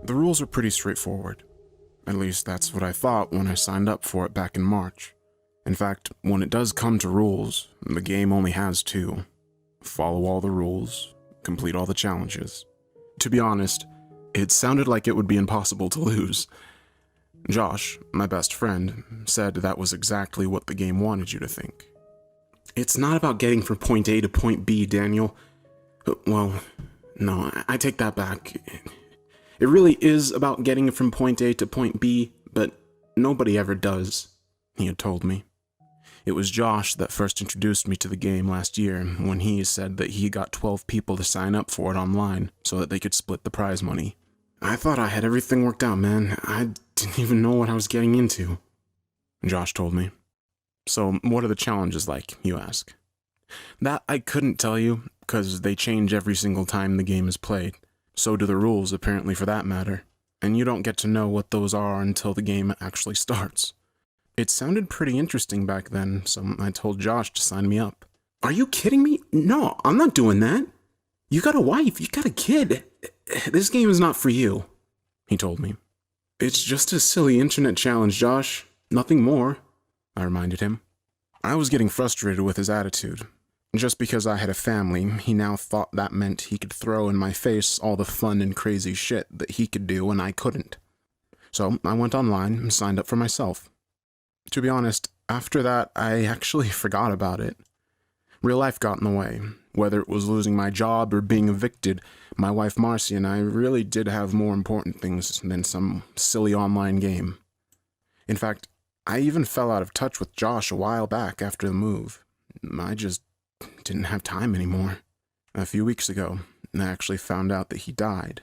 The rules are pretty straightforward. At least that's what I thought when I signed up for it back in March. In fact, when it does come to rules, the game only has two. Follow all the rules, complete all the challenges. To be honest, it sounded like it would be impossible to lose. Josh, my best friend, said that was exactly what the game wanted you to think. It's not about getting from point A to point B, Daniel. Well, no, I take that back. It really is about getting from point A to point B, but nobody ever does, he had told me. It was Josh that first introduced me to the game last year when he said that he got 12 people to sign up for it online so that they could split the prize money. I thought I had everything worked out, man. I didn't even know what I was getting into, Josh told me. So what are the challenges like, you ask? That I couldn't tell you, because they change every single time the game is played. So do the rules, apparently, for that matter. And you don't get to know what those are until the game actually starts. It sounded pretty interesting back then, so I told Josh to sign me up. Are you kidding me? No, I'm not doing that. You got a wife, you got a kid. This game is not for you, he told me. It's just a silly internet challenge, Josh. Nothing more, I reminded him. I was getting frustrated with his attitude. Just because I had a family, he now thought that meant he could throw in my face all the fun and crazy shit that he could do and I couldn't. So I went online and signed up for myself. To be honest, after that, I actually forgot about it. Real life got in the way. Whether it was losing my job or being evicted, my wife Marcy and I really did have more important things than some silly online game. In fact, I even fell out of touch with Josh a while back after the move. I just didn't have time anymore. A few weeks ago, I actually found out that he died.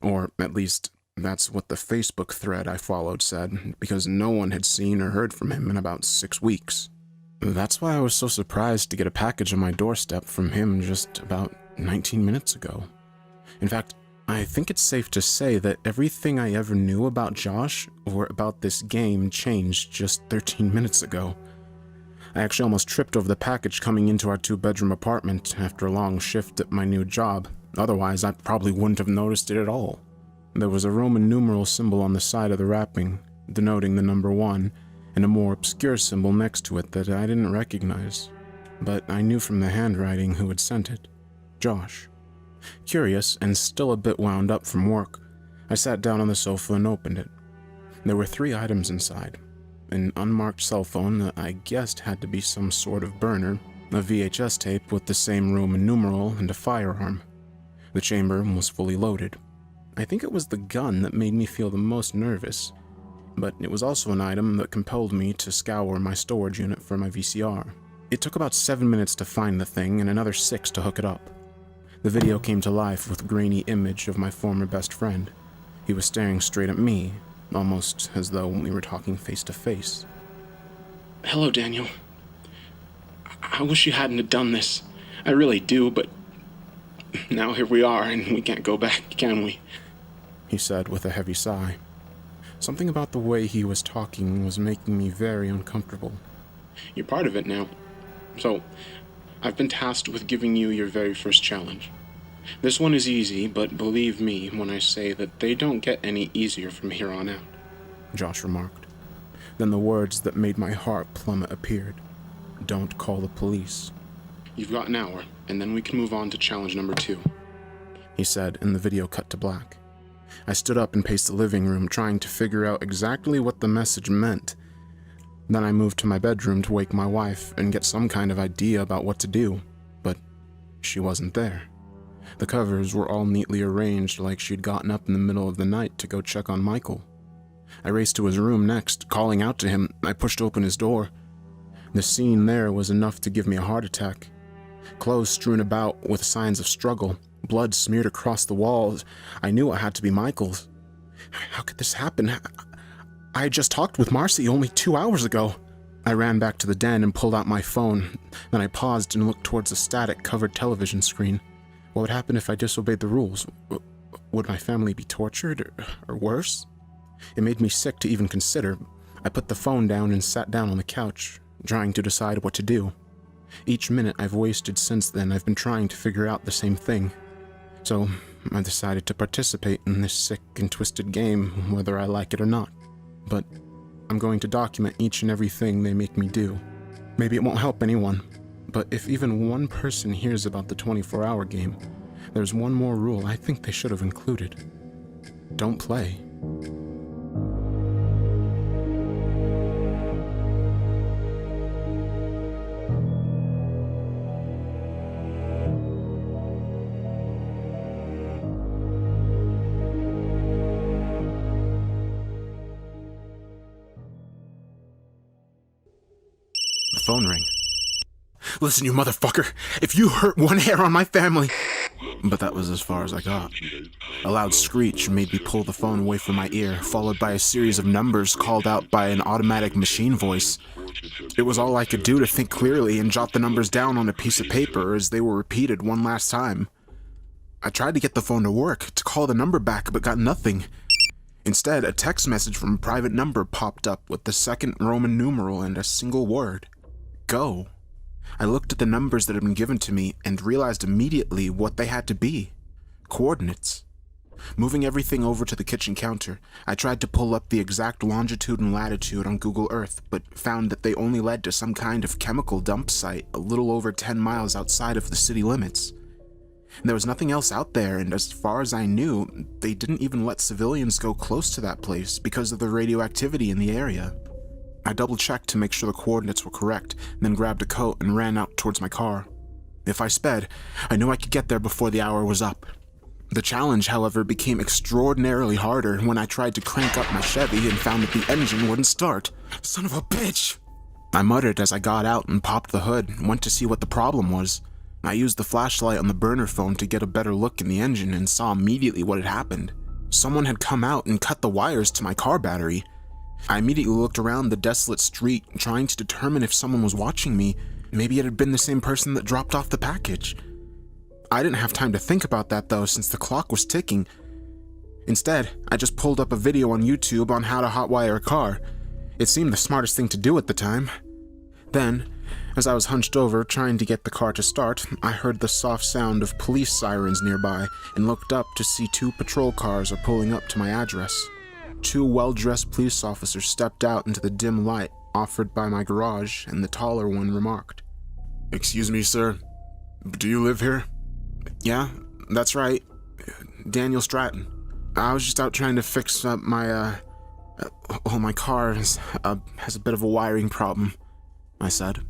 Or at least, that's what the Facebook thread I followed said, because no one had seen or heard from him in about 6 weeks. That's why I was so surprised to get a package on my doorstep from him just about 19 minutes ago. In fact, I think it's safe to say that everything I ever knew about Josh or about this game changed just 13 minutes ago. I actually almost tripped over the package coming into our 2-bedroom apartment after a long shift at my new job. Otherwise, I probably wouldn't have noticed it at all. There was a Roman numeral symbol on the side of the wrapping, denoting the number 1, and a more obscure symbol next to it that I didn't recognize. But I knew from the handwriting who had sent it. Josh. Curious, and still a bit wound up from work, I sat down on the sofa and opened it. There were 3 items inside. An unmarked cell phone that I guessed had to be some sort of burner, a VHS tape with the same Roman numeral, and a firearm. The chamber was fully loaded. I think it was the gun that made me feel the most nervous, but it was also an item that compelled me to scour my storage unit for my VCR. It took about 7 minutes to find the thing and another 6 to hook it up. The video came to life with a grainy image of my former best friend. He was staring straight at me, almost as though we were talking face to face. Hello, Daniel. I wish you hadn't have done this. I really do, but now here we are and we can't go back, can we? He said with a heavy sigh. Something about the way he was talking was making me very uncomfortable. You're part of it now. So, I've been tasked with giving you your very first challenge. This one is easy, but believe me when I say that they don't get any easier from here on out, Josh remarked. Then the words that made my heart plummet appeared. Don't call the police. You've got an hour, and then we can move on to challenge number 2, he said, and the video cut to black. I stood up and paced the living room, trying to figure out exactly what the message meant. Then I moved to my bedroom to wake my wife and get some kind of idea about what to do, but she wasn't there. The covers were all neatly arranged like she'd gotten up in the middle of the night to go check on Michael. I raced to his room next, calling out to him. I pushed open his door. The scene there was enough to give me a heart attack. Clothes strewn about with signs of struggle, blood smeared across the walls. I knew it had to be Michael's. How could this happen? I had just talked with Marcy only 2 hours ago. I ran back to the den and pulled out my phone. Then I paused and looked towards the static-covered television screen. What would happen if I disobeyed the rules? Would my family be tortured, or worse? It made me sick to even consider. I put the phone down and sat down on the couch, trying to decide what to do. Each minute I've wasted since then, I've been trying to figure out the same thing. So, I decided to participate in this sick and twisted game, whether I like it or not. But I'm going to document each and everything they make me do. Maybe it won't help anyone, but if even one person hears about the 24-hour game, there's one more rule I think they should have included. Don't play. The phone rang. Listen, you motherfucker, if you hurt one hair on my family... But that was as far as I got. A loud screech made me pull the phone away from my ear, followed by a series of numbers called out by an automatic machine voice. It was all I could do to think clearly and jot the numbers down on a piece of paper as they were repeated one last time. I tried to get the phone to work, to call the number back, but got nothing. Instead, a text message from a private number popped up with the second Roman numeral and a single word. Go. I looked at the numbers that had been given to me and realized immediately what they had to be. Coordinates. Moving everything over to the kitchen counter, I tried to pull up the exact longitude and latitude on Google Earth, but found that they only led to some kind of chemical dump site a little over 10 miles outside of the city limits. There was nothing else out there, and as far as I knew, they didn't even let civilians go close to that place because of the radioactivity in the area. I double-checked to make sure the coordinates were correct, then grabbed a coat and ran out towards my car. If I sped, I knew I could get there before the hour was up. The challenge, however, became extraordinarily harder when I tried to crank up my Chevy and found that the engine wouldn't start. Son of a bitch! I muttered as I got out and popped the hood and went to see what the problem was. I used the flashlight on the burner phone to get a better look in the engine and saw immediately what had happened. Someone had come out and cut the wires to my car battery. I immediately looked around the desolate street, trying to determine if someone was watching me. Maybe it had been the same person that dropped off the package. I didn't have time to think about that though, since the clock was ticking. Instead, I just pulled up a video on YouTube on how to hotwire a car. It seemed the smartest thing to do at the time. Then, as I was hunched over trying to get the car to start, I heard the soft sound of police sirens nearby and looked up to see 2 patrol cars are pulling up to my address. 2 well-dressed police officers stepped out into the dim light offered by my garage, and the taller one remarked, "Excuse me, sir. Do you live here?" "Yeah, that's right. Daniel Stratton. I was just out trying to fix up my, my car has a bit of a wiring problem," I said.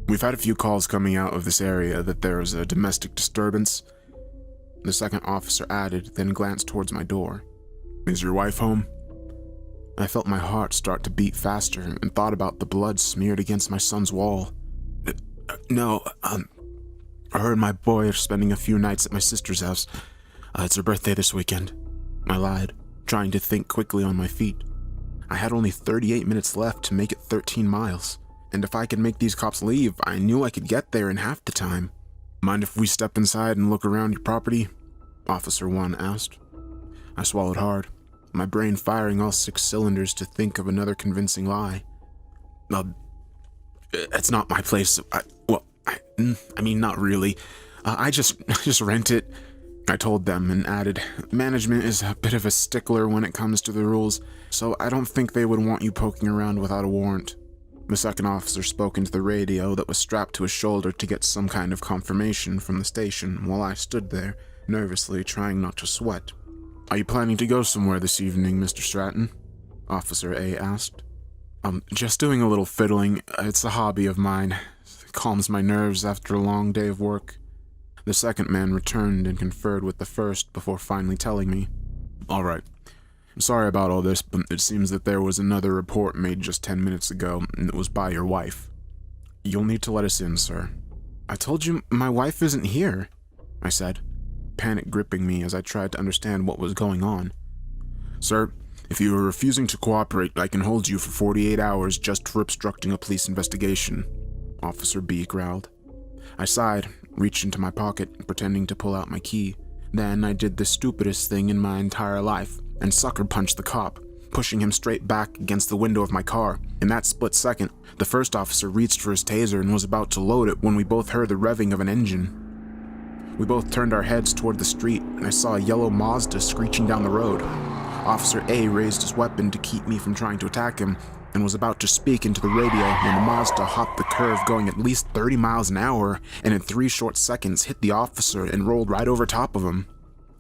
"We've had a few calls coming out of this area that there is a domestic disturbance," the second officer added, then glanced towards my door. "Is your wife home?" I felt my heart start to beat faster and thought about the blood smeared against my son's wall. No, her and my boy are spending a few nights at my sister's house. It's her birthday this weekend," I lied, trying to think quickly on my feet. I had only 38 minutes left to make it 13 miles, and if I could make these cops leave, I knew I could get there in half the time. "Mind if we step inside and look around your property?" Officer 1 asked. I swallowed hard, my brain firing all 6 cylinders to think of another convincing lie. It's not my place. I mean, not really. I just rent it," I told them, and added, "Management is a bit of a stickler when it comes to the rules, so I don't think they would want you poking around without a warrant." The second officer spoke into the radio that was strapped to his shoulder to get some kind of confirmation from the station, while I stood there, nervously trying not to sweat. "Are you planning to go somewhere this evening, Mr. Stratton?" Officer A asked. Just doing a little fiddling. It's a hobby of mine. It calms my nerves after a long day of work." The second man returned and conferred with the first before finally telling me, "All right. I'm sorry about all this, but it seems that there was another report made just 10 minutes ago, and it was by your wife. You'll need to let us in, sir." "I told you my wife isn't here," I said, panic gripping me as I tried to understand what was going on. "Sir, if you are refusing to cooperate, I can hold you for 48 hours just for obstructing a police investigation," Officer B growled. I sighed, reached into my pocket, pretending to pull out my key. Then I did the stupidest thing in my entire life and sucker punched the cop, pushing him straight back against the window of my car. In that split second, the first officer reached for his taser and was about to load it when we both heard the revving of an engine. We both turned our heads toward the street, and I saw a yellow Mazda screeching down the road. Officer A raised his weapon to keep me from trying to attack him, and was about to speak into the radio when the Mazda hopped the curve going at least 30 miles an hour, and in 3 short seconds hit the officer and rolled right over top of him.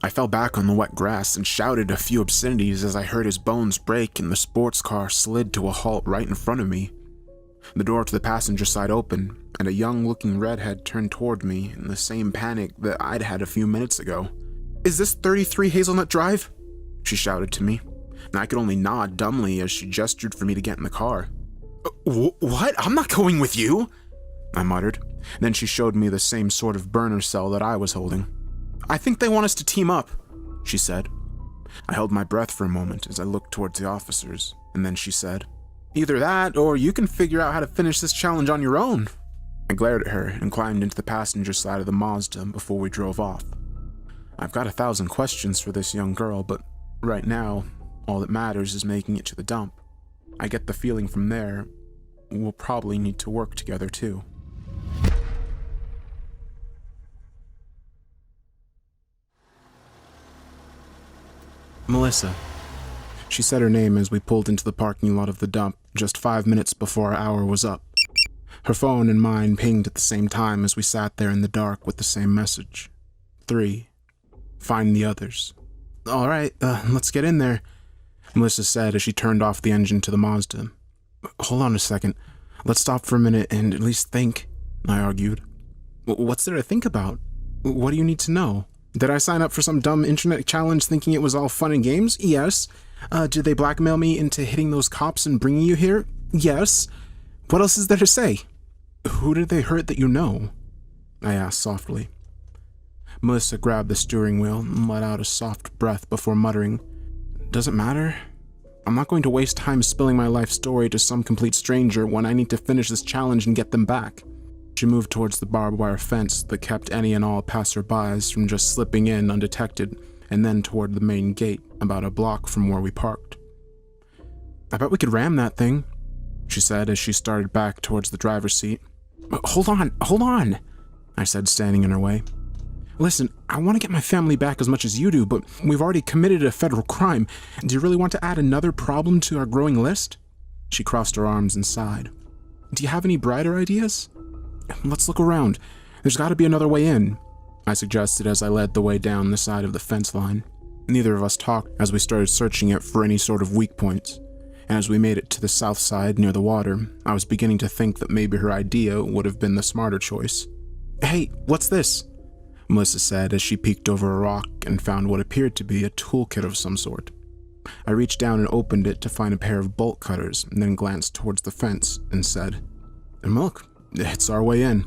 I fell back on the wet grass and shouted a few obscenities as I heard his bones break and the sports car slid to a halt right in front of me. The door to the passenger side opened, and a young-looking redhead turned toward me in the same panic that I'd had a few minutes ago. "Is this 33 Hazelnut Drive?" she shouted to me, and I could only nod dumbly as she gestured for me to get in the car. "What? I'm not going with you," I muttered. Then she showed me the same sort of burner cell that I was holding. "I think they want us to team up," she said. I held my breath for a moment as I looked towards the officers, and then she said, "Either that, or you can figure out how to finish this challenge on your own." I glared at her and climbed into the passenger side of the Mazda before we drove off. I've got 1,000 questions for this young girl, but right now, all that matters is making it to the dump. I get the feeling from there, we'll probably need to work together too. Melissa. She said her name as we pulled into the parking lot of the dump just 5 minutes before our hour was up. Her phone and mine pinged at the same time as we sat there in the dark with the same message. 3. Find the others. "All right, let's get in there," Melissa said as she turned off the engine to the Mazda. "Hold on a second. Let's stop for a minute and at least think," I argued. "What's there to think about? What do you need to know? Did I sign up for some dumb internet challenge thinking it was all fun and games? Yes. Did they blackmail me into hitting those cops and bringing you here? Yes. What else is there to say? Who did they hurt that you know?" I asked softly. Melissa grabbed the steering wheel and let out a soft breath before muttering, "Does it matter? I'm not going to waste time spilling my life story to some complete stranger when I need to finish this challenge and get them back." She moved towards the barbed wire fence that kept any and all passerbys from just slipping in undetected, and then toward the main gate, about a block from where we parked. "I bet we could ram that thing," she said as she started back towards the driver's seat. Hold on, I said, standing in her way. "Listen, I want to get my family back as much as you do, but we've already committed a federal crime. Do you really want to add another problem to our growing list?" She crossed her arms and sighed. "Do you have any brighter ideas?" "Let's look around. There's got to be another way in," I suggested as I led the way down the side of the fence line. Neither of us talked as we started searching it for any sort of weak points, and as we made it to the south side near the water, I was beginning to think that maybe her idea would have been the smarter choice. "Hey, what's this?" Melissa said as she peeked over a rock and found what appeared to be a toolkit of some sort. I reached down and opened it to find a pair of bolt cutters, and then glanced towards the fence and said, "Look, it's our way in."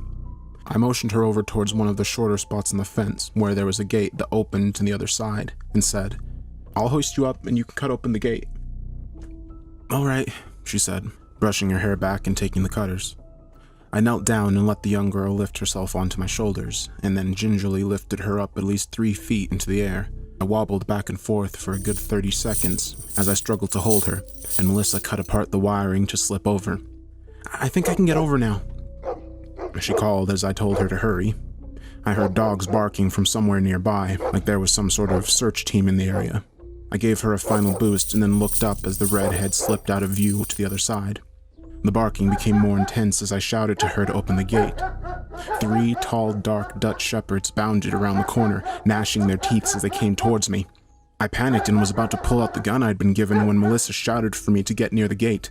I motioned her over towards one of the shorter spots in the fence where there was a gate that opened to the other side and said, "I'll hoist you up and you can cut open the gate." "All right," she said, brushing her hair back and taking the cutters. I knelt down and let the young girl lift herself onto my shoulders, and then gingerly lifted her up at least 3 feet into the air. I wobbled back and forth for a good 30 seconds as I struggled to hold her, and Melissa cut apart the wiring to slip over. "I think I can get over now," she called as I told her to hurry. I heard dogs barking from somewhere nearby, like there was some sort of search team in the area. I gave her a final boost and then looked up as the redhead slipped out of view to the other side. The barking became more intense as I shouted to her to open the gate. 3 tall, dark Dutch shepherds bounded around the corner, gnashing their teeth as they came towards me. I panicked and was about to pull out the gun I'd been given when Melissa shouted for me to get near the gate.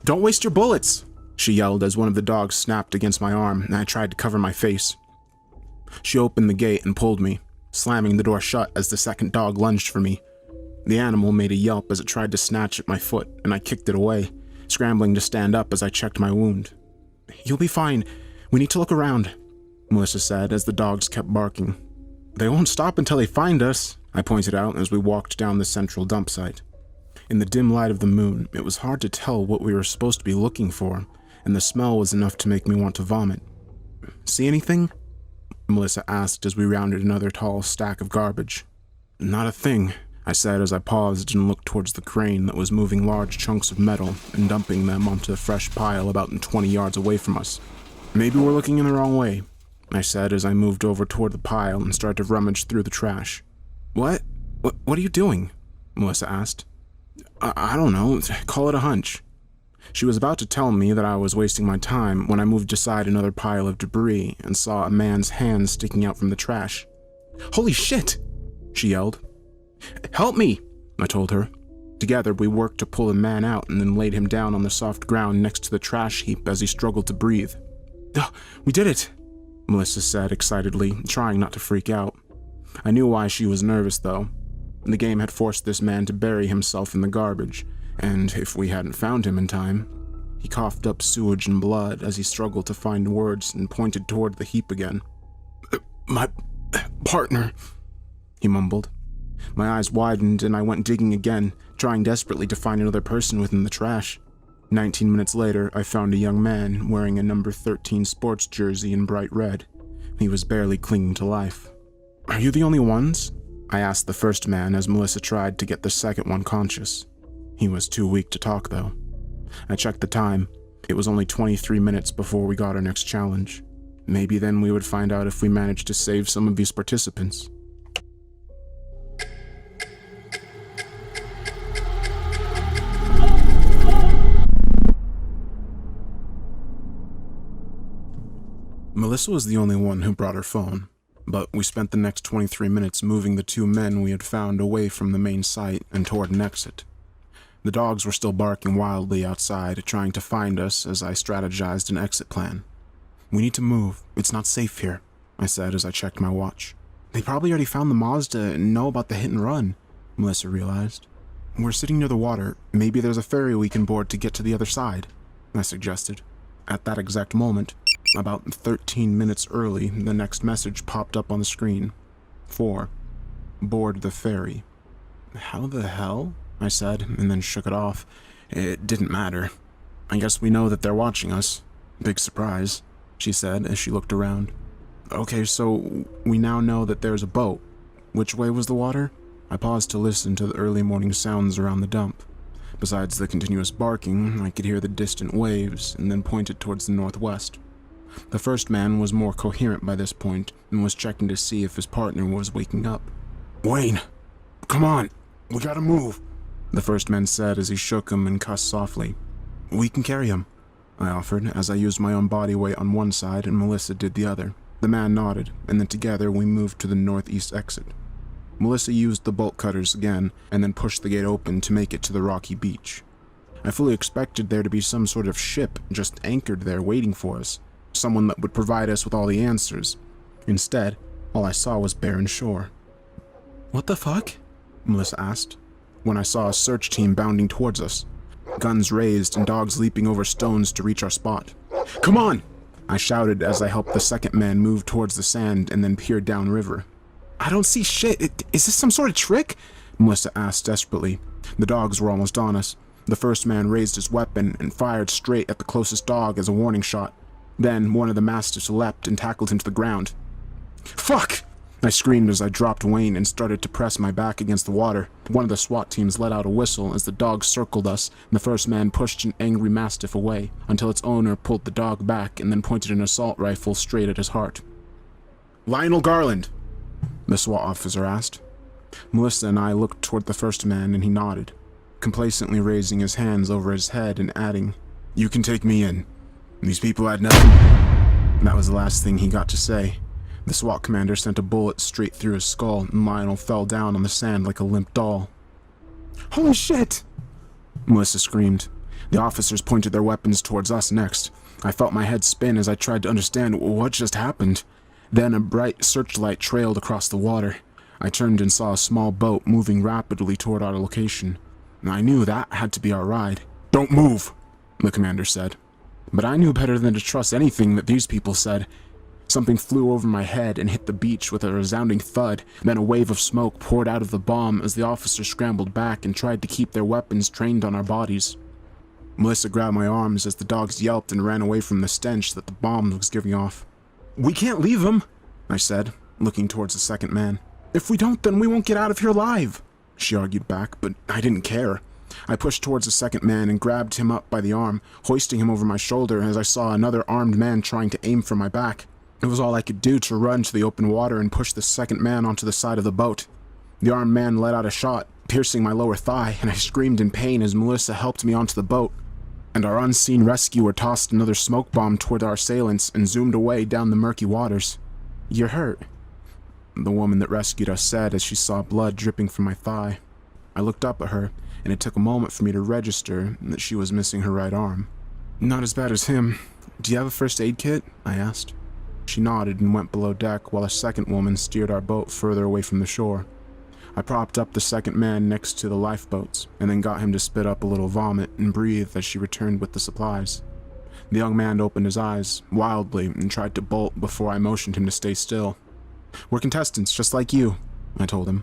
"Don't waste your bullets!" she yelled as one of the dogs snapped against my arm, and I tried to cover my face. She opened the gate and pulled me, slamming the door shut as the second dog lunged for me. The animal made a yelp as it tried to snatch at my foot, and I kicked it away, scrambling to stand up as I checked my wound. "You'll be fine. We need to look around," Melissa said as the dogs kept barking. "They won't stop until they find us," I pointed out as we walked down the central dump site. In the dim light of the moon, it was hard to tell what we were supposed to be looking for, and the smell was enough to make me want to vomit. "See anything?" Melissa asked as we rounded another tall stack of garbage. "Not a thing," I said as I paused and looked towards the crane that was moving large chunks of metal and dumping them onto a fresh pile about 20 yards away from us. "Maybe we're looking in the wrong way," I said as I moved over toward the pile and started to rummage through the trash. What are you doing? Melissa asked. I don't know, call it a hunch. She was about to tell me that I was wasting my time when I moved aside another pile of debris and saw a man's hand sticking out from the trash. Holy shit! She yelled. Help me! I told her. Together, we worked to pull the man out and then laid him down on the soft ground next to the trash heap as he struggled to breathe. We did it! Melissa said excitedly, trying not to freak out. I knew why she was nervous, though. The game had forced this man to bury himself in the garbage, and if we hadn't found him in time... He coughed up sewage and blood as he struggled to find words and pointed toward the heap again. My partner, he mumbled. My eyes widened and I went digging again, trying desperately to find another person within the trash. 19 minutes later, I found a young man wearing a number 13 sports jersey in bright red. He was barely clinging to life. Are you the only ones? I asked the first man as Melissa tried to get the second one conscious. He was too weak to talk, though. I checked the time. It was only 23 minutes before we got our next challenge. Maybe then we would find out if we managed to save some of these participants. Melissa was the only one who brought her phone, but we spent the next 23 minutes moving the two men we had found away from the main site and toward an exit. The dogs were still barking wildly outside, trying to find us as I strategized an exit plan. We need to move. It's not safe here, I said as I checked my watch. They probably already found the Mazda and know about the hit and run, Melissa realized. We're sitting near the water. Maybe there's a ferry we can board to get to the other side, I suggested. At that exact moment, about 13 minutes early, the next message popped up on the screen. 4. Board the ferry. How the hell? I said, and then shook it off. It didn't matter. I guess we know that they're watching us. Big surprise, she said as she looked around. Okay, so we now know that there's a boat. Which way was the water? I paused to listen to the early morning sounds around the dump. Besides the continuous barking, I could hear the distant waves, and then pointed towards the northwest. The first man was more coherent by this point, and was checking to see if his partner was waking up. Wayne, come on, we gotta move, the first man said as he shook him and cussed softly. We can carry him, I offered, as I used my own body weight on one side and Melissa did the other. The man nodded, and then together we moved to the northeast exit. Melissa used the bolt cutters again, and then pushed the gate open to make it to the rocky beach. I fully expected there to be some sort of ship just anchored there waiting for us, someone that would provide us with all the answers. Instead, all I saw was barren shore. What the fuck? Melissa asked, when I saw a search team bounding towards us, guns raised and dogs leaping over stones to reach our spot. Come on! I shouted as I helped the second man move towards the sand and then peered downriver. I don't see shit. Is this some sort of trick? Melissa asked desperately. The dogs were almost on us. The first man raised his weapon and fired straight at the closest dog as a warning shot. Then one of the mastiffs leapt and tackled him to the ground. Fuck! I screamed as I dropped Wayne and started to press my back against the water. One of the SWAT teams let out a whistle as the dogs circled us, and the first man pushed an angry mastiff away until its owner pulled the dog back and then pointed an assault rifle straight at his heart. Lionel Garland, the SWAT officer asked. Melissa and I looked toward the first man and he nodded, complacently raising his hands over his head and adding, You can take me in. These people had nothing. That was the last thing he got to say. The SWAT commander sent a bullet straight through his skull, and Lionel fell down on the sand like a limp doll. Holy shit! Melissa screamed. The officers pointed their weapons towards us next. I felt my head spin as I tried to understand what just happened. Then a bright searchlight trailed across the water. I turned and saw a small boat moving rapidly toward our location. I knew that had to be our ride. Don't move, the commander said. But I knew better than to trust anything that these people said. Something flew over my head and hit the beach with a resounding thud. Then a wave of smoke poured out of the bomb as the officers scrambled back and tried to keep their weapons trained on our bodies. Melissa grabbed my arms as the dogs yelped and ran away from the stench that the bomb was giving off. We can't leave him, I said, looking towards the second man. If we don't, then we won't get out of here alive, she argued back, but I didn't care. I pushed towards the second man and grabbed him up by the arm, hoisting him over my shoulder as I saw another armed man trying to aim for my back. It was all I could do to run to the open water and push the second man onto the side of the boat. The armed man let out a shot, piercing my lower thigh, and I screamed in pain as Melissa helped me onto the boat, and our unseen rescuer tossed another smoke bomb toward our assailants and zoomed away down the murky waters. "You're hurt," the woman that rescued us said as she saw blood dripping from my thigh. I looked up at her, and it took a moment for me to register that she was missing her right arm. "Not as bad as him. Do you have a first aid kit?" I asked. She nodded and went below deck while a second woman steered our boat further away from the shore. I propped up the second man next to the lifeboats, and then got him to spit up a little vomit and breathe as she returned with the supplies. The young man opened his eyes wildly and tried to bolt before I motioned him to stay still. "We're contestants, just like you," I told him.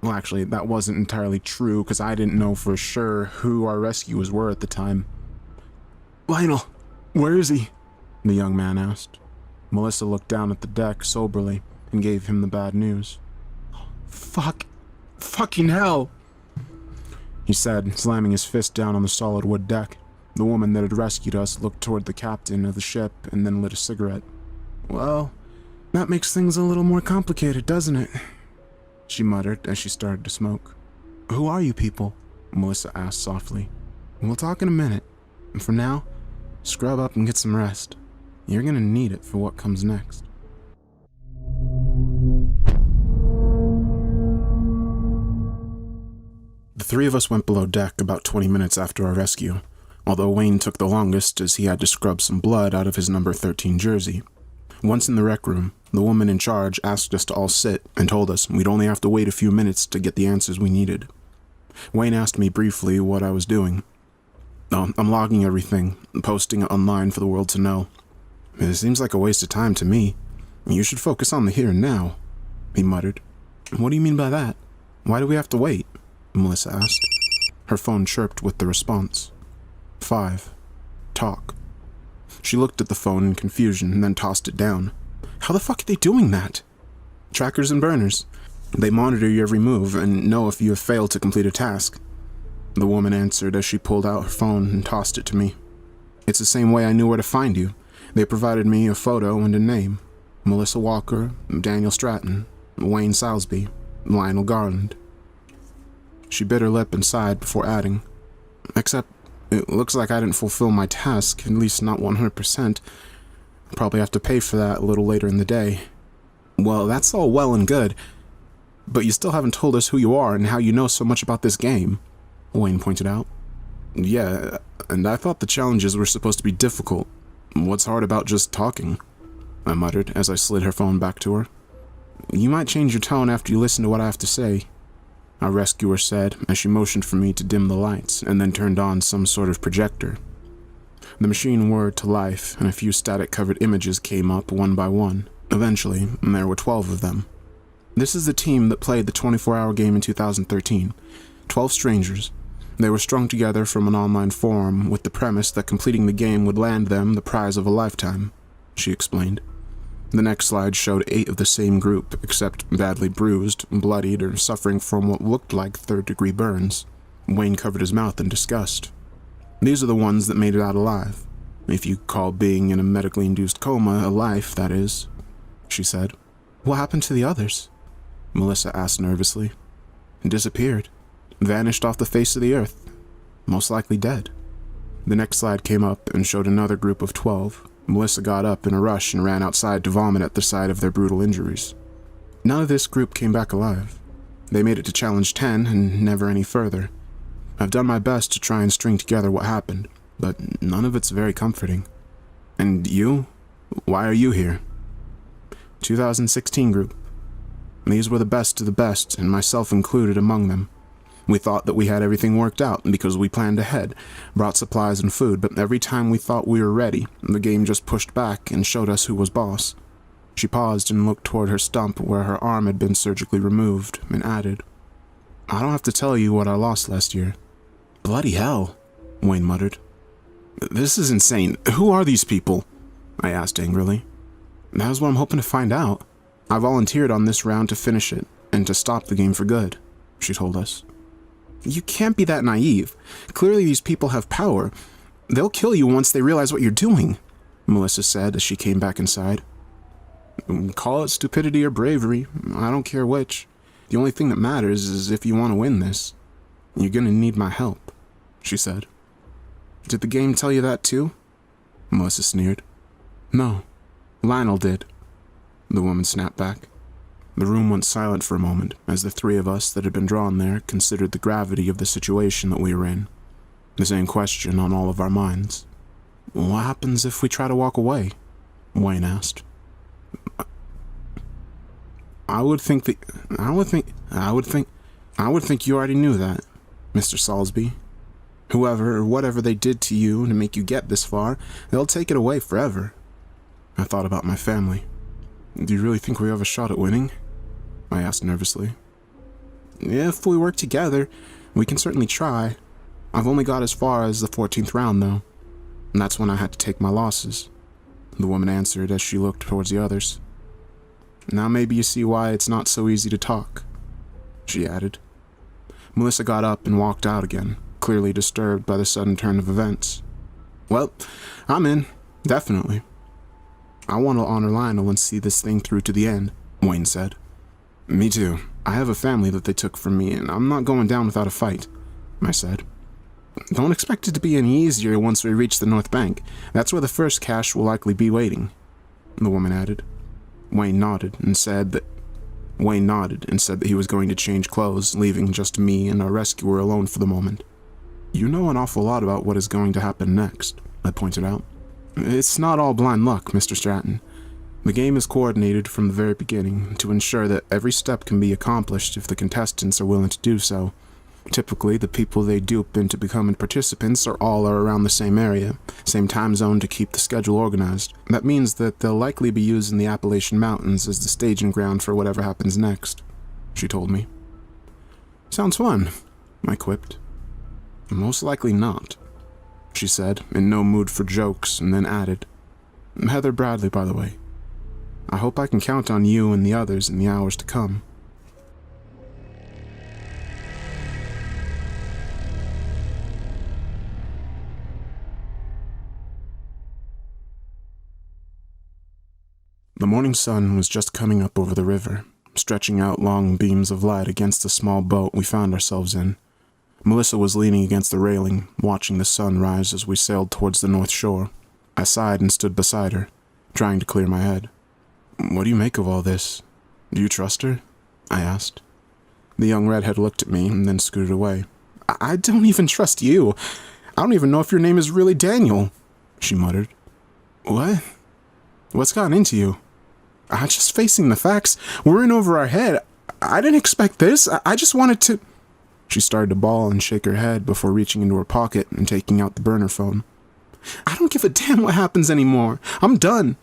Well, actually, that wasn't entirely true, because I didn't know for sure who our rescuers were at the time. "Lionel, where is he?" the young man asked. Melissa looked down at the deck soberly and gave him the bad news. Fucking hell," he said, slamming his fist down on the solid wood deck. The woman that had rescued us looked toward the captain of the ship and then lit a cigarette. "Well, that makes things a little more complicated, doesn't it?" she muttered as she started to smoke. "Who are you people?" Melissa asked softly. "We'll talk in a minute. And for now, scrub up and get some rest. You're gonna need it for what comes next." The three of us went below deck about 20 minutes after our rescue, although Wayne took the longest as he had to scrub some blood out of his number 13 jersey. Once in the rec room, the woman in charge asked us to all sit and told us we'd only have to wait a few minutes to get the answers we needed. Wayne asked me briefly what I was doing. "I'm logging everything, posting it online for the world to know. It seems like a waste of time to me. You should focus on the here and now," he muttered. "What do you mean by that? Why do we have to wait?" Melissa asked. Her phone chirped with the response. 5. Talk. She looked at the phone in confusion and then tossed it down. "How the fuck are they doing that?" "Trackers and burners. They monitor your every move and know if you have failed to complete a task," the woman answered as she pulled out her phone and tossed it to me. "It's the same way I knew where to find you. They provided me a photo and a name. Melissa Walker, Daniel Stratton, Wayne Salisbury, Lionel Garland." She bit her lip and sighed before adding, "Except, it looks like I didn't fulfill my task, at least not 100%. I'll probably have to pay for that a little later in the day." "Well, that's all well and good, but you still haven't told us who you are and how you know so much about this game," Wayne pointed out. "Yeah, and I thought the challenges were supposed to be difficult. What's hard about just talking?" I muttered as I slid her phone back to her. "You might change your tone after you listen to what I have to say," our rescuer said as she motioned for me to dim the lights and then turned on some sort of projector. The machine whirred to life and a few static-covered images came up one by one. Eventually, there were 12 of them. "This is the team that played the 24-hour game in 2013. 12 strangers. They were strung together from an online forum with the premise that completing the game would land them the prize of a lifetime," she explained. The next slide showed 8 of the same group, except badly bruised, bloodied, or suffering from what looked like third-degree burns. Wayne covered his mouth in disgust. "These are the ones that made it out alive. If you call being in a medically induced coma a life, that is," she said. "What happened to the others?" Melissa asked nervously. "Disappeared. Vanished off the face of the earth. Most likely dead." The next slide came up and showed another group of 12. Melissa got up in a rush and ran outside to vomit at the sight of their brutal injuries. None of this group came back alive. They made it to Challenge 10 and never any further. I've done my best to try and string together what happened, but none of it's very comforting. "And you? Why are you here?" 2016 group. These were the best of the best, and myself included among them. We thought that we had everything worked out because we planned ahead, brought supplies and food, but every time we thought we were ready, the game just pushed back and showed us who was boss. She paused and looked toward her stump where her arm had been surgically removed, and added, "I don't have to tell you what I lost last year." "Bloody hell," Wayne muttered. "This is insane. Who are these people?" I asked angrily. "That's what I'm hoping to find out. I volunteered on this round to finish it, and to stop the game for good," she told us. "You can't be that naive. Clearly these people have power. They'll kill you once they realize what you're doing," Melissa said as she came back inside. Call it stupidity or bravery, I don't care which. The only thing that matters is if you want to win this. You're gonna need my help, she said. Did the game tell you that too? Melissa sneered. No, Lionel did, the woman snapped back. The room went silent for a moment as the three of us that had been drawn there considered the gravity of the situation that we were in. The same question on all of our minds. What happens if we try to walk away? Wayne asked. I would think you already knew that, Mr. Salsby. Whoever or whatever they did to you to make you get this far, they'll take it away forever. I thought about my family. Do you really think we have a shot at winning? I asked nervously. If we work together, we can certainly try. I've only got as far as the 14th round, though, and that's when I had to take my losses, the woman answered as she looked towards the others. Now maybe you see why it's not so easy to talk, she added. Melissa got up and walked out again, clearly disturbed by the sudden turn of events. Well, I'm in, definitely. I want to honor Lionel and see this thing through to the end, Wayne said. Me too. I have a family that they took from me, and I'm not going down without a fight, I said. Don't expect it to be any easier once we reach the North Bank. That's where the first cache will likely be waiting, the woman added. Wayne nodded and said that he was going to change clothes, leaving just me and our rescuer alone for the moment. You know an awful lot about what is going to happen next, I pointed out. It's not all blind luck, Mr. Stratton. The game is coordinated from the very beginning to ensure that every step can be accomplished if the contestants are willing to do so. Typically, the people they dupe into becoming participants are around the same area, same time zone to keep the schedule organized. That means that they'll likely be using the Appalachian Mountains as the staging ground for whatever happens next, she told me. Sounds fun, I quipped. Most likely not, she said, in no mood for jokes, and then added, Heather Bradley, by the way. I hope I can count on you and the others in the hours to come. The morning sun was just coming up over the river, stretching out long beams of light against the small boat we found ourselves in. Melissa was leaning against the railing, watching the sun rise as we sailed towards the north shore. I sighed and stood beside her, trying to clear my head. What do you make of all this? Do you trust her? I asked. The young redhead looked at me and then scooted away. I don't even trust you. I don't even know if your name is really Daniel, she muttered. What? What's gotten into you? Just facing the facts. We're in over our head. I didn't expect this. I just wanted to... She started to bawl and shake her head before reaching into her pocket and taking out the burner phone. I don't give a damn what happens anymore. I'm done.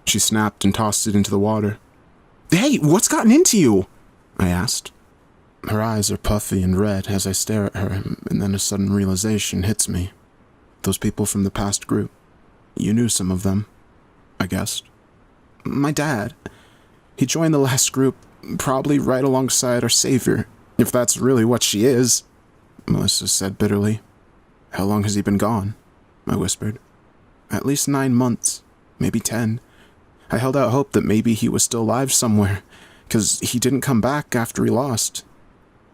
She snapped and tossed it into the water. Hey, what's gotten into you? I asked. Her eyes are puffy and red as I stare at her, and then a sudden realization hits me. Those people from the past group. You knew some of them, I guessed. My dad. He joined the last group, probably right alongside our savior, if that's really what she is, Melissa said bitterly. How long has he been gone? I whispered. At least 9 months, maybe 10. I held out hope that maybe he was still alive somewhere, 'cause he didn't come back after he lost.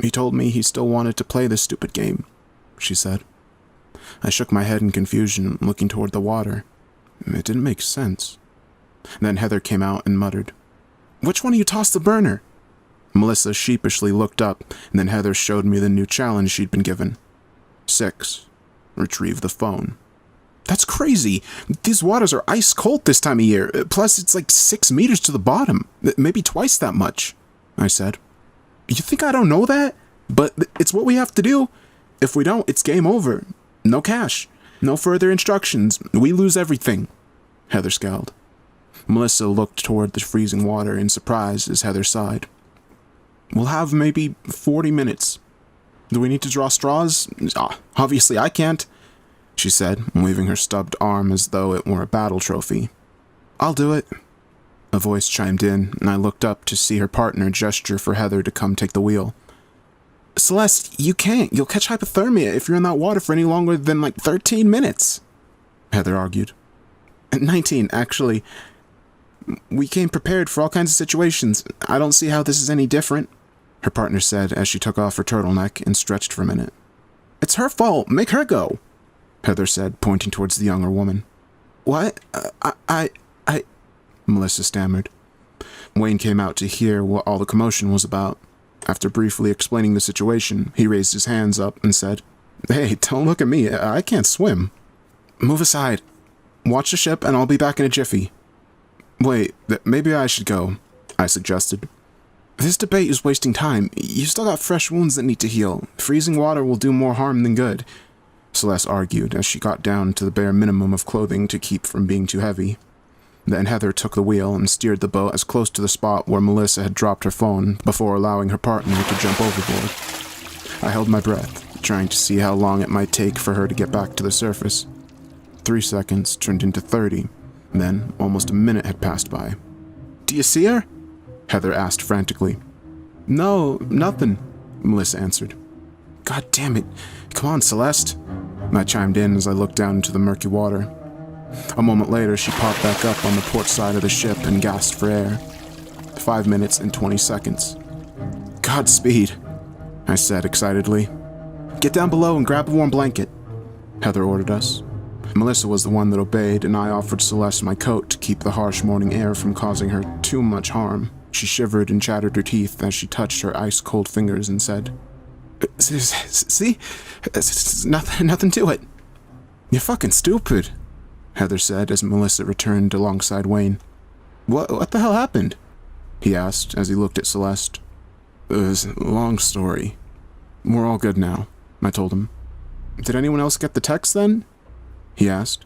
He told me he still wanted to play this stupid game, she said. I shook my head in confusion, looking toward the water. It didn't make sense. Then Heather came out and muttered, Which one of you tossed the burner? Melissa sheepishly looked up, and then Heather showed me the new challenge she'd been given. 6. Retrieve the phone. That's crazy. These waters are ice cold this time of year. Plus, it's like 6 meters to the bottom. Maybe twice that much, I said. You think I don't know that? But it's what we have to do. If we don't, it's game over. No cash. No further instructions. We lose everything. Heather scowled. Melissa looked toward the freezing water in surprise as Heather sighed. We'll have maybe 40 minutes. Do we need to draw straws? Obviously I can't, she said, waving her stubbed arm as though it were a battle trophy. I'll do it. A voice chimed in, and I looked up to see her partner gesture for Heather to come take the wheel. Celeste, you can't. You'll catch hypothermia if you're in that water for any longer than 13 minutes, Heather argued. 19, actually. We came prepared for all kinds of situations. I don't see how this is any different," her partner said as she took off her turtleneck and stretched for a minute. "It's her fault. Make her go," Heather said, pointing towards the younger woman. "What? I... Melissa stammered. Wayne came out to hear what all the commotion was about. After briefly explaining the situation, he raised his hands up and said, "Hey, don't look at me. I can't swim." "Move aside. Watch the ship and I'll be back in a jiffy." "Wait, maybe I should go," I suggested. "This debate is wasting time. You still got fresh wounds that need to heal. Freezing water will do more harm than good," Celeste argued as she got down to the bare minimum of clothing to keep from being too heavy. Then Heather took the wheel and steered the boat as close to the spot where Melissa had dropped her phone before allowing her partner to jump overboard. I held my breath, trying to see how long it might take for her to get back to the surface. 3 seconds turned into 30, then almost a minute had passed by. "Do you see her?" Heather asked frantically. "No, nothing," Melissa answered. "God damn it. Come on, Celeste," I chimed in as I looked down into the murky water. A moment later, she popped back up on the port side of the ship and gasped for air. 5 minutes and 20 seconds. "Godspeed," I said excitedly. "Get down below and grab a warm blanket," Heather ordered us. Melissa was the one that obeyed, and I offered Celeste my coat to keep the harsh morning air from causing her too much harm. She shivered and chattered her teeth as she touched her ice-cold fingers and said, "See? It's nothing to it." "You're fucking stupid," Heather said as Melissa returned alongside Wayne. What the hell happened?" he asked as he looked at Celeste. "It was a long story. We're all good now," I told him. "Did anyone else get the text then?" he asked.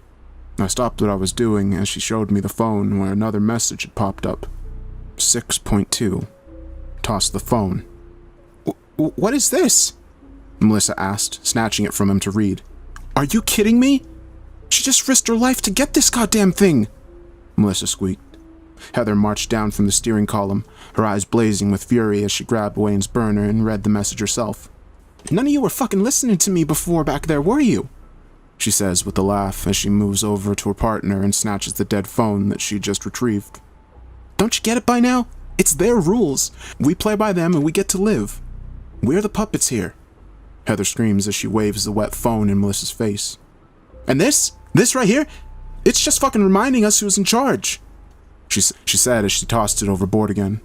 I stopped what I was doing as she showed me the phone where another message had popped up. 6.2. Tossed the phone. What is this?" Melissa asked, snatching it from him to read. "Are you kidding me? She just risked her life to get this goddamn thing," Melissa squeaked. Heather marched down from the steering column, her eyes blazing with fury as she grabbed Wayne's burner and read the message herself. "None of you were fucking listening to me before back there, were you?" she says with a laugh as she moves over to her partner and snatches the dead phone that she just retrieved. "Don't you get it by now? It's their rules. We play by them and we get to live. We're the puppets here," Heather screams as she waves the wet phone in Melissa's face. "And this right here? It's just fucking reminding us who's in charge," she said as she tossed it overboard again.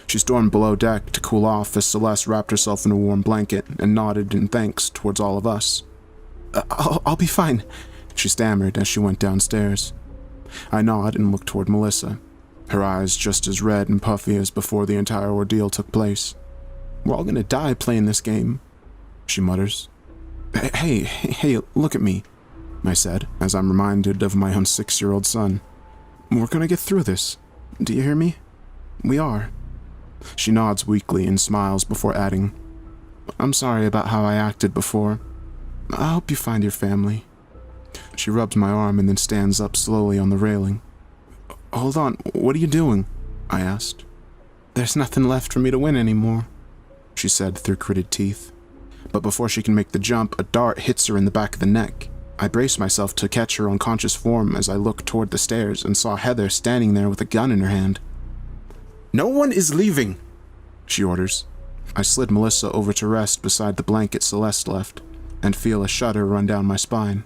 She stormed below deck to cool off as Celeste wrapped herself in a warm blanket and nodded in thanks towards all of us. I'll be fine," she stammered as she went downstairs. I nodded and looked toward Melissa, her eyes just as red and puffy as before the entire ordeal took place. "We're all gonna die playing this game," she mutters. Hey, look at me," I said, as I'm reminded of my own 6-year-old son. "We're gonna get through this. Do you hear me? We are." She nods weakly and smiles before adding, "I'm sorry about how I acted before. I hope you find your family." She rubs my arm and then stands up slowly on the railing. "Hold on, what are you doing?" I asked. "There's nothing left for me to win anymore," she said through gritted teeth. But before she can make the jump, a dart hits her in the back of the neck. I brace myself to catch her unconscious form as I looked toward the stairs and saw Heather standing there with a gun in her hand. "No one is leaving," she orders. I slid Melissa over to rest beside the blanket Celeste left, and feel a shudder run down my spine.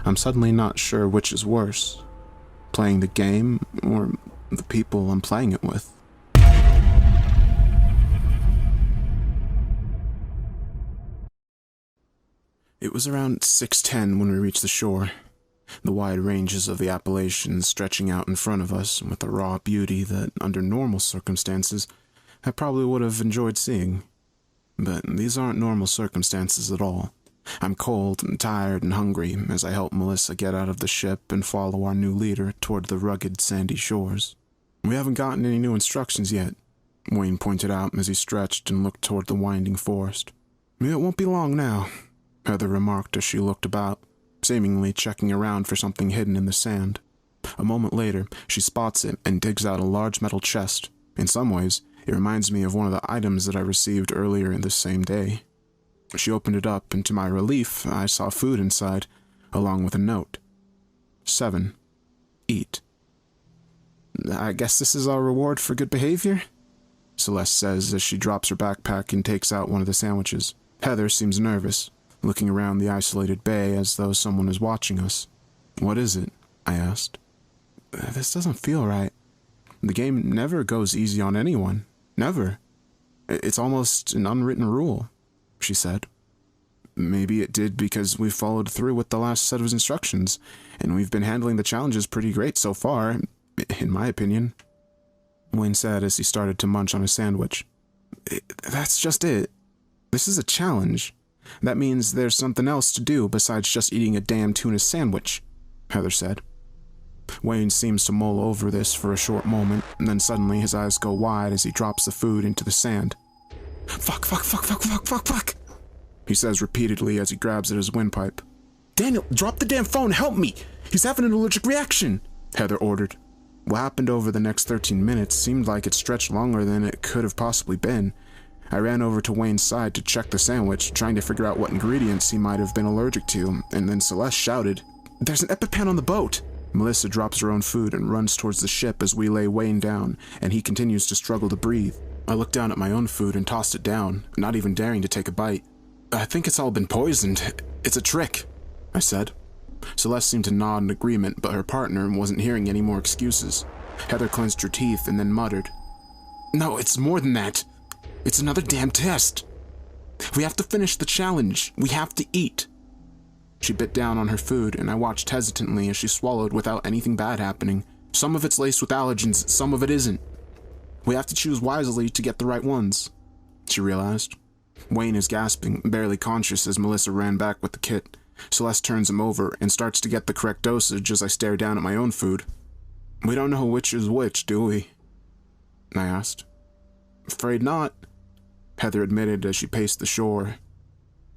I'm suddenly not sure which is worse, playing the game or the people I'm playing it with. It was around 6:10 when we reached the shore, the wide ranges of the Appalachians stretching out in front of us with a raw beauty that, under normal circumstances, I probably would have enjoyed seeing. But these aren't normal circumstances at all. I'm cold and tired and hungry as I help Melissa get out of the ship and follow our new leader toward the rugged, sandy shores. "We haven't gotten any new instructions yet," Wayne pointed out as he stretched and looked toward the winding forest. "It won't be long now," Heather remarked as she looked about, seemingly checking around for something hidden in the sand. A moment later, she spots it and digs out a large metal chest. In some ways, it reminds me of one of the items that I received earlier in this same day. She opened it up, and to my relief, I saw food inside, along with a note. 7. Eat. I guess this is our reward for good behavior? Celeste says as she drops her backpack and takes out one of the sandwiches. Heather seems nervous, looking around the isolated bay as though someone is watching us. What is it? I asked. This doesn't feel right. The game never goes easy on anyone. Never. It's almost an unwritten rule, she said. Maybe it did because we followed through with the last set of instructions, and we've been handling the challenges pretty great so far, in my opinion. Wayne said as he started to munch on his sandwich. That's just it. This is a challenge. That means there's something else to do besides just eating a damn tuna sandwich, Heather said. Wayne seems to mull over this for a short moment, and then suddenly his eyes go wide as he drops the food into the sand. Fuck, he says repeatedly as he grabs at his windpipe. Daniel, drop the damn phone, help me! He's having an allergic reaction, Heather ordered. What happened over the next 13 minutes seemed like it stretched longer than it could have possibly been. I ran over to Wayne's side to check the sandwich, trying to figure out what ingredients he might have been allergic to, and then Celeste shouted, There's an EpiPen on the boat! Melissa drops her own food and runs towards the ship as we lay Wayne down, and he continues to struggle to breathe. I looked down at my own food and tossed it down, not even daring to take a bite. I think it's all been poisoned. It's a trick, I said. Celeste seemed to nod in agreement, but her partner wasn't hearing any more excuses. Heather clenched her teeth and then muttered, No, it's more than that. It's another damn test. We have to finish the challenge. We have to eat. She bit down on her food, and I watched hesitantly as she swallowed without anything bad happening. Some of it's laced with allergens, some of it isn't. We have to choose wisely to get the right ones, she realized. Wayne is gasping, barely conscious as Melissa ran back with the kit. Celeste turns him over and starts to get the correct dosage as I stare down at my own food. We don't know which is which, do we? I asked. Afraid not, Heather admitted as she paced the shore.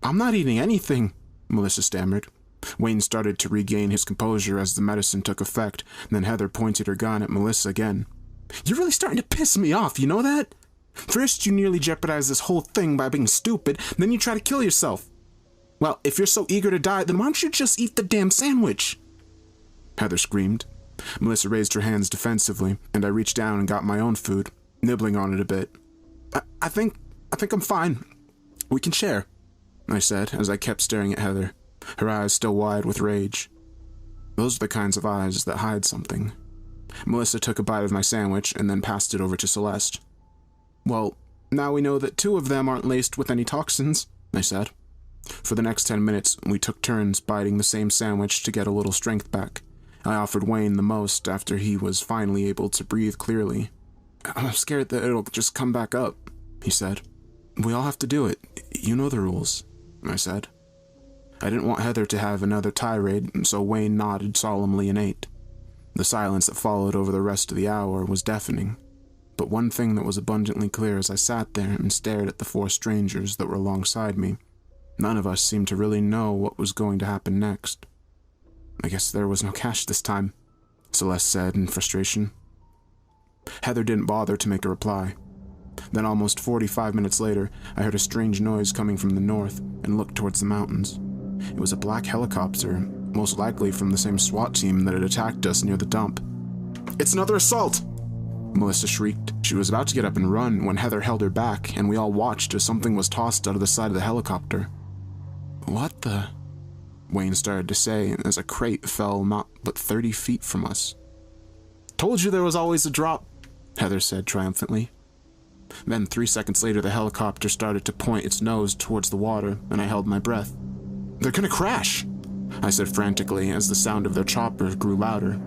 I'm not eating anything, Melissa stammered. Wayne started to regain his composure as the medicine took effect, then Heather pointed her gun at Melissa again. You're really starting to piss me off, you know that? First you nearly jeopardized this whole thing by being stupid, then you try to kill yourself. Well, if you're so eager to die, then why don't you just eat the damn sandwich? Heather screamed. Melissa raised her hands defensively, and I reached down and got my own food, nibbling on it a bit. I think I'm fine. We can share, I said as I kept staring at Heather, her eyes still wide with rage. Those are the kinds of eyes that hide something. Melissa took a bite of my sandwich and then passed it over to Celeste. Well, now we know that 2 of them aren't laced with any toxins, I said. For the next 10 minutes, we took turns biting the same sandwich to get a little strength back. I offered Wayne the most after he was finally able to breathe clearly. I'm scared that it'll just come back up, he said. We all have to do it. You know the rules, I said. I didn't want Heather to have another tirade, so Wayne nodded solemnly and ate. The silence that followed over the rest of the hour was deafening. But one thing that was abundantly clear as I sat there and stared at the 4 strangers that were alongside me, none of us seemed to really know what was going to happen next. I guess there was no cash this time, Celeste said in frustration. Heather didn't bother to make a reply. Then almost 45 minutes later, I heard a strange noise coming from the north and looked towards the mountains. It was a black helicopter, most likely from the same SWAT team that had attacked us near the dump. It's another assault! Melissa shrieked. She was about to get up and run when Heather held her back, and we all watched as something was tossed out of the side of the helicopter. What the? Wayne started to say as a crate fell not but 30 feet from us. Told you there was always a drop, Heather said triumphantly. Then 3 seconds later, the helicopter started to point its nose towards the water, and I held my breath. They're gonna crash, I said frantically as the sound of their chopper grew louder.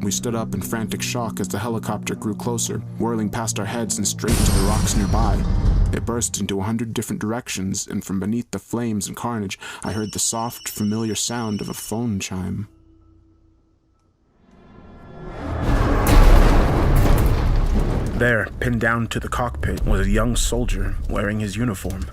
We stood up in frantic shock as the helicopter grew closer, whirling past our heads and straight into the rocks nearby. It burst into 100 different directions, and from beneath the flames and carnage, I heard the soft, familiar sound of a phone chime. There, pinned down to the cockpit, was a young soldier wearing his uniform,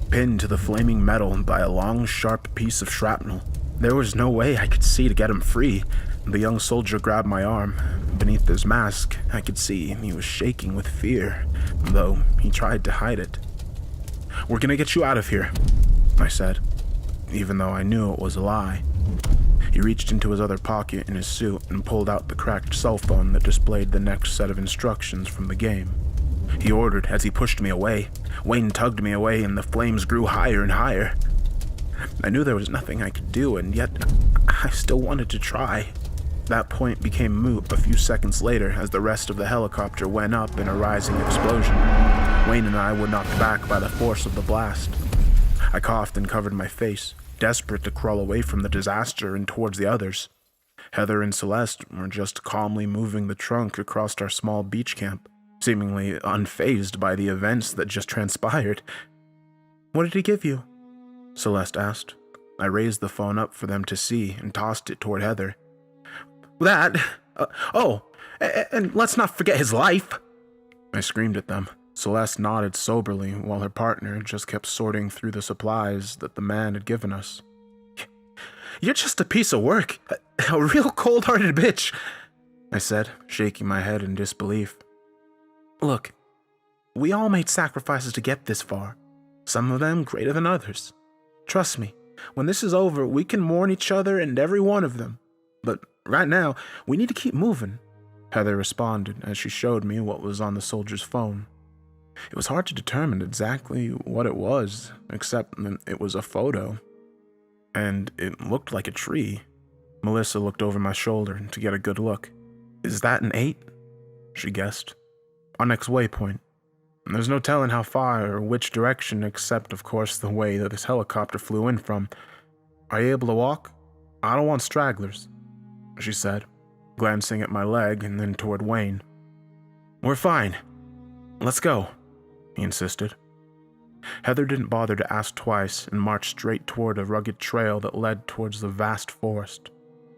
pinned to the flaming metal by a long, sharp piece of shrapnel. There was no way I could see to get him free. The young soldier grabbed my arm. Beneath his mask, I could see he was shaking with fear, though he tried to hide it. We're gonna get you out of here, I said, even though I knew it was a lie. He reached into his other pocket in his suit and pulled out the cracked cell phone that displayed the next set of instructions from the game. He ordered as he pushed me away. Wayne tugged me away and the flames grew higher and higher. I knew there was nothing I could do, and yet I still wanted to try. That point became moot a few seconds later as the rest of the helicopter went up in a rising explosion. Wayne and I were knocked back by the force of the blast. I coughed and covered my face, desperate to crawl away from the disaster and towards the others. Heather and Celeste were just calmly moving the trunk across our small beach camp, seemingly unfazed by the events that just transpired. "What did he give you?" Celeste asked. I raised the phone up for them to see and tossed it toward Heather. "That? And let's not forget his life!" I screamed at them. Celeste nodded soberly while her partner just kept sorting through the supplies that the man had given us. "You're just a piece of work. A real cold-hearted bitch," I said, shaking my head in disbelief. "Look, we all made sacrifices to get this far, some of them greater than others. Trust me, when this is over, we can mourn each other and every one of them. But right now, we need to keep moving," Heather responded as she showed me what was on the soldier's phone. It was hard to determine exactly what it was, except that it was a photo. And it looked like a tree. Melissa looked over my shoulder to get a good look. "Is that an 8? She guessed. "Our next waypoint. There's no telling how far or which direction, except, of course, the way that this helicopter flew in from. Are you able to walk? I don't want stragglers," she said, glancing at my leg and then toward Wayne. "We're fine. Let's go," he insisted. Heather didn't bother to ask twice and marched straight toward a rugged trail that led towards the vast forest.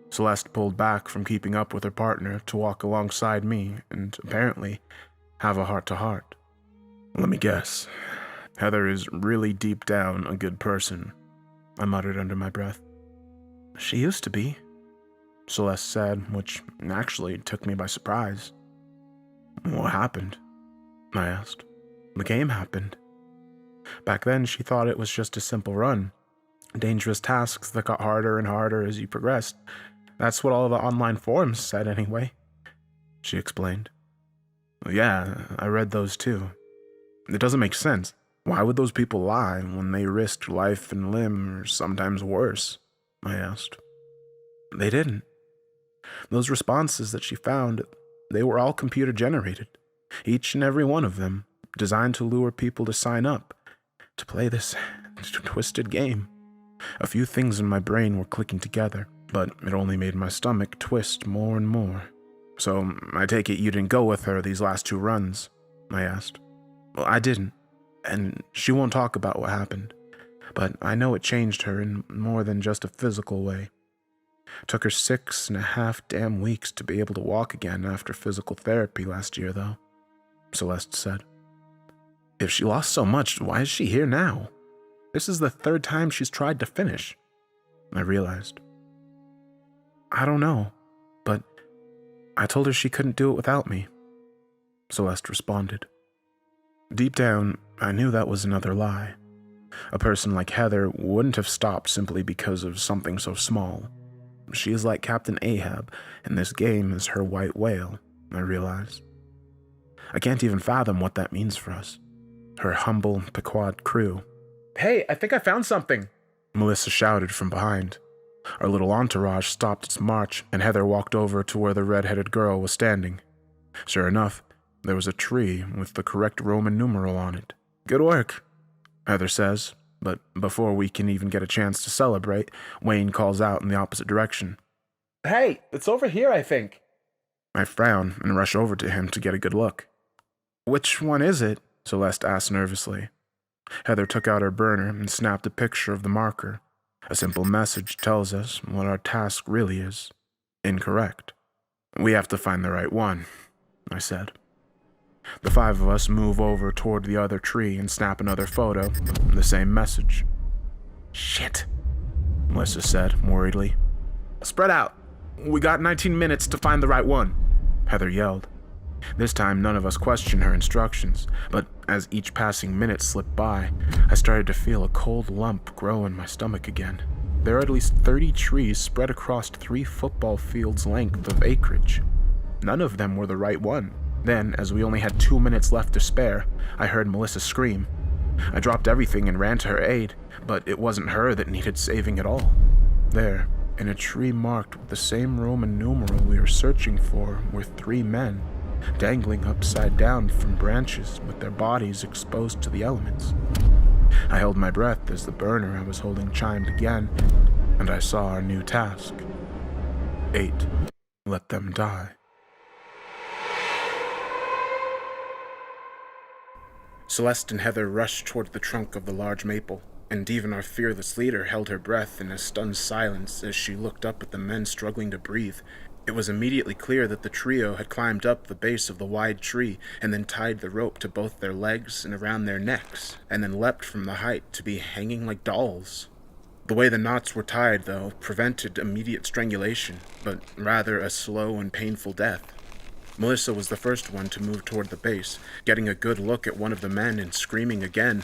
Celeste pulled back from keeping up with her partner to walk alongside me and, apparently, have a heart-to-heart. "Let me guess. Heather is really deep down a good person," I muttered under my breath. "She used to be," Celeste said, which actually took me by surprise. "What happened?" I asked. "The game happened. Back then, she thought it was just a simple run. Dangerous tasks that got harder and harder as you progressed. That's what all the online forums said anyway," she explained. "Yeah, I read those too. It doesn't make sense. Why would those people lie when they risked life and limb, or sometimes worse?" I asked. "They didn't. Those responses that she found, they were all computer-generated. Each and every one of them, designed to lure people to sign up, to play this twisted game. A few things in my brain were clicking together, but it only made my stomach twist more and more. So, I take it you didn't go with her these last 2 runs?" I asked. "Well, I didn't, and she won't talk about what happened, but I know it changed her in more than just a physical way. Took her 6.5 damn weeks to be able to walk again after physical therapy last year, though," Celeste said. "If she lost so much, why is she here now? This is the 3rd time she's tried to finish," I realized. "I don't know, but I told her she couldn't do it without me," Celeste responded. Deep down, I knew that was another lie. A person like Heather wouldn't have stopped simply because of something so small. She is like Captain Ahab, and this game is her white whale, I realized. I can't even fathom what that means for us. Her humble Pequod crew. "Hey, I think I found something," Melissa shouted from behind. Our little entourage stopped its march, and Heather walked over to where the red-headed girl was standing. Sure enough, there was a tree with the correct Roman numeral on it. "Good work," Heather says, but before we can even get a chance to celebrate, Wayne calls out in the opposite direction. "Hey, it's over here, I think." I frown and rush over to him to get a good look. "Which one is it?" Celeste asked nervously. Heather took out her burner and snapped a picture of the marker. A simple message tells us what our task really is. Incorrect. "We have to find the right one," I said. The 5 of us move over toward the other tree and snap another photo, the same message. "Shit," Melissa said worriedly. "Spread out. We got 19 minutes to find the right one," Heather yelled. This time, none of us questioned her instructions, but as each passing minute slipped by, I started to feel a cold lump grow in my stomach again. There are at least 30 trees spread across 3 football fields' length of acreage. None of them were the right one. Then, as we only had 2 minutes left to spare, I heard Melissa scream. I dropped everything and ran to her aid, but it wasn't her that needed saving at all. There, in a tree marked with the same Roman numeral we were searching for, were 3 men, dangling upside down from branches with their bodies exposed to the elements. I held my breath as the burner I was holding chimed again, and I saw our new task. 8. Let them die. Celeste and Heather rushed toward the trunk of the large maple, and even our fearless leader held her breath in a stunned silence as she looked up at the men struggling to breathe. It was immediately clear that the trio had climbed up the base of the wide tree and then tied the rope to both their legs and around their necks, and then leapt from the height to be hanging like dolls. The way the knots were tied, though, prevented immediate strangulation, but rather a slow and painful death. Melissa was the first one to move toward the base, getting a good look at one of the men and screaming again,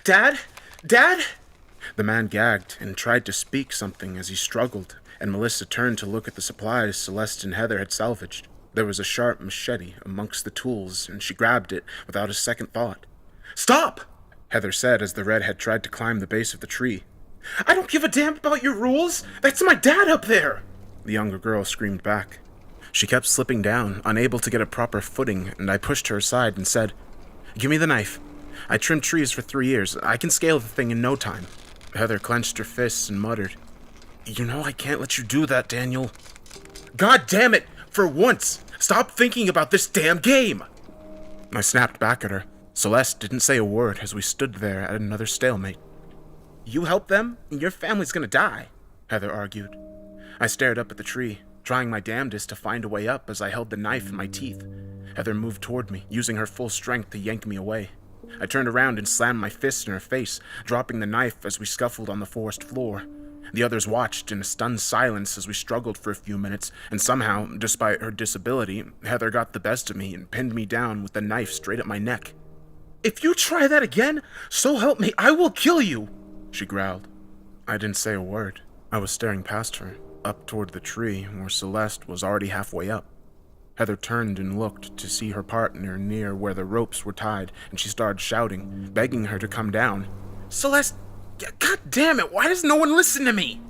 "Dad! Dad!" The man gagged and tried to speak something as he struggled, and Melissa turned to look at the supplies Celeste and Heather had salvaged. There was a sharp machete amongst the tools, and she grabbed it without a second thought. "Stop!" Heather said as the redhead tried to climb the base of the tree. "I don't give a damn about your rules! That's my dad up there!" The younger girl screamed back. She kept slipping down, unable to get a proper footing, and I pushed her aside and said, "Give me the knife. I trimmed trees for 3 years. I can scale the thing in no time." Heather clenched her fists and muttered, "You know I can't let you do that, Daniel." "God damn it! For once, stop thinking about this damn game!" I snapped back at her. Celeste didn't say a word as we stood there at another stalemate. "You help them, and your family's gonna die," Heather argued. I stared up at the tree, trying my damnedest to find a way up as I held the knife in my teeth. Heather moved toward me, using her full strength to yank me away. I turned around and slammed my fist in her face, dropping the knife as we scuffled on the forest floor. The others watched in a stunned silence as we struggled for a few minutes, and somehow, despite her disability, Heather got the best of me and pinned me down with the knife straight at my neck. "If you try that again, so help me, I will kill you!" she growled. I didn't say a word. I was staring past her, up toward the tree where Celeste was already halfway up. Heather turned and looked to see her partner near where the ropes were tied, and she started shouting, begging her to come down. "Celeste, God damn it, why does no one listen to me?"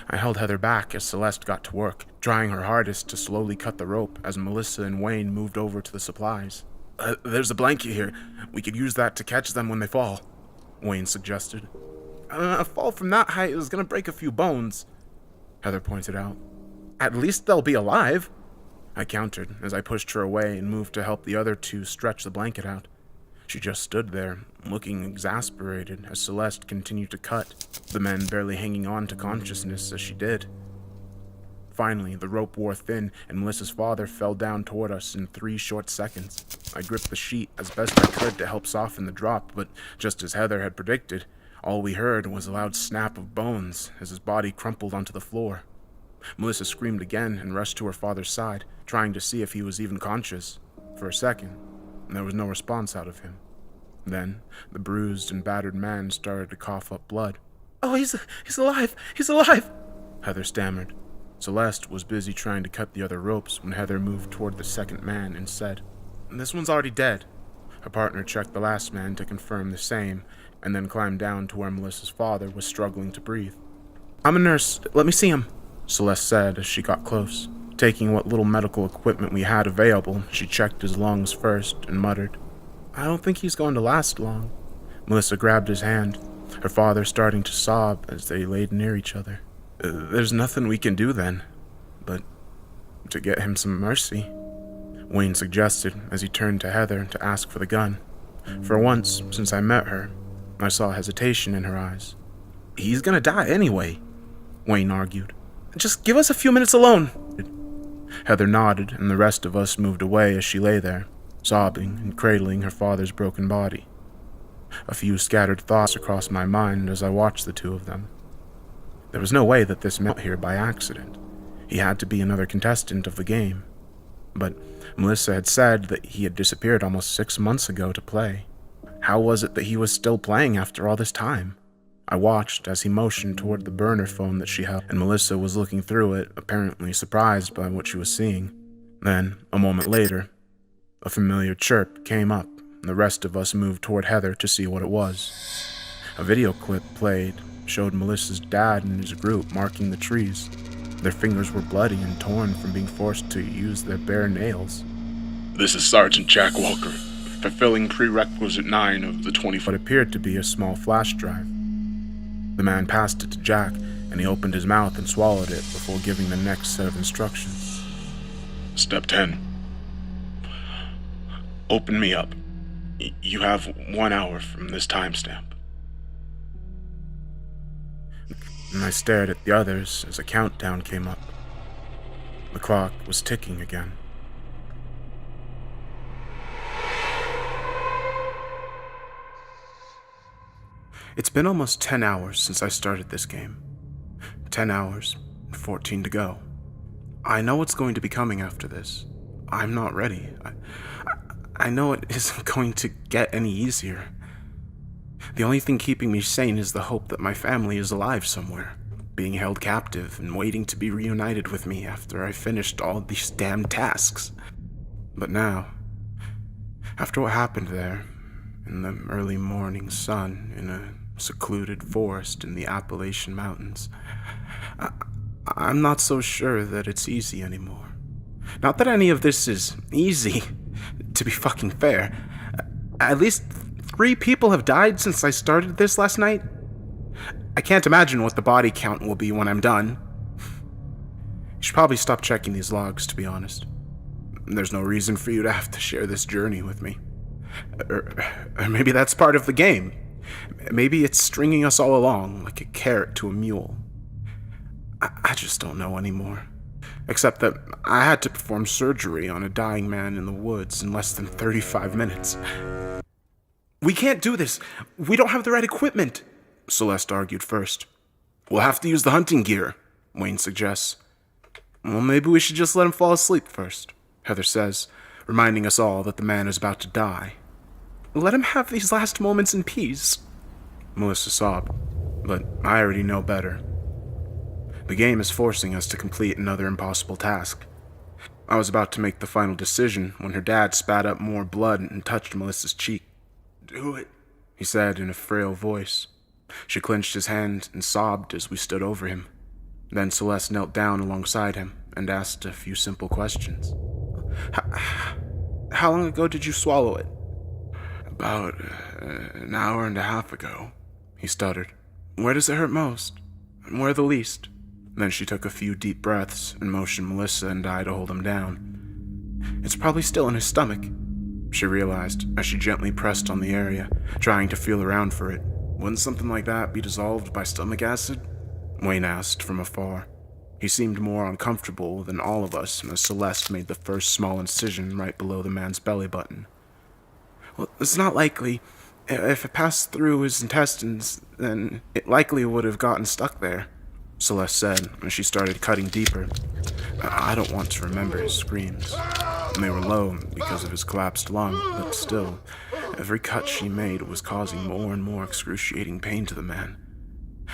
I held Heather back as Celeste got to work, trying her hardest to slowly cut the rope as Melissa and Wayne moved over to the supplies. There's a blanket here. We could use that to catch them when they fall," Wayne suggested. A fall from that height is going to break a few bones," Heather pointed out. "At least they'll be alive," I countered as I pushed her away and moved to help the other two stretch the blanket out. She just stood there, looking exasperated as Celeste continued to cut, the men barely hanging on to consciousness as she did. Finally, the rope wore thin, and Melissa's father fell down toward us in 3 short seconds. I gripped the sheet as best I could to help soften the drop, but just as Heather had predicted, all we heard was a loud snap of bones as his body crumpled onto the floor. Melissa screamed again and rushed to her father's side, trying to see if he was even conscious. For a second, there was no response out of him. Then, the bruised and battered man started to cough up blood. "Oh, he's alive! He's alive!" Heather stammered. Celeste was busy trying to cut the other ropes when Heather moved toward the second man and said, "This one's already dead." Her partner checked the last man to confirm the same, and then climbed down to where Melissa's father was struggling to breathe. "I'm a nurse. Let me see him," Celeste said as she got close. Taking what little medical equipment we had available, she checked his lungs first and muttered, "I don't think he's going to last long." Melissa grabbed his hand, her father starting to sob as they laid near each other. "There's nothing we can do then, but to get him some mercy," Wayne suggested as he turned to Heather to ask for the gun. For once, since I met her, I saw hesitation in her eyes. "He's gonna die anyway," Wayne argued. "Just give us a few minutes alone." Heather nodded, and the rest of us moved away as she lay there, sobbing and cradling her father's broken body. A few scattered thoughts crossed my mind as I watched the two of them. There was no way that this met here by accident. He had to be another contestant of the game. But Melissa had said that he had disappeared almost 6 months ago to play. How was it that he was still playing after all this time? I watched as he motioned toward the burner phone that she held, and Melissa was looking through it, apparently surprised by what she was seeing. Then, a moment later, a familiar chirp came up, and the rest of us moved toward Heather to see what it was. A video clip played, showed Melissa's dad and his group marking the trees. Their fingers were bloody and torn from being forced to use their bare nails. "This is Sergeant Jack Walker, fulfilling prerequisite 9 of the 24. What appeared to be a small flash drive. The man passed it to Jack, and he opened his mouth and swallowed it before giving the next set of instructions. Step 10. Open me up. You have 1 hour from this timestamp. And I stared at the others as a countdown came up. The clock was ticking again. It's been almost 10 hours since I started this game. 10 hours, and 14 to go. I know what's going to be coming after this. I'm not ready. I know it isn't going to get any easier. The only thing keeping me sane is the hope that my family is alive somewhere, being held captive and waiting to be reunited with me after I finished all these damn tasks. But now, after what happened there, in the early morning sun, in a secluded forest in the Appalachian Mountains, I'm not so sure that it's easy anymore. Not that any of this is easy, to be fucking fair. At least 3 people have died since I started this last night. I can't imagine what the body count will be when I'm done. You should probably stop checking these logs, to be honest. There's no reason for you to have to share this journey with me. Or maybe that's part of the game. Maybe it's stringing us all along like a carrot to a mule. I just don't know anymore. Except that I had to perform surgery on a dying man in the woods in less than 35 minutes. We can't do this. We don't have the right equipment, Celeste argued first. We'll have to use the hunting gear, Wayne suggests. Well, maybe we should just let him fall asleep first, Heather says, reminding us all that the man is about to die. Let him have these last moments in peace, Melissa sobbed, but I already know better. The game is forcing us to complete another impossible task. I was about to make the final decision when her dad spat up more blood and touched Melissa's cheek. Do it, he said in a frail voice. She clenched his hand and sobbed as we stood over him. Then Celeste knelt down alongside him and asked a few simple questions. How long ago did you swallow it? About an hour and a half ago, he stuttered. Where does it hurt most? And where the least? Then she took a few deep breaths and motioned Melissa and I to hold him down. It's probably still in his stomach, she realized as she gently pressed on the area, trying to feel around for it. Wouldn't something like that be dissolved by stomach acid? Wayne asked from afar. He seemed more uncomfortable than all of us as Celeste made the first small incision right below the man's belly button. Well, it's not likely. If it passed through his intestines, then it likely would have gotten stuck there, Celeste said as she started cutting deeper. I don't want to remember his screams. They were low because of his collapsed lung, but still, every cut she made was causing more and more excruciating pain to the man.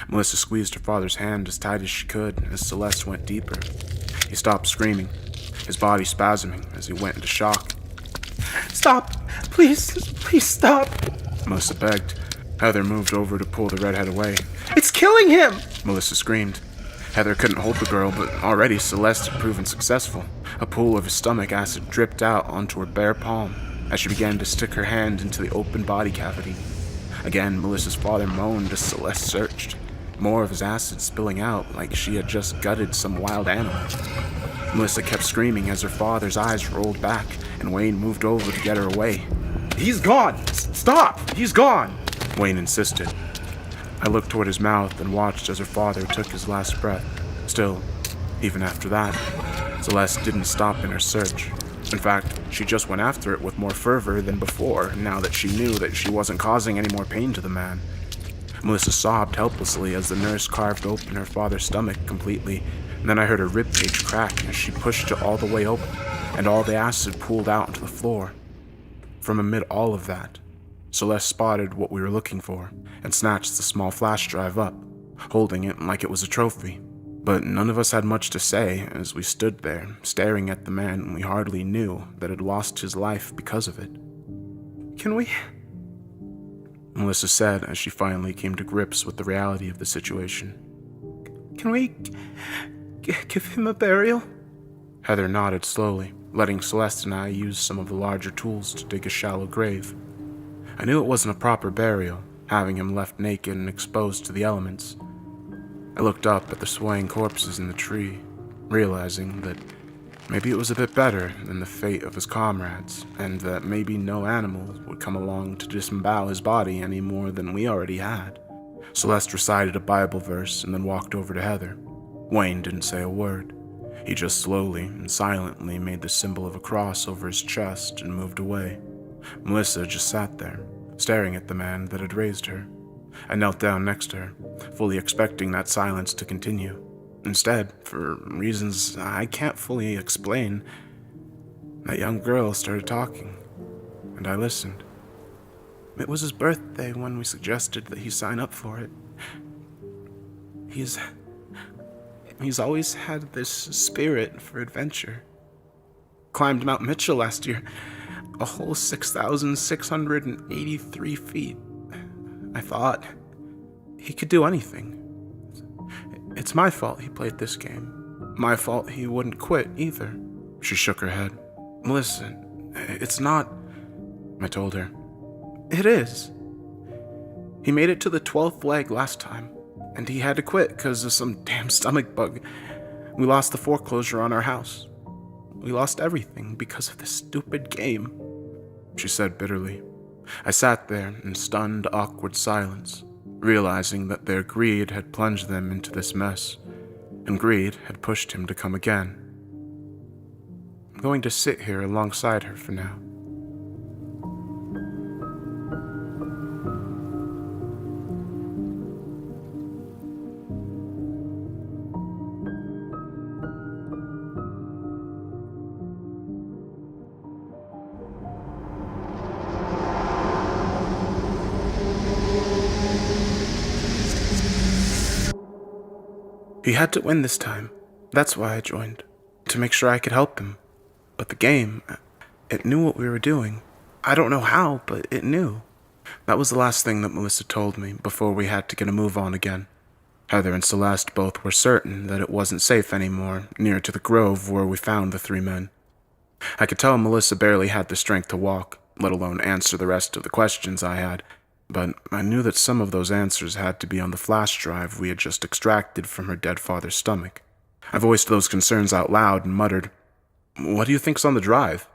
Melissa squeezed her father's hand as tight as she could as Celeste went deeper. He stopped screaming, his body spasming as he went into shock. Stop! Please stop! Melissa begged. Heather moved over to pull the redhead away. It's killing him! Melissa screamed. Heather couldn't hold the girl, but already Celeste had proven successful. A pool of his stomach acid dripped out onto her bare palm as she began to stick her hand into the open body cavity. Again, Melissa's father moaned as Celeste searched, more of his acid spilling out like she had just gutted some wild animal. Melissa kept screaming as her father's eyes rolled back, and Wayne moved over to get her away. He's gone! Stop! He's gone! Wayne insisted. I looked toward his mouth and watched as her father took his last breath. Still, even after that, Celeste didn't stop in her search. In fact, she just went after it with more fervor than before, now that she knew that she wasn't causing any more pain to the man. Melissa sobbed helplessly as the nurse carved open her father's stomach completely, and then I heard her ribcage crack as she pushed it all the way open, and all the acid pooled out onto the floor. From amid all of that, Celeste spotted what we were looking for and snatched the small flash drive up, holding it like it was a trophy. But none of us had much to say as we stood there, staring at the man we hardly knew that had lost his life because of it. "Can we?" Melissa said as she finally came to grips with the reality of the situation. "Can we give him a burial?" Heather nodded slowly, letting Celeste and I use some of the larger tools to dig a shallow grave. I knew it wasn't a proper burial, having him left naked and exposed to the elements. I looked up at the swaying corpses in the tree, realizing that maybe it was a bit better than the fate of his comrades, and that maybe no animal would come along to disembowel his body any more than we already had. Celeste recited a Bible verse and then walked over to Heather. Wayne didn't say a word. He just slowly and silently made the symbol of a cross over his chest and moved away. Melissa just sat there, staring at the man that had raised her. I knelt down next to her, fully expecting that silence to continue. Instead, for reasons I can't fully explain, that young girl started talking, and I listened. It was his birthday when we suggested that he sign up for it. He's always had this spirit for adventure. Climbed Mount Mitchell last year, a whole 6,683 feet. I thought he could do anything. It's my fault he played this game. My fault he wouldn't quit either. She shook her head. Listen, it's not, I told her. It is. He made it to the 12th leg last time, and he had to quit because of some damn stomach bug. We lost the foreclosure on our house. We lost everything because of this stupid game, she said bitterly. I sat there in stunned, awkward silence, realizing that their greed had plunged them into this mess, and greed had pushed him to come again. I'm going to sit here alongside her for now. He had to win this time. That's why I joined, to make sure I could help him. But the game, it knew what we were doing. I don't know how, but it knew. That was the last thing that Melissa told me before we had to get a move on again. Heather and Celeste both were certain that it wasn't safe anymore near to the grove where we found the three men. I could tell Melissa barely had the strength to walk, let alone answer the rest of the questions I had. But I knew that some of those answers had to be on the flash drive we had just extracted from her dead father's stomach. I voiced those concerns out loud and muttered, "What do you think's on the drive?"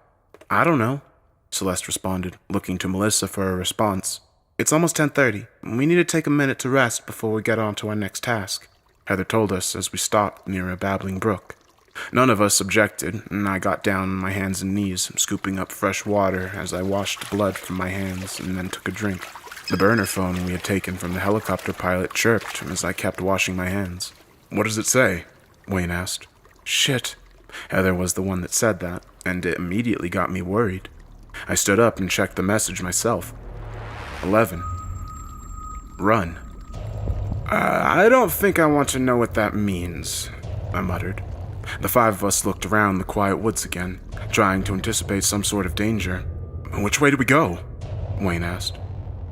"I don't know," Celeste responded, looking to Melissa for a response. "It's almost 10:30. We need to take a minute to rest before we get on to our next task," Heather told us as we stopped near a babbling brook. None of us objected, and I got down on my hands and knees, scooping up fresh water as I washed blood from my hands and then took a drink. The burner phone we had taken from the helicopter pilot chirped as I kept washing my hands. "What does it say?" Wayne asked. "Shit." Heather was the one that said that, and it immediately got me worried. I stood up and checked the message myself. 11. Run. I don't think I want to know what that means," I muttered. The five of us looked around the quiet woods again, trying to anticipate some sort of danger. "Which way do we go?" Wayne asked.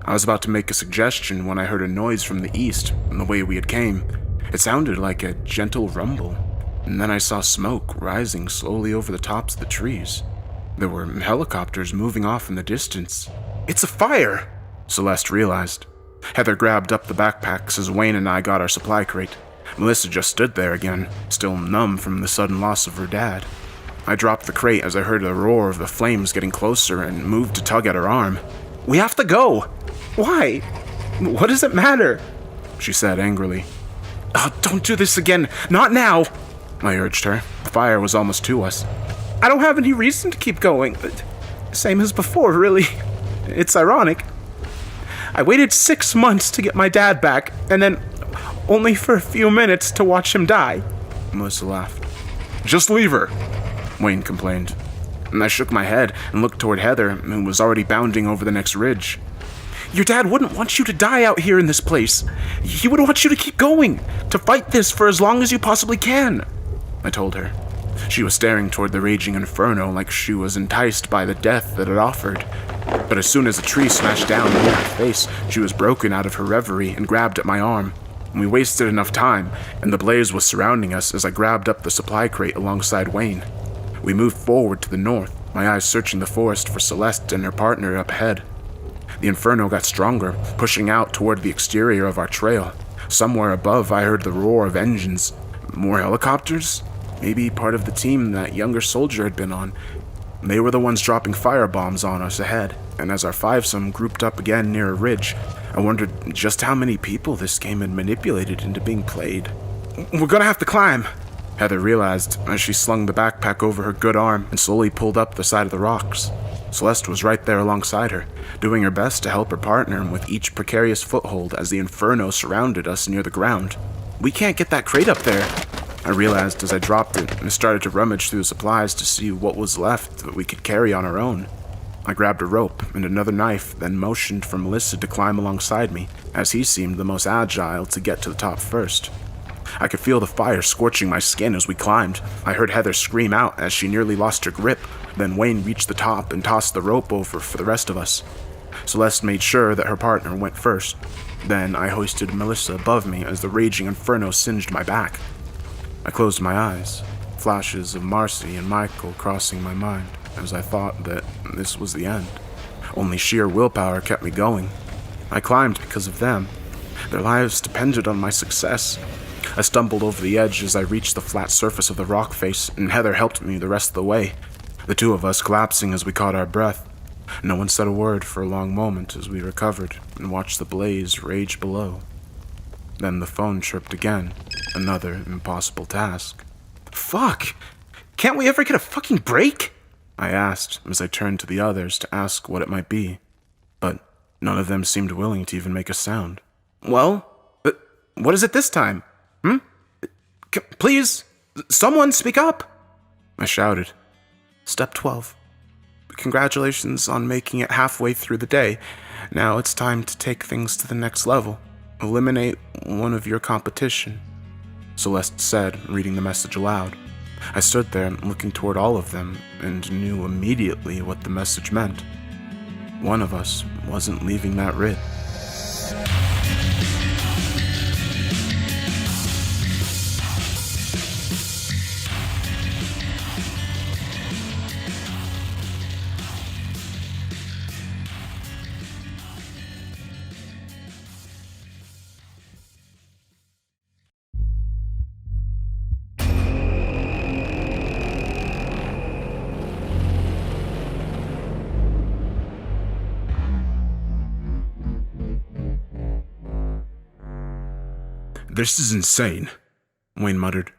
I was about to make a suggestion when I heard a noise from the east, and the way we had came. It sounded like a gentle rumble, and then I saw smoke rising slowly over the tops of the trees. There were helicopters moving off in the distance. "It's a fire!" Celeste realized. Heather grabbed up the backpacks as Wayne and I got our supply crate. Melissa just stood there again, still numb from the sudden loss of her dad. I dropped the crate as I heard the roar of the flames getting closer and moved to tug at her arm. "We have to go!" "Why? What does it matter?" she said angrily. "Oh, don't do this again. Not now," I urged her. The fire was almost to us. "I don't have any reason to keep going. Same as before, really. It's ironic. I waited 6 months to get my dad back, and then only for a few minutes to watch him die." Melissa laughed. "Just leave her," Wayne complained. And I shook my head and looked toward Heather, who was already bounding over the next ridge. Your dad wouldn't want you to die out here in this place. He would want you to keep going, to fight this for as long as you possibly can, I told her. She was staring toward the raging inferno like she was enticed by the death that it offered. But as soon as a tree smashed down near her face, she was broken out of her reverie and grabbed at my arm. We wasted enough time, and the blaze was surrounding us as I grabbed up the supply crate alongside Wayne. We moved forward to the north, my eyes searching the forest for Celeste and her partner up ahead. The inferno got stronger, pushing out toward the exterior of our trail. Somewhere above, I heard the roar of engines. More helicopters? Maybe part of the team that younger soldier had been on. They were the ones dropping firebombs on us ahead, and as our fivesome grouped up again near a ridge, I wondered just how many people this game had manipulated into being played. We're gonna have to climb, Heather realized as she slung the backpack over her good arm and slowly pulled up the side of the rocks. Celeste was right there alongside her, doing her best to help her partner with each precarious foothold as the inferno surrounded us near the ground. We can't get that crate up there, I realized as I dropped it and started to rummage through the supplies to see what was left that we could carry on our own. I grabbed a rope and another knife, then motioned for Melissa to climb alongside me, as he seemed the most agile to get to the top first. I could feel the fire scorching my skin as we climbed. I heard Heather scream out as she nearly lost her grip. Then Wayne reached the top and tossed the rope over for the rest of us. Celeste made sure that her partner went first. Then I hoisted Melissa above me as the raging inferno singed my back. I closed my eyes, flashes of Marcy and Michael crossing my mind as I thought that this was the end. Only sheer willpower kept me going. I climbed because of them. Their lives depended on my success. I stumbled over the edge as I reached the flat surface of the rock face, and Heather helped me the rest of the way, the two of us collapsing as we caught our breath. No one said a word for a long moment as we recovered and watched the blaze rage below. Then the phone chirped again, another impossible task. Fuck! Can't we ever get a fucking break? I asked as I turned to the others to ask what it might be, but none of them seemed willing to even make a sound. Well, what is it this time? Please, someone speak up! I shouted. Step 12. Congratulations on making it halfway through the day. Now it's time to take things to the next level. Eliminate one of your competition, Celeste said, reading the message aloud. I stood there looking toward all of them and knew immediately what the message meant. One of us wasn't leaving that writ. This is insane, Wayne muttered.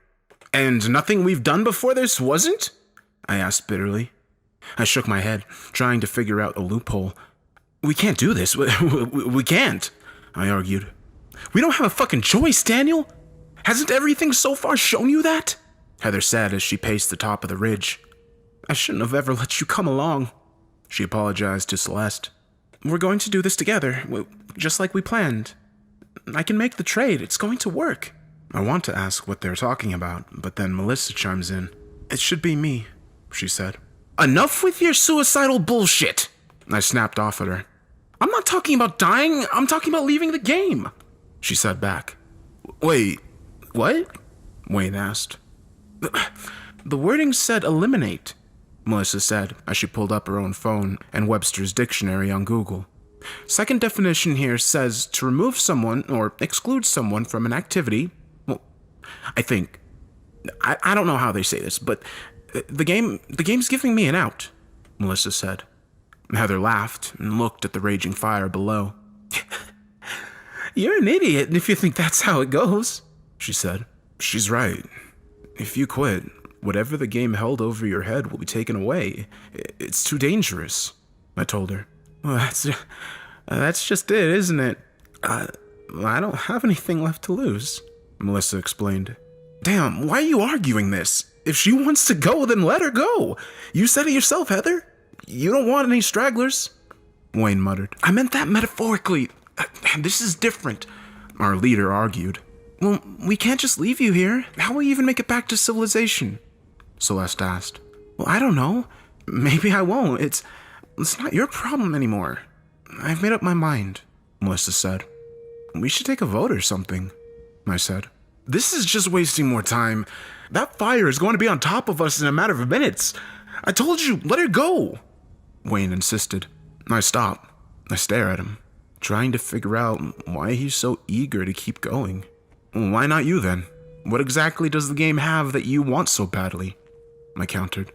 And nothing we've done before this wasn't? I asked bitterly. I shook my head, trying to figure out a loophole. We can't do this. We can't, I argued. We don't have a fucking choice, Daniel. Hasn't everything so far shown you that? Heather said as she paced the top of the ridge. I shouldn't have ever let you come along, she apologized to Celeste. We're going to do this together, just like we planned. I can make the trade. It's going to work. I want to ask what they're talking about, but then Melissa chimes in. It should be me, she said. Enough with your suicidal bullshit, I snapped off at her. I'm not talking about dying. I'm talking about leaving the game, she said back. Wait, what? Wayne asked. The wording said eliminate, Melissa said as she pulled up her own phone and Webster's dictionary on Google. Second definition here says to remove someone or exclude someone from an activity. Well, I think. I don't know how they say this, but the game's giving me an out, Melissa said. Heather laughed and looked at the raging fire below. You're an idiot if you think that's how it goes, she said. She's right. If you quit, whatever the game held over your head will be taken away. It's too dangerous, I told her. Well, that's just it, isn't it? I don't have anything left to lose, Melissa explained. Damn, why are you arguing this? If she wants to go, then let her go. You said it yourself, Heather. You don't want any stragglers. Wayne muttered. I meant that metaphorically. This is different, our leader argued. Well, we can't just leave you here. How will you even make it back to civilization? Celeste asked. Well, I don't know. Maybe I won't. It's not your problem anymore. I've made up my mind, Melissa said. We should take a vote or something, I said. This is just wasting more time. That fire is going to be on top of us in a matter of minutes. I told you, let her go, Wayne insisted. I stop. I stare at him, trying to figure out why he's so eager to keep going. Why not you then? What exactly does the game have that you want so badly? I countered.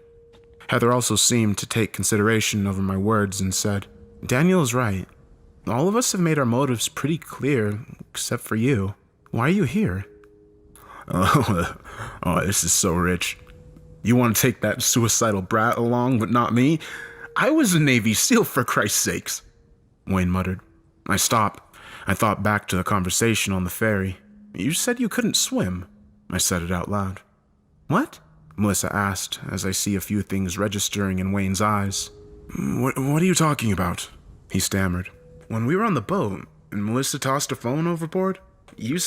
Heather also seemed to take consideration over my words and said, Daniel is right. All of us have made our motives pretty clear, except for you. Why are you here? Oh, this is so rich. You want to take that suicidal brat along, but not me? I was a Navy SEAL, for Christ's sakes, Wayne muttered. I stopped. I thought back to the conversation on the ferry. You said you couldn't swim. I said it out loud. What? Melissa asked, as I see a few things registering in Wayne's eyes. What are you talking about? He stammered. When we were on the boat, and Melissa tossed a phone overboard, you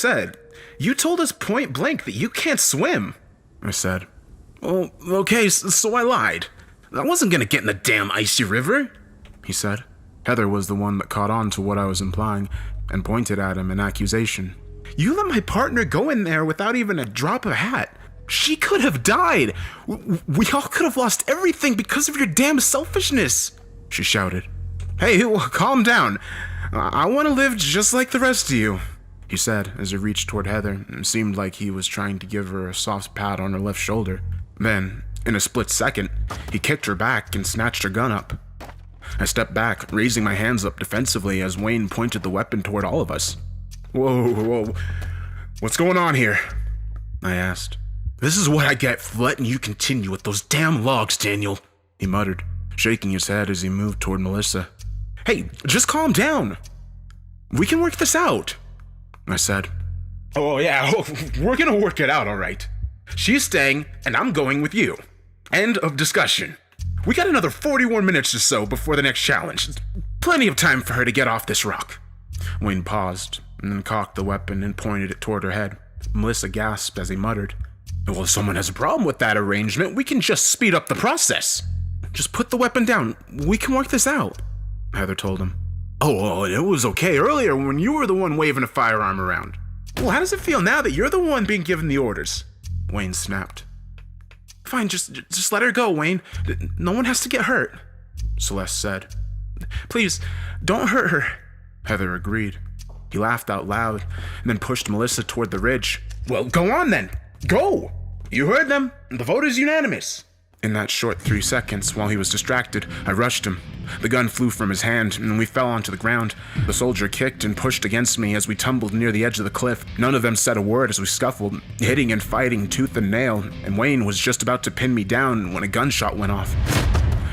told us point blank that you can't swim, I said. Well, okay, so I lied. I wasn't gonna get in the damn icy river, he said. Heather was the one that caught on to what I was implying and pointed at him in accusation. You let my partner go in there without even a drop of hat. She could have died. We all could have lost everything because of your damn selfishness, she shouted. Hey, calm down. I want to live just like the rest of you, he said as he reached toward Heather and seemed like he was trying to give her a soft pat on her left shoulder. Then, in a split second, he kicked her back and snatched her gun up. I stepped back, raising my hands up defensively as Wayne pointed the weapon toward all of us. Whoa. What's going on here? I asked. This is what I get for letting you continue with those damn logs, Daniel, he muttered, shaking his head as he moved toward Melissa. Hey, just calm down. We can work this out, I said. Oh, yeah, we're gonna work it out, all right. She's staying, and I'm going with you. End of discussion. We got another 41 minutes or so before the next challenge. Plenty of time for her to get off this rock. Wayne paused, and then cocked the weapon and pointed it toward her head. Melissa gasped as he muttered, Well, if someone has a problem with that arrangement, we can just speed up the process. Just put the weapon down. We can work this out, Heather told him. Oh, it was okay earlier when you were the one waving a firearm around. Well, how does it feel now that you're the one being given the orders? Wayne snapped. Fine, just let her go, Wayne. No one has to get hurt, Celeste said. Please, don't hurt her, Heather agreed. He laughed out loud and then pushed Melissa toward the ridge. Well, go on then. Go! You heard them. The vote is unanimous. In that short 3 seconds, while he was distracted, I rushed him. The gun flew from his hand, and we fell onto the ground. The soldier kicked and pushed against me as we tumbled near the edge of the cliff. None of them said a word as we scuffled, hitting and fighting tooth and nail, and Wayne was just about to pin me down when a gunshot went off.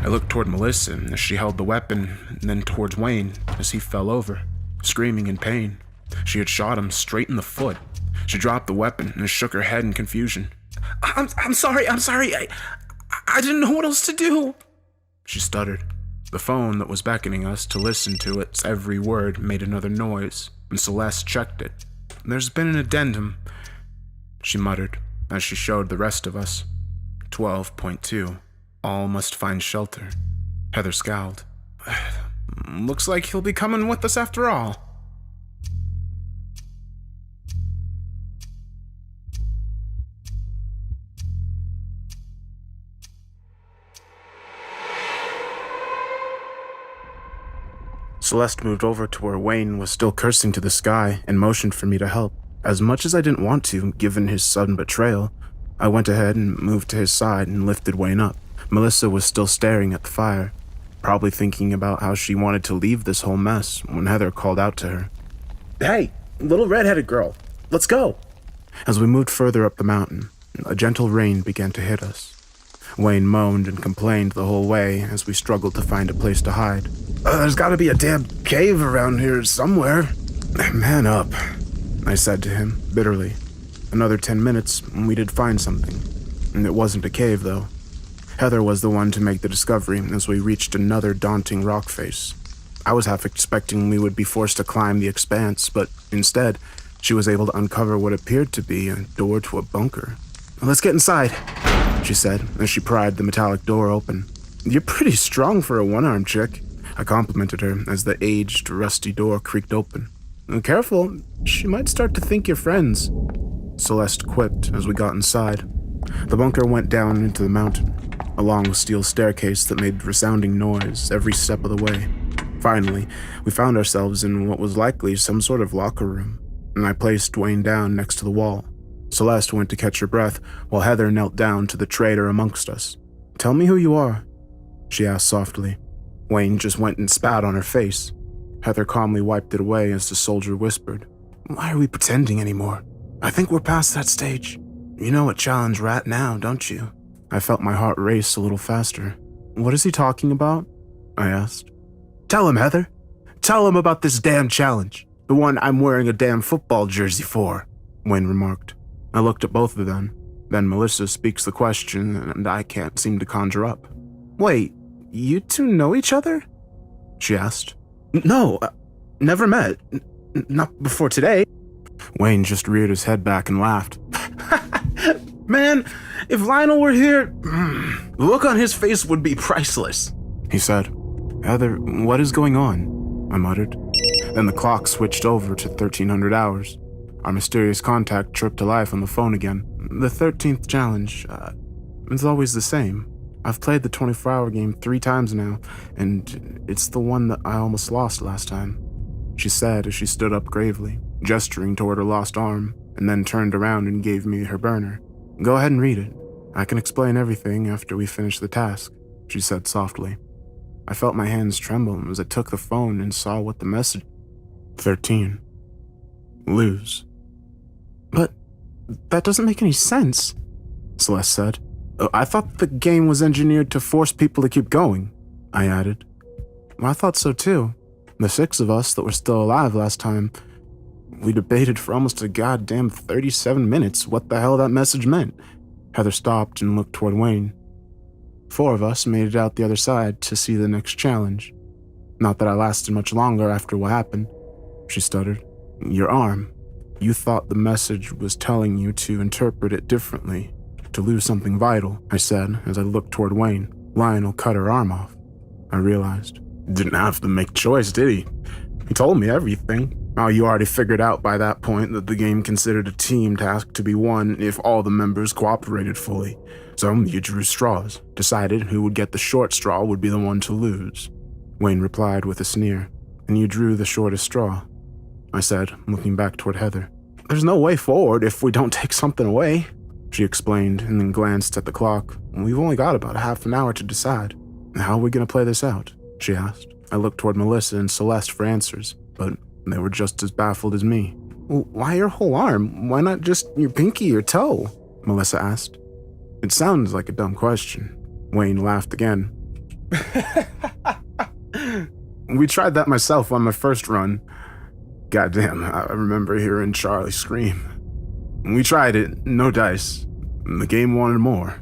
I looked toward Melissa as she held the weapon, and then towards Wayne as he fell over, screaming in pain. She had shot him straight in the foot. She dropped the weapon and shook her head in confusion. I'm sorry. I didn't know what else to do, she stuttered. The phone that was beckoning us to listen to its every word made another noise, and Celeste checked it. There's been an addendum, she muttered as she showed the rest of us. 12.2. All must find shelter. Heather scowled. Looks like he'll be coming with us after all. Celeste moved over to where Wayne was still cursing to the sky and motioned for me to help. As much as I didn't want to, given his sudden betrayal, I went ahead and moved to his side and lifted Wayne up. Melissa was still staring at the fire, probably thinking about how she wanted to leave this whole mess when Heather called out to her. Hey, little red-headed girl, let's go. As we moved further up the mountain, a gentle rain began to hit us. Wayne moaned and complained the whole way as we struggled to find a place to hide. There's gotta be a damn cave around here somewhere. Man up, I said to him bitterly. Another 10 minutes and we did find something. And it wasn't a cave though. Heather was the one to make the discovery as we reached another daunting rock face. I was half expecting we would be forced to climb the expanse, but instead, she was able to uncover what appeared to be a door to a bunker. "Let's get inside," she said as she pried the metallic door open. "You're pretty strong for a one-armed chick," I complimented her as the aged, rusty door creaked open. "Careful, she might start to think you're friends," Celeste quipped as we got inside. The bunker went down into the mountain, a long steel staircase that made resounding noise every step of the way. Finally, we found ourselves in what was likely some sort of locker room, and I placed Wayne down next to the wall. Celeste went to catch her breath, while Heather knelt down to the traitor amongst us. "Tell me who you are," she asked softly. Wayne just went and spat on her face. Heather calmly wiped it away as the soldier whispered, "Why are we pretending anymore? I think we're past that stage. You know what challenge we're at now, don't you?" I felt my heart race a little faster. "What is he talking about?" I asked. "Tell him, Heather. Tell him about this damn challenge. The one I'm wearing a damn football jersey for," Wayne remarked. I looked at both of them. Then Melissa speaks the question, and I can't seem to conjure up. "Wait, you two know each other?" she asked. "No, never met. Not before today." Wayne just reared his head back and laughed. "Man, if Lionel were here, the look on his face would be priceless," he said. "Heather, what is going on?" I muttered. Then the clock switched over to 1300 hours. Our mysterious contact chirped to life on the phone again. "The 13th challenge, it's always the same. I've played the 24-hour game 3 times now, and it's the one that I almost lost last time," she said as she stood up gravely, gesturing toward her lost arm, and then turned around and gave me her burner. "Go ahead and read it. I can explain everything after we finish the task," she said softly. I felt my hands tremble as I took the phone and saw what the message... 13. Lose. "But that doesn't make any sense," Celeste said. "I thought the game was engineered to force people to keep going," I added. "I thought so too. The 6 of us that were still alive last time, we debated for almost a goddamn 37 minutes what the hell that message meant." Heather stopped and looked toward Wayne. 4 of us made it out the other side to see the next challenge. Not that I lasted much longer after what happened," she stuttered. "Your arm. You thought the message was telling you to interpret it differently, to lose something vital," I said as I looked toward Wayne. "Lionel cut her arm off," I realized. "Didn't have to make choice, did he? He told me everything. Oh, you already figured out by that point that the game considered a team task to be won if all the members cooperated fully. So you drew straws, decided who would get the short straw would be the one to lose." Wayne replied with a sneer. "And you drew the shortest straw," I said, looking back toward Heather. "There's no way forward if we don't take something away," she explained and then glanced at the clock. "We've only got about half an hour to decide." "How are we going to play this out?" she asked. I looked toward Melissa and Celeste for answers, but they were just as baffled as me. "Why your whole arm? Why not just your pinky or toe?" Melissa asked. "It sounds like a dumb question." Wayne laughed again. "We tried that myself on my first run. Goddamn, I remember hearing Charlie scream. We tried it, no dice. The game wanted more.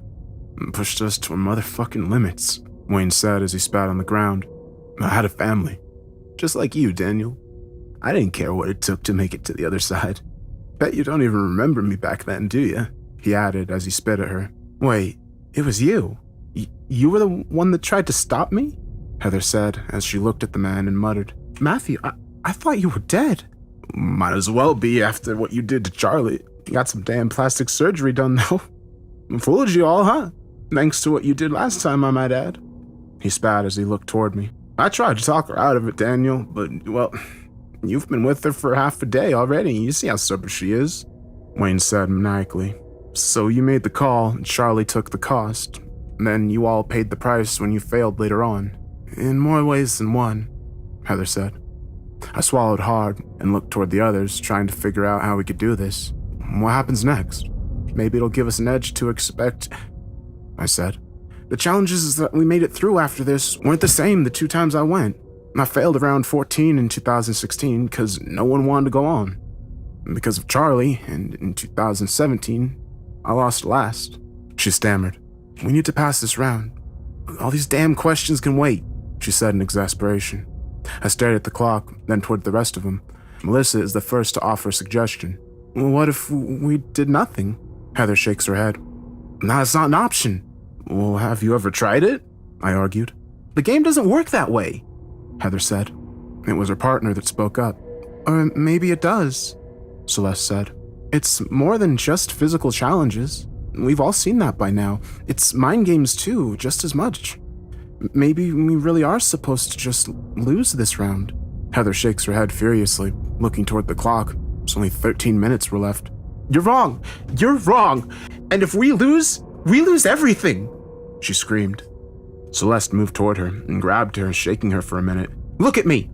And pushed us to our motherfucking limits," Wayne said as he spat on the ground. "I had a family. Just like you, Daniel. I didn't care what it took to make it to the other side. Bet you don't even remember me back then, do you?" he added as he spit at her. "Wait, it was you? You were the one that tried to stop me?" Heather said as she looked at the man and muttered. "Matthew, I thought you were dead." "Might as well be after what you did to Charlie. You got some damn plastic surgery done, though. Fooled you all, huh? Thanks to what you did last time, I might add." He spat as he looked toward me. "I tried to talk her out of it, Daniel, but, well, you've been with her for half a day already. You see how sober she is," Wayne said maniacally. "So you made the call, and Charlie took the cost. Then you all paid the price when you failed later on. In more ways than one," Heather said. I swallowed hard and looked toward the others, trying to figure out how we could do this. "What happens next? Maybe it'll give us an edge to expect," I said. "The challenges that we made it through after this weren't the same the 2 times I went. I failed around 14 in 2016 because no one wanted to go on. And because of Charlie, and in 2017, I lost last." She stammered. "We need to pass this round. All these damn questions can wait," she said in exasperation. I stared at the clock, then toward the rest of them. Melissa is the first to offer a suggestion. What if we did nothing? Heather shakes her head. That's not an option. Well, have you ever tried it? I argued. The game doesn't work that way, Heather said. It was her partner that spoke up. Or maybe it does, Celeste said. It's more than just physical challenges. We've all seen that by now. It's mind games too, just as much. Maybe we really are supposed to just lose this round. Heather shakes her head furiously, looking toward the clock. It's only 13 minutes were left. You're wrong! You're wrong! And if we lose everything! She screamed. Celeste moved toward her and grabbed her, shaking her for a minute. Look at me!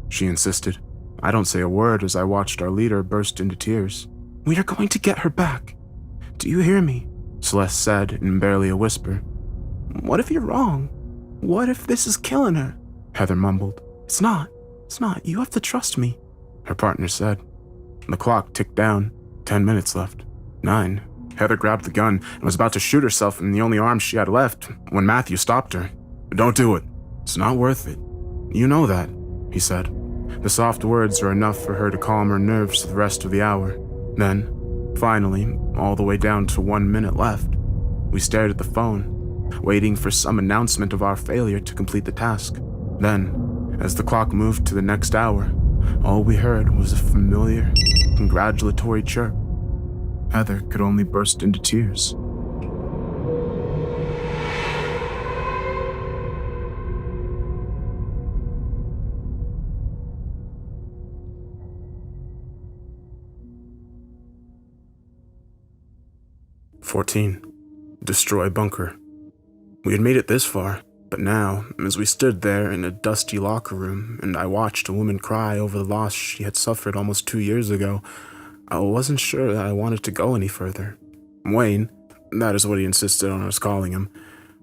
She insisted. I don't say a word as I watched our leader burst into tears. We are going to get her back. Do you hear me? Celeste said in barely a whisper. What if you're wrong? What if this is killing her? Heather mumbled. It's not. You have to trust me, her partner said. The clock ticked down. 10 minutes left. 9. Heather grabbed the gun and was about to shoot herself in the only arm she had left when Matthew stopped her. Don't do it. It's not worth it. You know that, he said. The soft words were enough for her to calm her nerves for the rest of the hour. Then, finally, all the way down to 1 minute left, we stared at the phone, waiting for some announcement of our failure to complete the task. Then, as the clock moved to the next hour, all we heard was a familiar, congratulatory chirp. Heather could only burst into tears. Destroy bunker. We had made it this far, but now, as we stood there in a dusty locker room and I watched a woman cry over the loss she had suffered almost 2 years ago, I wasn't sure that I wanted to go any further. Wayne, that is what he insisted on us calling him,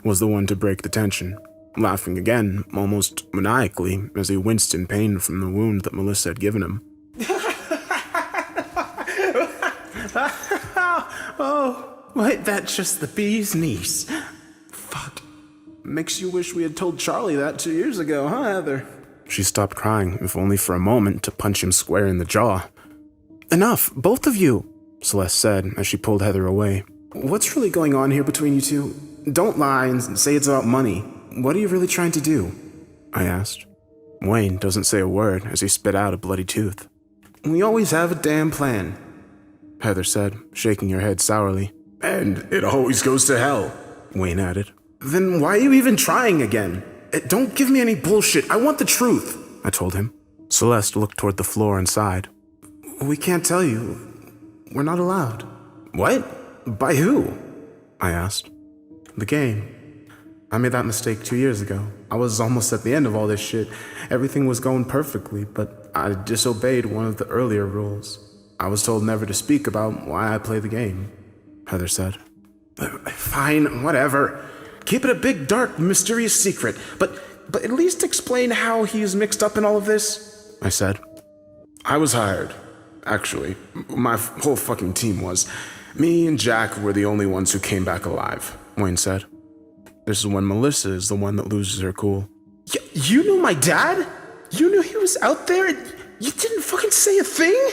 was the one to break the tension, laughing again, almost maniacally, as he winced in pain from the wound that Melissa had given him. What? That's just the bee's knees. Fuck. Makes you wish we had told Charlie that 2 years ago, huh, Heather? She stopped crying, if only for a moment, to punch him square in the jaw. Enough, both of you, Celeste said as she pulled Heather away. What's really going on here between you two? Don't lie and say it's about money. What are you really trying to do? I asked. Wayne doesn't say a word as he spit out a bloody tooth. We always have a damn plan, Heather said, shaking her head sourly. And it always goes to hell, Wayne added. Then why are you even trying again? Don't give me any bullshit. I want the truth, I told him. Celeste looked toward the floor and sighed. We can't tell you. We're not allowed. What? By who? I asked. The game. I made that mistake 2 years ago. I was almost at the end of all this shit. Everything was going perfectly, but I disobeyed one of the earlier rules. I was told never to speak about why I play the game, Heather said. Fine, whatever. Keep it a big, dark, mysterious secret, but at least explain how he's mixed up in all of this, I said. I was hired. Actually, my whole fucking team was. Me and Jack were the only ones who came back alive, Wayne said. This is when Melissa is the one that loses her cool. You knew my dad? You knew he was out there and you didn't fucking say a thing?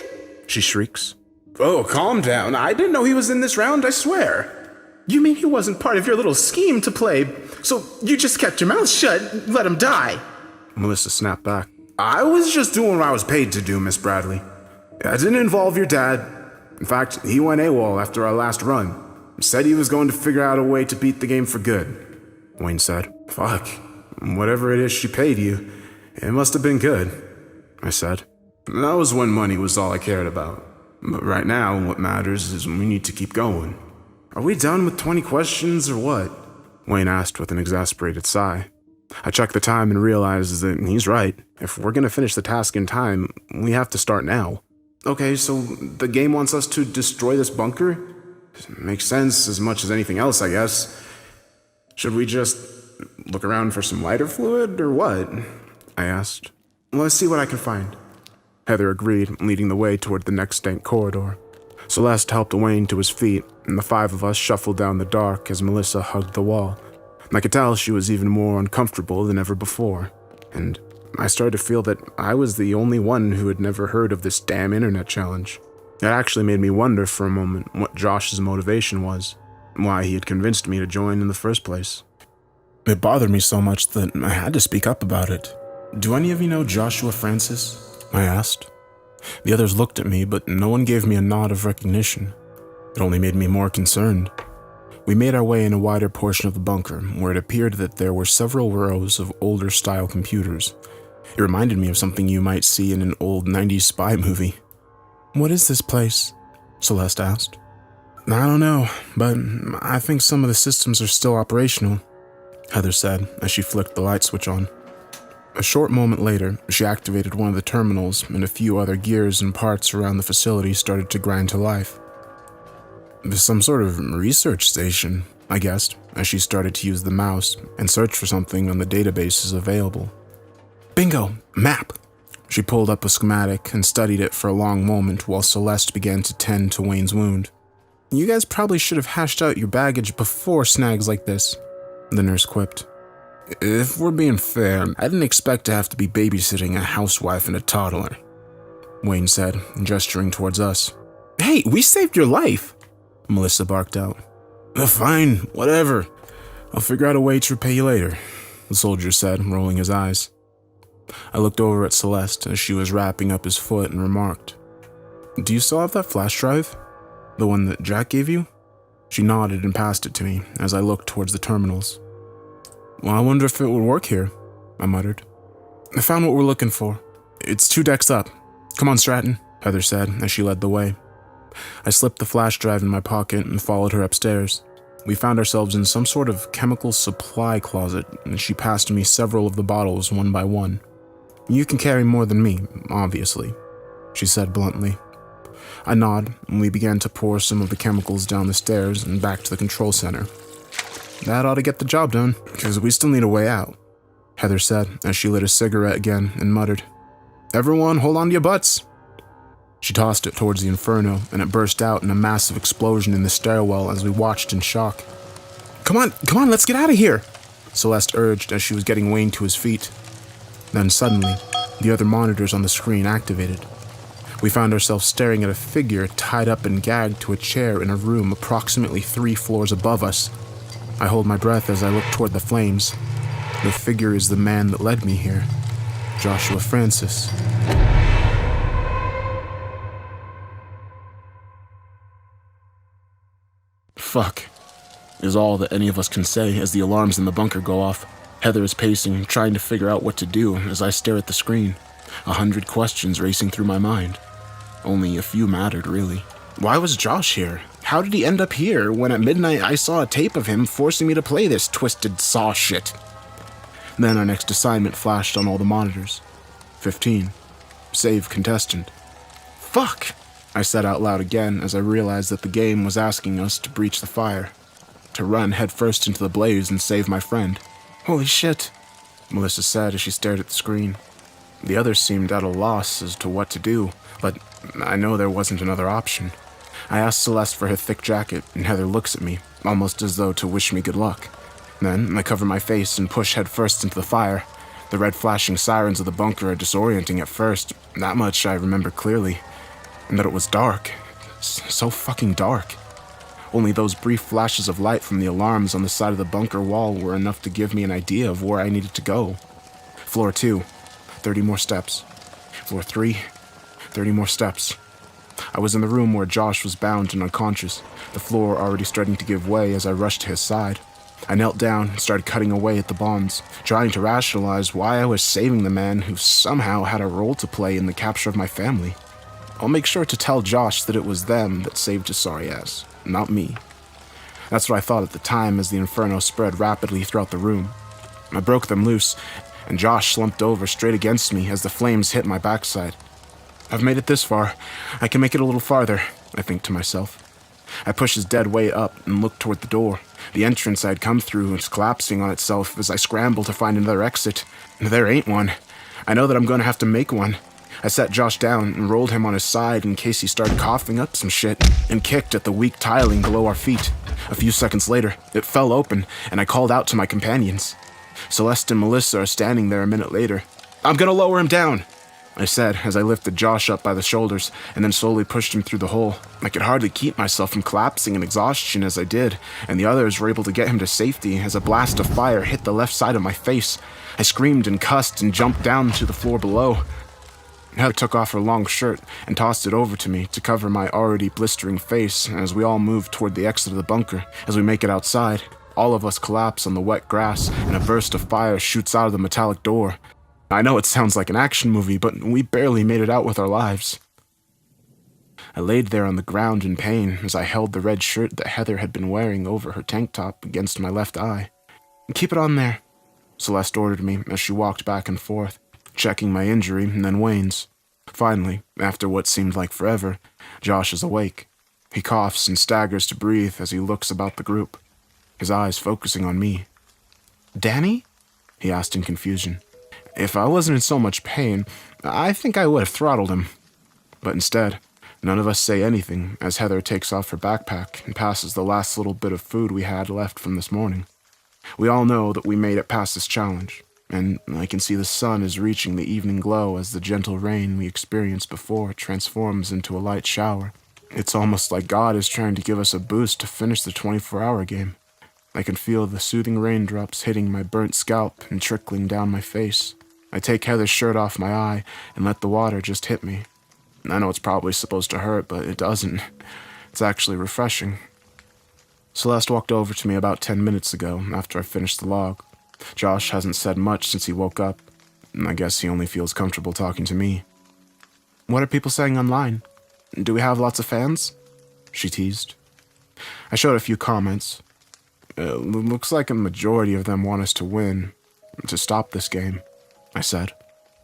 She shrieks. Oh, calm down. I didn't know he was in this round, I swear. You mean he wasn't part of your little scheme to play, so you just kept your mouth shut and let him die? Melissa snapped back. I was just doing what I was paid to do, Miss Bradley. It didn't involve your dad. In fact, he went AWOL after our last run. Said he was going to figure out a way to beat the game for good. Wayne said. Fuck. Whatever it is she paid you, it must have been good, I said. That was when money was all I cared about. But right now, what matters is we need to keep going. Are we done with 20 questions or what? Wayne asked with an exasperated sigh. I checked the time and realized that he's right. If we're going to finish the task in time, we have to start now. Okay, so the game wants us to destroy this bunker? Makes sense as much as anything else, I guess. Should we just look around for some lighter fluid, or what? I asked. Let's see what I can find. Heather agreed, leading the way toward the next dank corridor. Celeste helped Wayne to his feet, and the 5 of us shuffled down the dark as Melissa hugged the wall. I could tell she was even more uncomfortable than ever before. And I started to feel that I was the only one who had never heard of this damn internet challenge. It actually made me wonder for a moment what Josh's motivation was, why he had convinced me to join in the first place. It bothered me so much that I had to speak up about it. "Do any of you know Joshua Francis?" I asked. The others looked at me, but no one gave me a nod of recognition. It only made me more concerned. We made our way in a wider portion of the bunker, where it appeared that there were several rows of older-style computers. It reminded me of something you might see in an old 90s spy movie. "What is this place?" Celeste asked. "I don't know, but I think some of the systems are still operational," Heather said as she flicked the light switch on. A short moment later, she activated one of the terminals, and a few other gears and parts around the facility started to grind to life. "Some sort of research station," I guessed, as she started to use the mouse and search for something on the databases available. "Bingo! Map!" She pulled up a schematic and studied it for a long moment while Celeste began to tend to Wayne's wound. "You guys probably should have hashed out your baggage before snags like this," the nurse quipped. "If we're being fair, I didn't expect to have to be babysitting a housewife and a toddler," Wayne said, gesturing towards us. "Hey, we saved your life!" Melissa barked out. "Fine, whatever. I'll figure out a way to repay you later," the soldier said, rolling his eyes. I looked over at Celeste as she was wrapping up his foot and remarked, "Do you still have that flash drive? The one that Jack gave you?" She nodded and passed it to me as I looked towards the terminals. "Well, I wonder if it would work here," I muttered. "I found what we're looking for. It's 2 decks up. Come on, Stratton," Heather said as she led the way. I slipped the flash drive in my pocket and followed her upstairs. We found ourselves in some sort of chemical supply closet, and she passed me several of the bottles one by one. "You can carry more than me, obviously," she said bluntly. I nodded, and we began to pour some of the chemicals down the stairs and back to the control center. "That ought to get the job done, because we still need a way out," Heather said as she lit a cigarette again and muttered, "Everyone, hold on to your butts." She tossed it towards the inferno, and it burst out in a massive explosion in the stairwell as we watched in shock. Come on, let's get out of here," Celeste urged as she was getting Wayne to his feet. Then suddenly, the other monitors on the screen activated. We found ourselves staring at a figure tied up and gagged to a chair in a room approximately 3 floors above us. I hold my breath as I look toward the flames. The figure is the man that led me here, Joshua Francis. "Fuck," is all that any of us can say as the alarms in the bunker go off. Heather is pacing, trying to figure out what to do as I stare at the screen. 100 questions racing through my mind. Only a few mattered, really. Why was Josh here? How did he end up here when at midnight I saw a tape of him forcing me to play this twisted saw shit? Then our next assignment flashed on all the monitors. 15. Save contestant. Fuck! I said out loud again as I realized that the game was asking us to breach the fire. To run headfirst into the blaze and save my friend. "Holy shit," Melissa said as she stared at the screen. The others seemed at a loss as to what to do, but I know there wasn't another option. I asked Celeste for her thick jacket, and Heather looks at me, almost as though to wish me good luck. Then I cover my face and push headfirst into the fire. The red flashing sirens of the bunker are disorienting at first, that much I remember clearly. And that it was dark. So fucking dark. Only those brief flashes of light from the alarms on the side of the bunker wall were enough to give me an idea of where I needed to go. Floor 2, 30 more steps. Floor 3, 30 more steps. I was in the room where Josh was bound and unconscious, the floor already starting to give way as I rushed to his side. I knelt down and started cutting away at the bonds, trying to rationalize why I was saving the man who somehow had a role to play in the capture of my family. I'll make sure to tell Josh that it was them that saved his sorry ass, not me. That's what I thought at the time as the inferno spread rapidly throughout the room. I broke them loose, and Josh slumped over straight against me as the flames hit my backside. I've made it this far. I can make it a little farther, I think to myself. I push his dead weight up and look toward the door. The entrance I had come through is collapsing on itself as I scramble to find another exit. There ain't one. I know that I'm going to have to make one. I sat Josh down and rolled him on his side in case he started coughing up some shit, and kicked at the weak tiling below our feet. A few seconds later, it fell open, and I called out to my companions. Celeste and Melissa are standing there a minute later. I'm gonna lower him down, I said as I lifted Josh up by the shoulders and then slowly pushed him through the hole. I could hardly keep myself from collapsing in exhaustion as I did, and the others were able to get him to safety as a blast of fire hit the left side of my face. I screamed and cussed and jumped down to the floor below. Heather took off her long shirt and tossed it over to me to cover my already blistering face as we all moved toward the exit of the bunker. As we make it outside, all of us collapse on the wet grass and a burst of fire shoots out of the metallic door. I know it sounds like an action movie, but we barely made it out with our lives. I laid there on the ground in pain as I held the red shirt that Heather had been wearing over her tank top against my left eye. "Keep it on there," Celeste ordered me as she walked back and forth, checking my injury and then Wayne's. Finally, after what seemed like forever, Josh is awake. He coughs and staggers to breathe as he looks about the group, his eyes focusing on me. "Danny?" he asked in confusion. If I wasn't in so much pain, I think I would have throttled him. But instead, none of us say anything as Heather takes off her backpack and passes the last little bit of food we had left from this morning. We all know that we made it past this challenge, and I can see the sun is reaching the evening glow as the gentle rain we experienced before transforms into a light shower. It's almost like God is trying to give us a boost to finish the 24-hour game. I can feel the soothing raindrops hitting my burnt scalp and trickling down my face. I take Heather's shirt off my eye and let the water just hit me. I know it's probably supposed to hurt, but it doesn't. It's actually refreshing. Celeste walked over to me about 10 minutes ago after I finished the log. Josh hasn't said much since he woke up. I guess he only feels comfortable talking to me. "What are people saying online? Do we have lots of fans?" she teased. I showed a few comments. Looks like a majority of them want us to win, to stop this game, I said.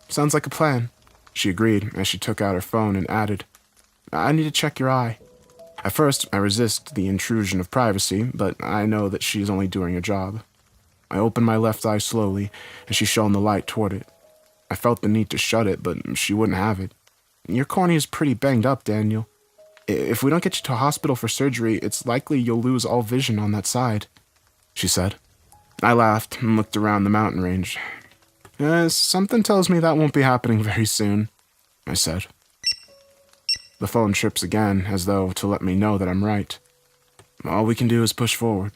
"Sounds like a plan," she agreed as she took out her phone and added, "I need to check your eye." At first, I resist the intrusion of privacy, but I know that she is only doing her job. I opened my left eye slowly, and she shone the light toward it. I felt the need to shut it, but she wouldn't have it. "Your cornea is pretty banged up, Daniel. If we don't get you to a hospital for surgery, it's likely you'll lose all vision on that side," she said. I laughed and looked around the mountain range. Something tells me that won't be happening very soon," I said. The phone chirps again, as though to let me know that I'm right. "All we can do is push forward,"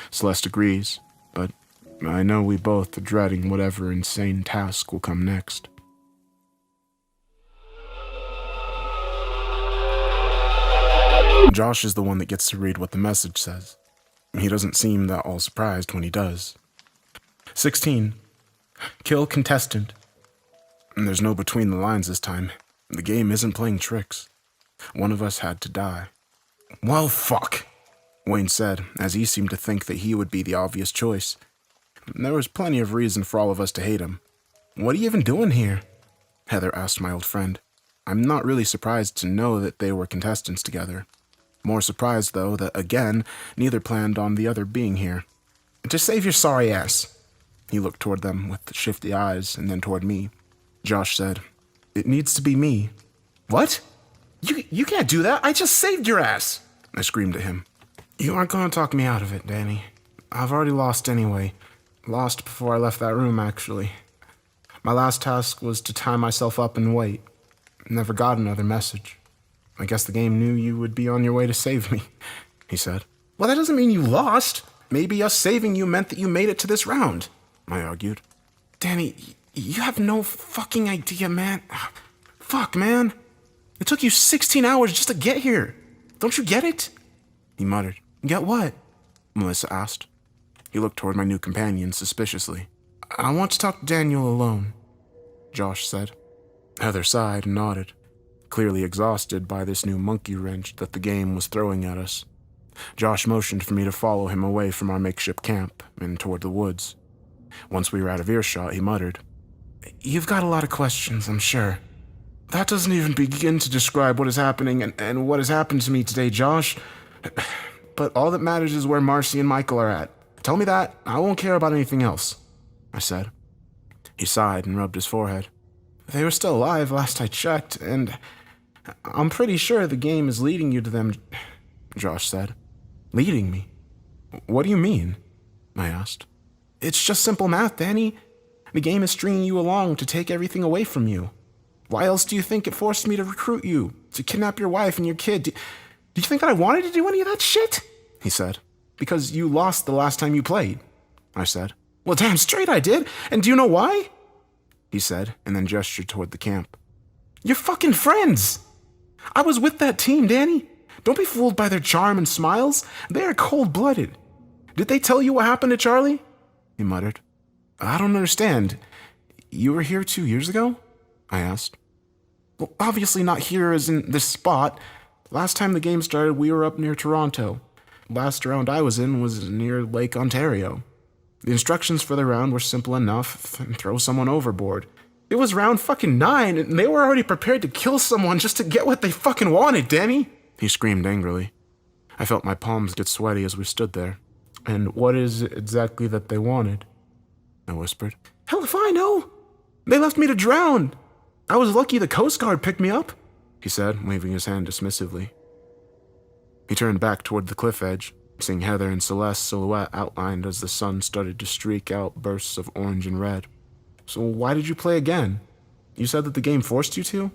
Celeste agrees, but I know we both are dreading whatever insane task will come next. Josh is the one that gets to read what the message says. He doesn't seem that all surprised when he does. 16. Kill contestant. And there's no between the lines this time. The game isn't playing tricks. One of us had to die. "Well, fuck," Wayne said, as he seemed to think that he would be the obvious choice. There was plenty of reason for all of us to hate him. "What are you even doing here?" Heather asked my old friend. I'm not really surprised to know that they were contestants together. More surprised, though, that, again, neither planned on the other being here. "To save your sorry ass." He looked toward them with shifty eyes and then toward me. Josh said, "It needs to be me." "What? You can't do that. I just saved your ass," I screamed at him. "You aren't going to talk me out of it, Danny. I've already lost anyway. Lost before I left that room, actually. My last task was to tie myself up and wait. Never got another message. I guess the game knew you would be on your way to save me," he said. "Well, that doesn't mean you lost. Maybe us saving you meant that you made it to this round," I argued. "Danny, you have no fucking idea, man. Fuck, man. It took you 16 hours just to get here. Don't you get it?" He muttered. "Get what?" Melissa asked. He looked toward my new companion suspiciously. "I want to talk to Daniel alone," Josh said. Heather sighed and nodded, clearly exhausted by this new monkey wrench that the game was throwing at us. Josh motioned for me to follow him away from our makeshift camp and toward the woods. Once we were out of earshot, he muttered, "You've got a lot of questions, I'm sure. That doesn't even begin to describe what is happening and what has happened to me today, Josh. But all that matters is where Marcy and Michael are at. Tell me that. I won't care about anything else," I said. He sighed and rubbed his forehead. "They were still alive last I checked, and I'm pretty sure the game is leading you to them," Josh said. "Leading me? What do you mean?" I asked. "It's just simple math, Danny. The game is stringing you along to take everything away from you. Why else do you think it forced me to recruit you, to kidnap your wife and your kid? Do you think that I wanted to do any of that shit? He said. Because you lost the last time you played, I said. Well, damn straight I did. And do you know why? He said, and then gestured toward the camp. You're fucking friends. I was with that team, Danny. Don't be fooled by their charm and smiles. They are cold-blooded. Did they tell you what happened to Charlie? He muttered. I don't understand. You were here 2 years ago? I asked. Well, obviously not here as in this spot. Last time the game started, we were up near Toronto. Last round I was in was near Lake Ontario. The instructions for the round were simple enough. Throw someone overboard. It was round fucking 9, and they were already prepared to kill someone just to get what they fucking wanted, Danny! He screamed angrily. I felt my palms get sweaty as we stood there. And what is it exactly that they wanted? I whispered. Hell if I know! They left me to drown! I was lucky the Coast Guard picked me up, he said, waving his hand dismissively. He turned back toward the cliff edge, seeing Heather and Celeste's silhouette outlined as the sun started to streak out bursts of orange and red. So why did you play again? You said that the game forced you to?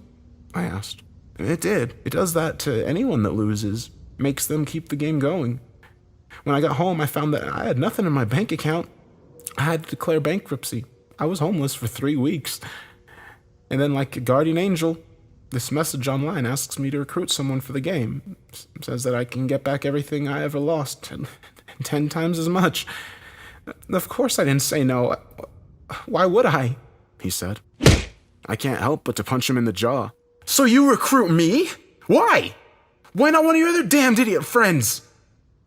I asked. It did. It does that to anyone that loses. Makes them keep the game going. When I got home, I found that I had nothing in my bank account. I had to declare bankruptcy. I was homeless for 3 weeks. And then, like a guardian angel, this message online asks me to recruit someone for the game. Says that I can get back everything I ever lost, and 10 times as much. Of course I didn't say no. Why would I? He said. I can't help but to punch him in the jaw. So you recruit me? Why? Why not one of your other damned idiot friends?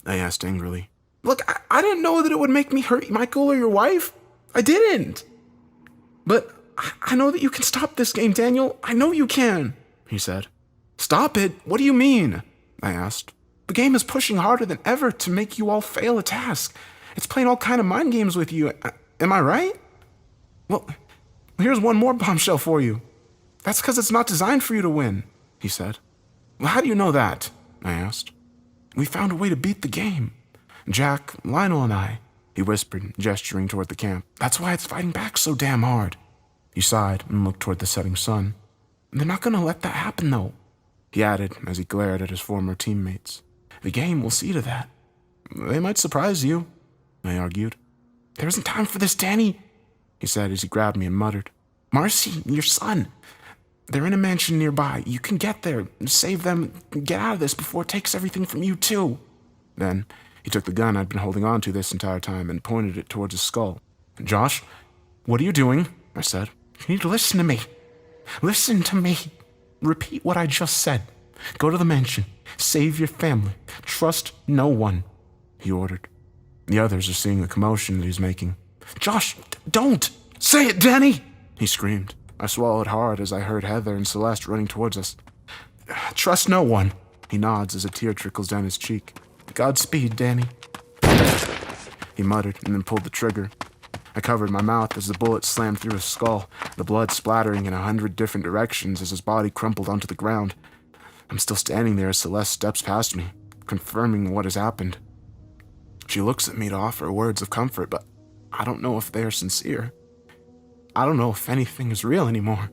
I asked angrily. Look, I didn't know that it would make me hurt Michael or your wife. I didn't. But I know that you can stop this game, Daniel. I know you can, he said. Stop it? What do you mean? I asked. The game is pushing harder than ever to make you all fail a task. It's playing all kind of mind games with you. Am I right? Well, here's one more bombshell for you. That's because it's not designed for you to win, he said. Well, how do you know that? I asked. We found a way to beat the game. Jack, Lionel, and I, he whispered, gesturing toward the camp. That's why it's fighting back so damn hard. He sighed and looked toward the setting sun. They're not going to let that happen, though, he added as he glared at his former teammates. The game will see to that. They might surprise you, I argued. There isn't time for this, Danny, he said as he grabbed me and muttered. Marcy, your son. They're in a mansion nearby. You can get there, save them, get out of this before it takes everything from you, too. Then he took the gun I'd been holding on to this entire time and pointed it towards his skull. Josh, what are you doing? I said. You need to listen to me. Listen to me. Repeat what I just said. Go to the mansion. Save your family. Trust no one, he ordered. The others are seeing the commotion that he's making. Josh, don't! Say it, Danny! He screamed. I swallowed hard as I heard Heather and Celeste running towards us. Trust no one, he nods as a tear trickles down his cheek. Godspeed, Danny. He muttered and then pulled the trigger. I covered my mouth as the bullet slammed through his skull, the blood splattering in 100 different directions as his body crumpled onto the ground. I'm still standing there as Celeste steps past me, confirming what has happened. She looks at me to offer words of comfort, but I don't know if they are sincere. I don't know if anything is real anymore.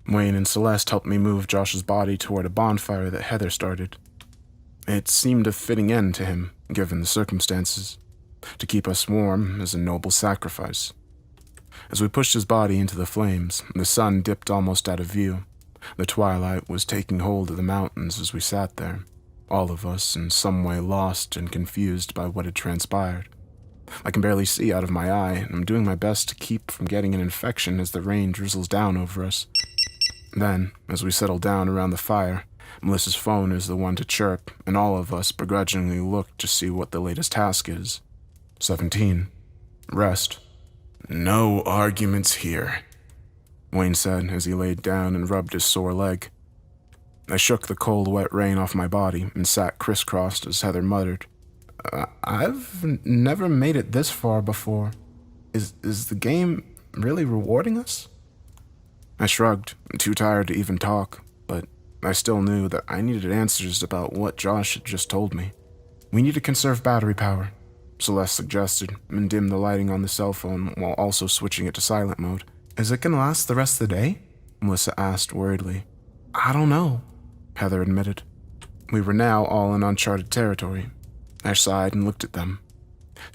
Wayne and Celeste helped me move Josh's body toward a bonfire that Heather started. It seemed a fitting end to him, given the circumstances. To keep us warm is a noble sacrifice. As we pushed his body into the flames, the sun dipped almost out of view. The twilight was taking hold of the mountains as we sat there, all of us in some way lost and confused by what had transpired. I can barely see out of my eye, and I'm doing my best to keep from getting an infection as the rain drizzles down over us. Then, as we settle down around the fire, Melissa's phone is the one to chirp, and all of us begrudgingly look to see what the latest task is. 17. Rest. No arguments here, Wayne said as he laid down and rubbed his sore leg. I shook the cold, wet rain off my body and sat crisscrossed as Heather muttered, I've never made it this far before. Is the game really rewarding us? I shrugged, too tired to even talk, but I still knew that I needed answers about what Josh had just told me. We need to conserve battery power, Celeste suggested, and dim the lighting on the cell phone while also switching it to silent mode. Is it gonna last the rest of the day? Melissa asked worriedly. I don't know, Heather admitted. We were now all in uncharted territory. I sighed and looked at them.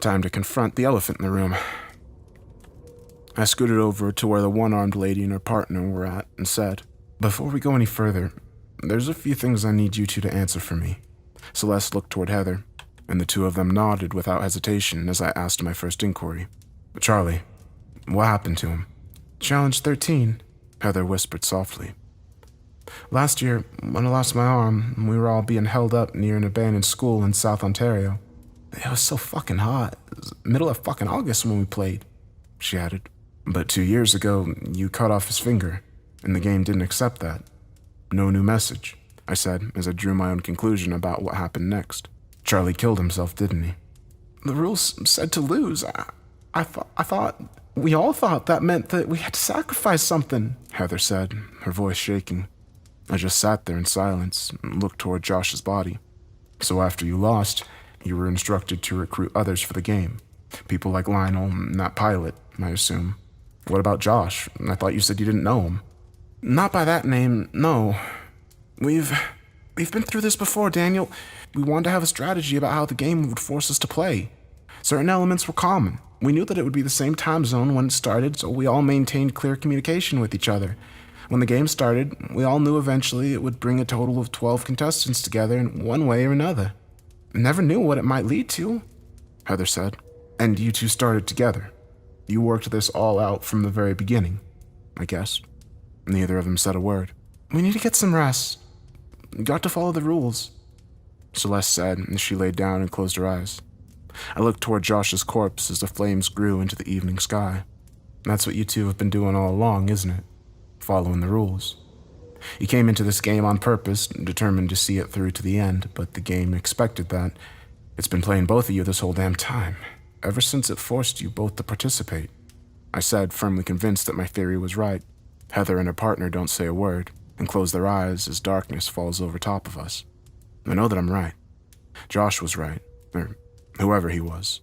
Time to confront the elephant in the room. I scooted over to where the one-armed lady and her partner were at and said, Before we go any further, there's a few things I need you two to answer for me. Celeste looked toward Heather, and the two of them nodded without hesitation as I asked my first inquiry. Charlie, what happened to him? Challenge 13, Heather whispered softly. Last year, when I lost my arm, we were all being held up near an abandoned school in South Ontario. It was so fucking hot. It was middle of fucking August when we played, she added. But 2 years ago, you cut off his finger, and the game didn't accept that. No new message, I said as I drew my own conclusion about what happened next. Charlie killed himself, didn't he? The rules said to lose. I thought, we all thought that meant that we had to sacrifice something, Heather said, her voice shaking. I just sat there in silence and looked toward Josh's body. So after you lost, you were instructed to recruit others for the game. People like Lionel and that pilot, I assume. What about Josh? I thought you said you didn't know him. Not by that name, no. We've been through this before, Daniel. We wanted to have a strategy about how the game would force us to play. Certain elements were common. We knew that it would be the same time zone when it started, so we all maintained clear communication with each other. When the game started, we all knew eventually it would bring a total of 12 contestants together in one way or another. Never knew what it might lead to, Heather said. And you two started together. You worked this all out from the very beginning, I guess. Neither of them said a word. We need to get some rest. Got to follow the rules, Celeste said as she laid down and closed her eyes. I looked toward Josh's corpse as the flames grew into the evening sky. That's what you two have been doing all along, isn't it? Following the rules. You came into this game on purpose, determined to see it through to the end, but the game expected that. It's been playing both of you this whole damn time, ever since it forced you both to participate. I said, firmly convinced that my theory was right. Heather and her partner don't say a word, and close their eyes as darkness falls over top of us. I know that I'm right. Josh was right, or whoever he was.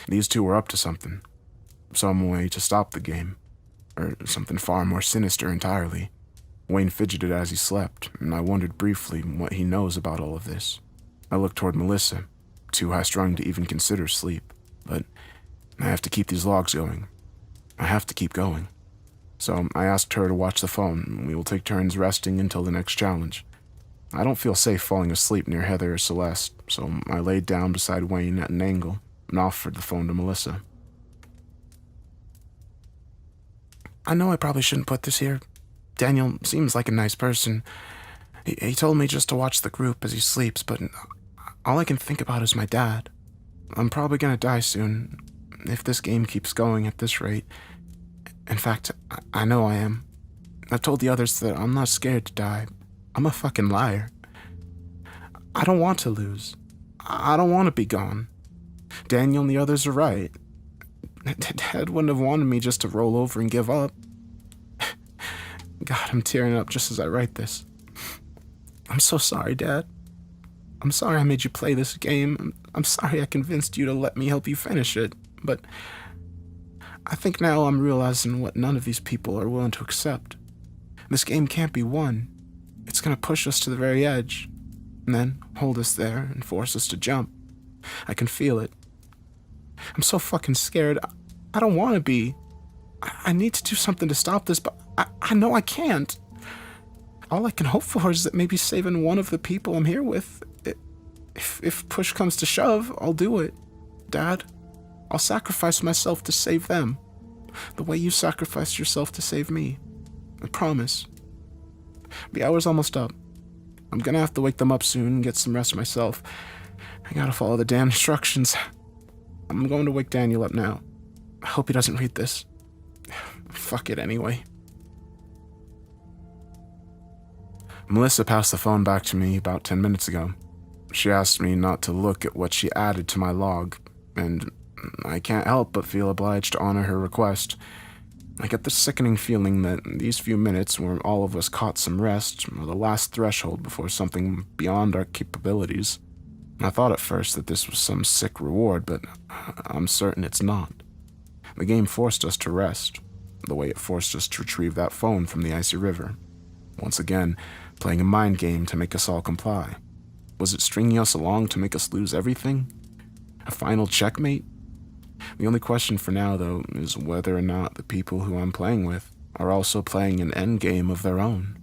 These two were up to something. Some way to stop the game. Or something far more sinister entirely. Wayne fidgeted as he slept, and I wondered briefly what he knows about all of this. I looked toward Melissa, too high-strung to even consider sleep, but I have to keep these logs going. I have to keep going. So I asked her to watch the phone, and we will take turns resting until the next challenge. I don't feel safe falling asleep near Heather or Celeste, so I laid down beside Wayne at an angle and offered the phone to Melissa. I know I probably shouldn't put this here. Daniel seems like a nice person. He told me just to watch the group as he sleeps, but all I can think about is my dad. I'm probably gonna die soon, if this game keeps going at this rate. In fact, I know I am. I've told the others that I'm not scared to die. I'm a fucking liar. I don't want to lose. I don't want to be gone. Daniel and the others are right. Dad wouldn't have wanted me just to roll over and give up. God, I'm tearing up just as I write this. I'm so sorry, Dad. I'm sorry I made you play this game. I'm sorry I convinced you to let me help you finish it. But I think now I'm realizing what none of these people are willing to accept. This game can't be won. It's gonna push us to the very edge, and then hold us there and force us to jump. I can feel it. I'm so fucking scared. I don't want to be. I need to do something to stop this, but I know I can't. All I can hope for is that maybe saving one of the people I'm here with. If push comes to shove, I'll do it. Dad, I'll sacrifice myself to save them. The way you sacrificed yourself to save me. I promise. The hour's almost up. I'm gonna have to wake them up soon and get some rest myself. I gotta follow the damn instructions. I'm going to wake Daniel up now. I hope he doesn't read this. Fuck it anyway. Melissa passed the phone back to me about 10 minutes ago. She asked me not to look at what she added to my log, and I can't help but feel obliged to honor her request. I get the sickening feeling that these few minutes where all of us caught some rest are the last threshold before something beyond our capabilities. I thought at first that this was some sick reward, but I'm certain it's not. The game forced us to rest, the way it forced us to retrieve that phone from the icy river. Once again, playing a mind game to make us all comply. Was it stringing us along to make us lose everything? A final checkmate? The only question for now, though, is whether or not the people who I'm playing with are also playing an endgame of their own.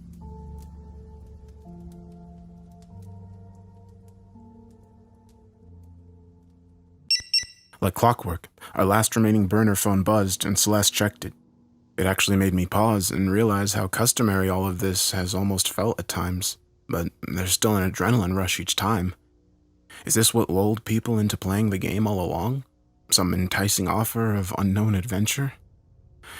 Like clockwork, our last remaining burner phone buzzed and Celeste checked it. It actually made me pause and realize how customary all of this has almost felt at times, but there's still an adrenaline rush each time. Is this what lulled people into playing the game all along? Some enticing offer of unknown adventure?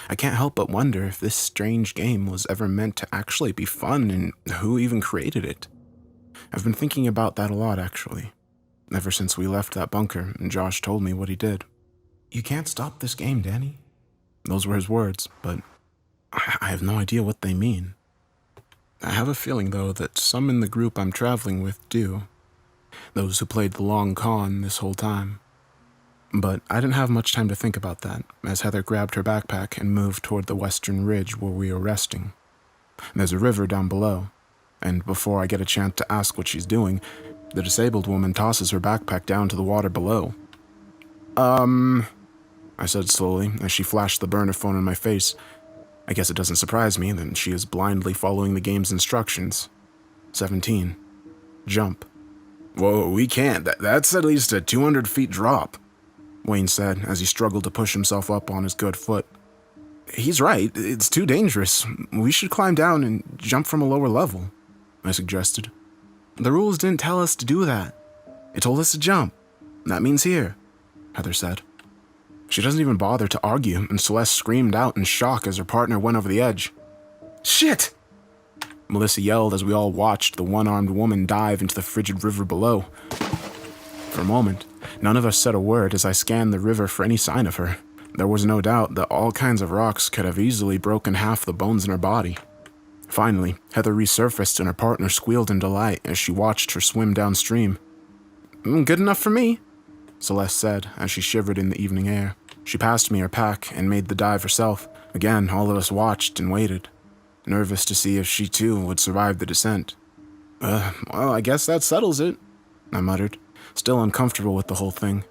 I can't help but wonder if this strange game was ever meant to actually be fun and who even created it. I've been thinking about that a lot, actually. Ever since we left that bunker and Josh told me what he did. "You can't stop this game, Danny." Those were his words, but I have no idea what they mean. I have a feeling, though, that some in the group I'm traveling with do. Those who played the long con this whole time. But I didn't have much time to think about that, as Heather grabbed her backpack and moved toward the western ridge where we were resting. There's a river down below, and before I get a chance to ask what she's doing, the disabled woman tosses her backpack down to the water below. I said slowly as she flashed the burner phone in my face. I guess it doesn't surprise me that she is blindly following the game's instructions. 17. Jump. "Whoa, we can't. That's at least a 200 feet drop," Wayne said as he struggled to push himself up on his good foot. "He's right. It's too dangerous. We should climb down and jump from a lower level," I suggested. "The rules didn't tell us to do that. It told us to jump. That means here," Heather said. She doesn't even bother to argue, and Celeste screamed out in shock as her partner went over the edge. "Shit!" Melissa yelled as we all watched the one-armed woman dive into the frigid river below. For a moment, none of us said a word as I scanned the river for any sign of her. There was no doubt that all kinds of rocks could have easily broken half the bones in her body. Finally, Heather resurfaced and her partner squealed in delight as she watched her swim downstream. "Good enough for me," Celeste said as she shivered in the evening air. She passed me her pack and made the dive herself. Again, all of us watched and waited, nervous to see if she too would survive the descent. Well, I guess that settles it," I muttered, still uncomfortable with the whole thing.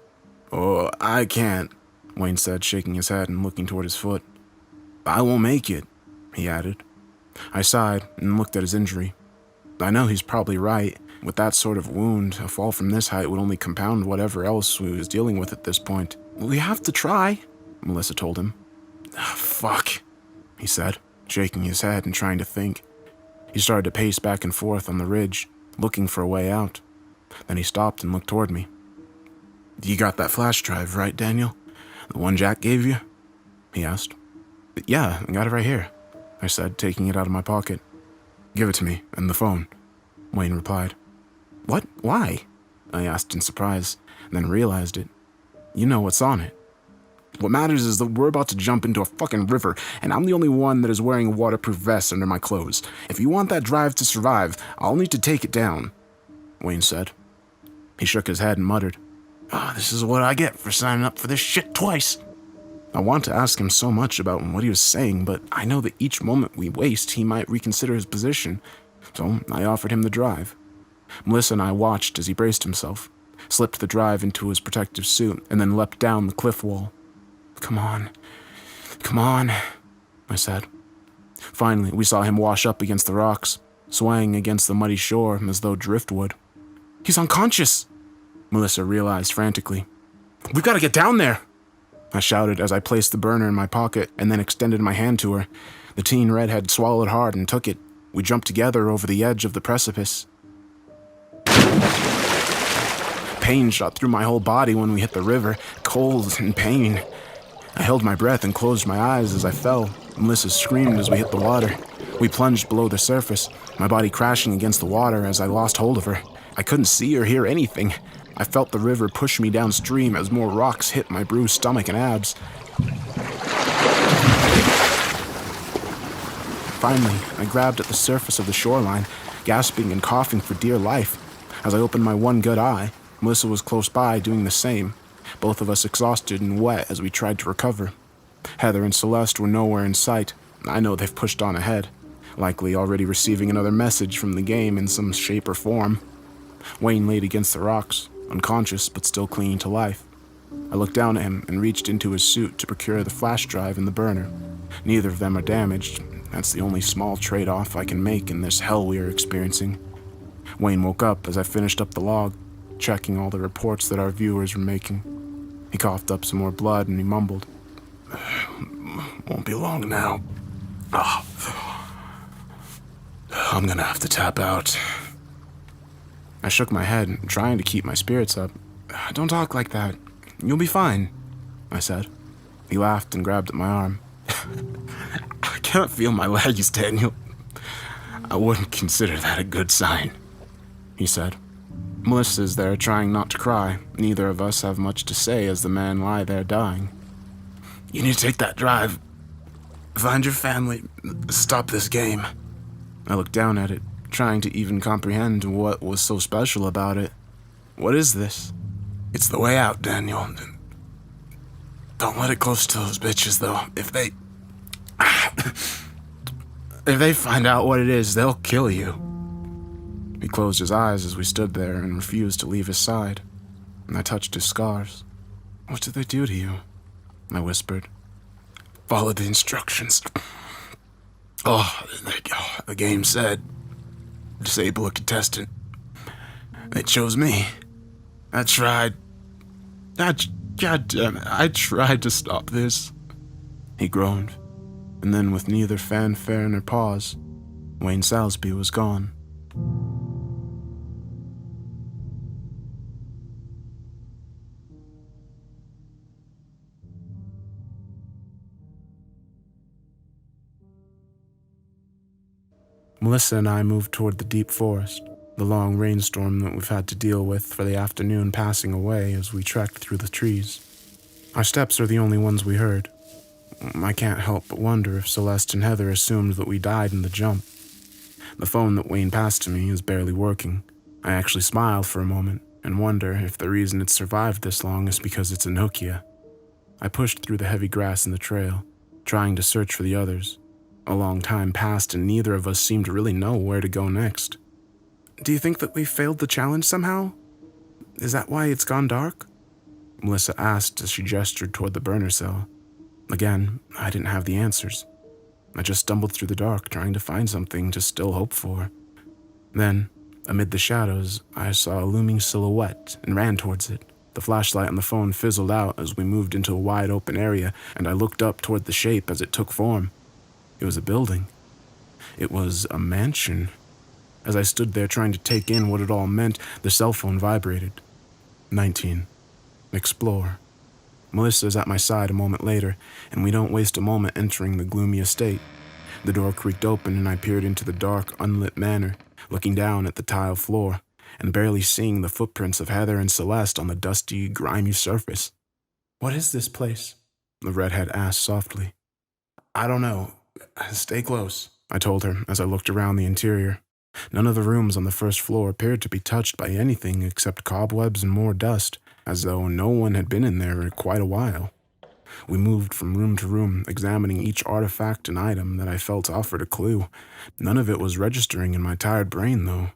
"Oh, I can't," Wayne said, shaking his head and looking toward his foot. "I won't make it," he added. I sighed and looked at his injury. I know he's probably right. With that sort of wound, a fall from this height would only compound whatever else we was dealing with at this point. "We have to try," Melissa told him. "Fuck," he said, shaking his head and trying to think. He started to pace back and forth on the ridge, looking for a way out. Then he stopped and looked toward me. "You got that flash drive, right, Daniel? The one Jack gave you?" he asked. "Yeah, I got it right here," I said, taking it out of my pocket. "Give it to me, and the phone," Wayne replied. "What? Why?" I asked in surprise, then realized it. "You know what's on it. What matters is that we're about to jump into a fucking river, and I'm the only one that is wearing a waterproof vest under my clothes. If you want that drive to survive, I'll need to take it down," Wayne said. He shook his head and muttered, "This is what I get for signing up for this shit twice." I want to ask him so much about what he was saying, but I know that each moment we waste, he might reconsider his position, so I offered him the drive. Melissa and I watched as he braced himself, slipped the drive into his protective suit, and then leapt down the cliff wall. Come on, I said. Finally, we saw him wash up against the rocks, swaying against the muddy shore as though driftwood. "He's unconscious," Melissa realized frantically. "We've got to get down there," I shouted as I placed the burner in my pocket and then extended my hand to her. The teen redhead swallowed hard and took it. We jumped together over the edge of the precipice. Pain shot through my whole body when we hit the river, cold and pain. I held my breath and closed my eyes as I fell. Melissa screamed as we hit the water. We plunged below the surface, my body crashing against the water as I lost hold of her. I couldn't see or hear anything. I felt the river push me downstream as more rocks hit my bruised stomach and abs. Finally, I grabbed at the surface of the shoreline, gasping and coughing for dear life. As I opened my one good eye, Melissa was close by doing the same, both of us exhausted and wet as we tried to recover. Heather and Celeste were nowhere in sight. I know they've pushed on ahead, likely already receiving another message from the game in some shape or form. Wayne laid against the rocks, unconscious but still clinging to life. I looked down at him and reached into his suit to procure the flash drive and the burner. Neither of them are damaged. That's the only small trade-off I can make in this hell we are experiencing. Wayne woke up as I finished up the log, checking all the reports that our viewers were making. He coughed up some more blood and he mumbled, "Won't be long now. I'm gonna have to tap out." I shook my head, trying to keep my spirits up. "Don't talk like that. You'll be fine," I said. He laughed and grabbed at my arm. "I can't feel my legs, Daniel. I wouldn't consider that a good sign," he said. Melissa's there trying not to cry. Neither of us have much to say as the men lie there dying. "You need to take that drive. Find your family. Stop this game." I looked down at it, trying to even comprehend what was so special about it. "What is this?" "It's the way out, Daniel. Don't let it close to those bitches, though. If they find out what it is, they'll kill you." He closed his eyes as we stood there and refused to leave his side. And I touched his scars. "What did they do to you?" I whispered. "Follow the instructions. The game said, disable a contestant. They chose me. I tried. God damn it, I tried to stop this." He groaned, and then with neither fanfare nor pause, Wayne Salisbury was gone. Melissa and I moved toward the deep forest, the long rainstorm that we've had to deal with for the afternoon passing away as we trekked through the trees. Our steps are the only ones we heard. I can't help but wonder if Celeste and Heather assumed that we died in the jump. The phone that Wayne passed to me is barely working. I actually smile for a moment and wonder if the reason it's survived this long is because it's a Nokia. I pushed through the heavy grass in the trail, trying to search for the others. A long time passed and neither of us seemed to really know where to go next. "Do you think that we failed the challenge somehow? Is that why it's gone dark?" Melissa asked as she gestured toward the burner cell. Again, I didn't have the answers. I just stumbled through the dark trying to find something to still hope for. Then, amid the shadows, I saw a looming silhouette and ran towards it. The flashlight on the phone fizzled out as we moved into a wide open area, and I looked up toward the shape as it took form. It was a building. It was a mansion. As I stood there trying to take in what it all meant, the cell phone vibrated. 19. Explore. Melissa's at my side a moment later, and we don't waste a moment entering the gloomy estate. The door creaked open and I peered into the dark, unlit manor, looking down at the tile floor, and barely seeing the footprints of Heather and Celeste on the dusty, grimy surface. "What is this place?" the redhead asked softly. "I don't know. Stay close," I told her as I looked around the interior. None of the rooms on the first floor appeared to be touched by anything except cobwebs and more dust, as though no one had been in there in quite a while. We moved from room to room, examining each artifact and item that I felt offered a clue. None of it was registering in my tired brain, though.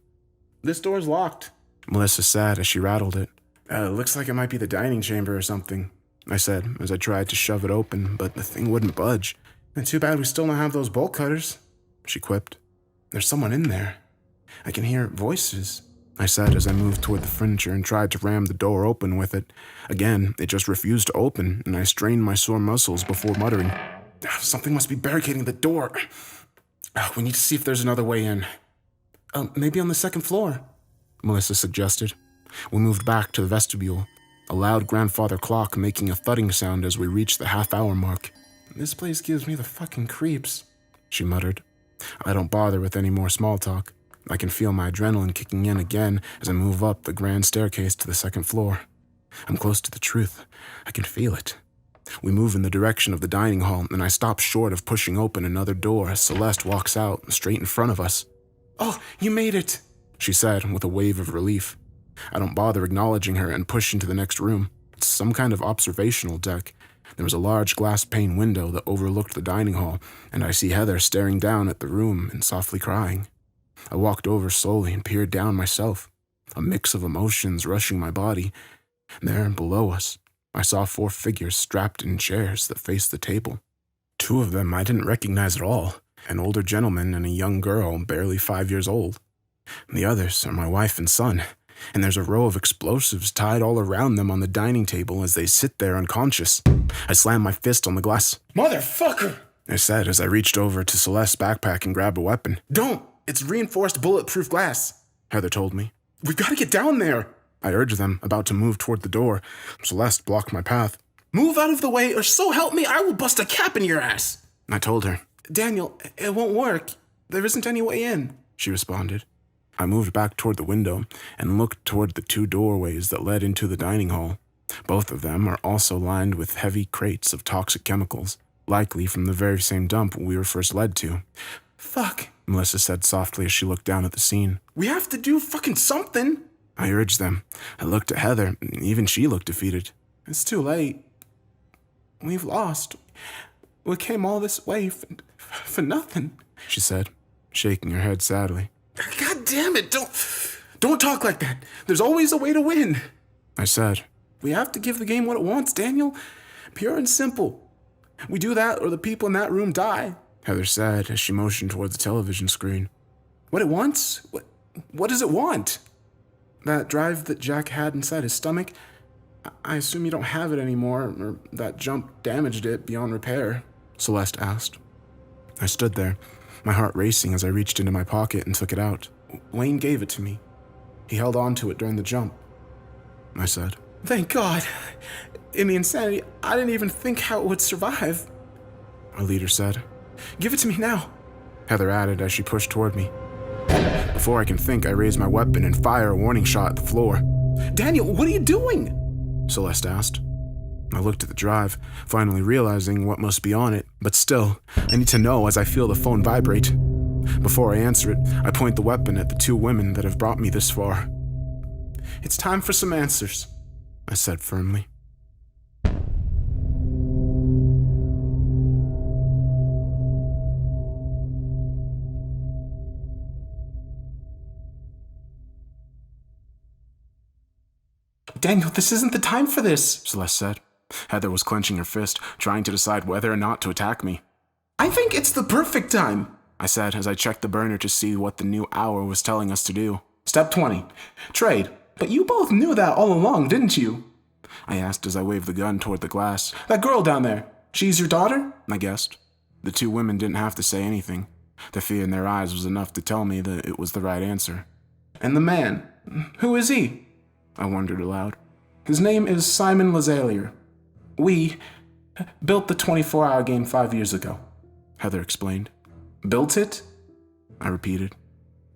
"This door's locked," Melissa said as she rattled it. Looks like it might be the dining chamber or something," I said as I tried to shove it open, but the thing wouldn't budge. "Too bad we still don't have those bolt cutters," she quipped. "There's someone in there. I can hear voices," I said as I moved toward the furniture and tried to ram the door open with it. Again, it just refused to open, and I strained my sore muscles before muttering, "Something must be barricading the door. We need to see if there's another way in." Maybe on the second floor," Melissa suggested. We moved back to the vestibule, a loud grandfather clock making a thudding sound as we reached the half-hour mark. "This place gives me the fucking creeps," she muttered. I don't bother with any more small talk. I can feel my adrenaline kicking in again as I move up the grand staircase to the second floor. I'm close to the truth. I can feel it. We move in the direction of the dining hall, and I stop short of pushing open another door as Celeste walks out straight in front of us. "Oh, you made it," she said with a wave of relief. I don't bother acknowledging her and push into the next room. It's some kind of observational deck. There was a large glass pane window that overlooked the dining hall, and I see Heather staring down at the room and softly crying. I walked over slowly and peered down myself, a mix of emotions rushing my body. There, below us, I saw 4 figures strapped in chairs that faced the table. 2 of them I didn't recognize at all, an older gentleman and a young girl barely 5 years old. The others are my wife and son, and there's a row of explosives tied all around them on the dining table as they sit there unconscious. I slammed my fist on the glass. "Motherfucker!" I said as I reached over to Celeste's backpack and grabbed a weapon. "Don't! It's reinforced bulletproof glass," Heather told me. "We've got to get down there," I urged them, about to move toward the door. Celeste blocked my path. "Move out of the way, or so help me, I will bust a cap in your ass," I told her. "Daniel, it won't work. There isn't any way in," she responded. I moved back toward the window and looked toward the 2 doorways that led into the dining hall. Both of them are also lined with heavy crates of toxic chemicals, likely from the very same dump we were first led to. "Fuck," Melissa said softly as she looked down at the scene. "We have to do fucking something," I urged them. I looked at Heather, and even she looked defeated. "It's too late. We've lost. We came all this way for nothing," she said, shaking her head sadly. "God damn it, don't talk like that. There's always a way to win," I said. "We have to give the game what it wants, Daniel. Pure and simple. We do that or the people in that room die," Heather said as she motioned toward the television screen. "What it wants? What does it want?" "That drive that Jack had inside his stomach. I assume you don't have it anymore, or that jump damaged it beyond repair," Celeste asked. I stood there, my heart racing as I reached into my pocket and took it out. "Wayne gave it to me. He held on to it during the jump," I said. "Thank God. In the insanity, I didn't even think how it would survive," our leader said. "Give it to me now," Heather added as she pushed toward me. Before I can think, I raise my weapon and fire a warning shot at the floor. "Daniel, what are you doing?" Celeste asked. I looked at the drive, finally realizing what must be on it, but still, I need to know as I feel the phone vibrate. Before I answer it, I point the weapon at the 2 women that have brought me this far. "It's time for some answers," I said firmly. "Daniel, this isn't the time for this," Celeste said. Heather was clenching her fist, trying to decide whether or not to attack me. "I think it's the perfect time," I said as I checked the burner to see what the new hour was telling us to do. "Step 20. Trade. But you both knew that all along, didn't you?" I asked as I waved the gun toward the glass. "That girl down there, she's your daughter?" I guessed. The 2 women didn't have to say anything. The fear in their eyes was enough to tell me that it was the right answer. "And the man, who is he?" I wondered aloud. "His name is Simon Lazalier. We built the 24-hour game 5 years ago," Heather explained. "Built it?" I repeated.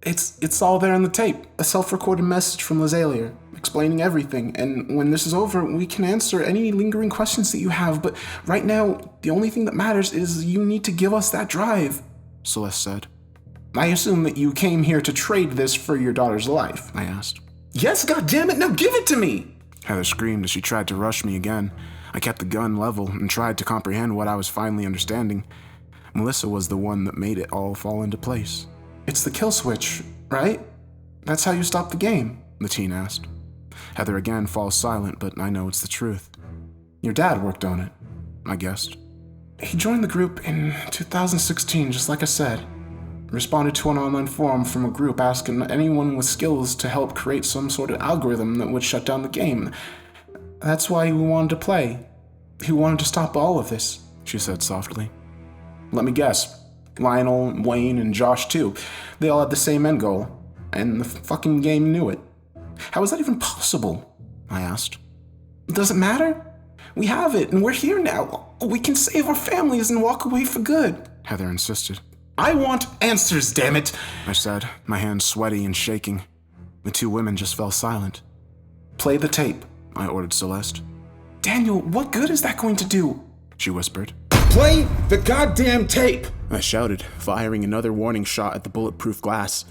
It's all there on the tape. A self-recorded message from Lazalier, explaining everything, and when this is over, we can answer any lingering questions that you have, but right now, the only thing that matters is you need to give us that drive," Celeste said. "I assume that you came here to trade this for your daughter's life," I asked. "Yes, goddammit, now give it to me!" Heather screamed as she tried to rush me again. I kept the gun level and tried to comprehend what I was finally understanding. Melissa was the one that made it all fall into place. "It's the kill switch, right? That's how you stop the game?" the teen asked. Heather again falls silent, but I know it's the truth. "Your dad worked on it," I guessed. "He joined the group in 2016, just like I said. Responded to an online forum from a group asking anyone with skills to help create some sort of algorithm that would shut down the game. That's why he wanted to play. He wanted to stop all of this," she said softly. "Let me guess. Lionel, Wayne, and Josh too. They all had the same end goal, and the fucking game knew it. How is that even possible?" I asked. "Does it matter? We have it, and we're here now. We can save our families and walk away for good," Heather insisted. I want answers, damn it, I said, my hands sweaty and shaking. The two women just fell silent. Play the tape, I ordered Celeste. Daniel, what good is that going to do? She whispered. Play the goddamn tape! I shouted, firing another warning shot at the bulletproof glass.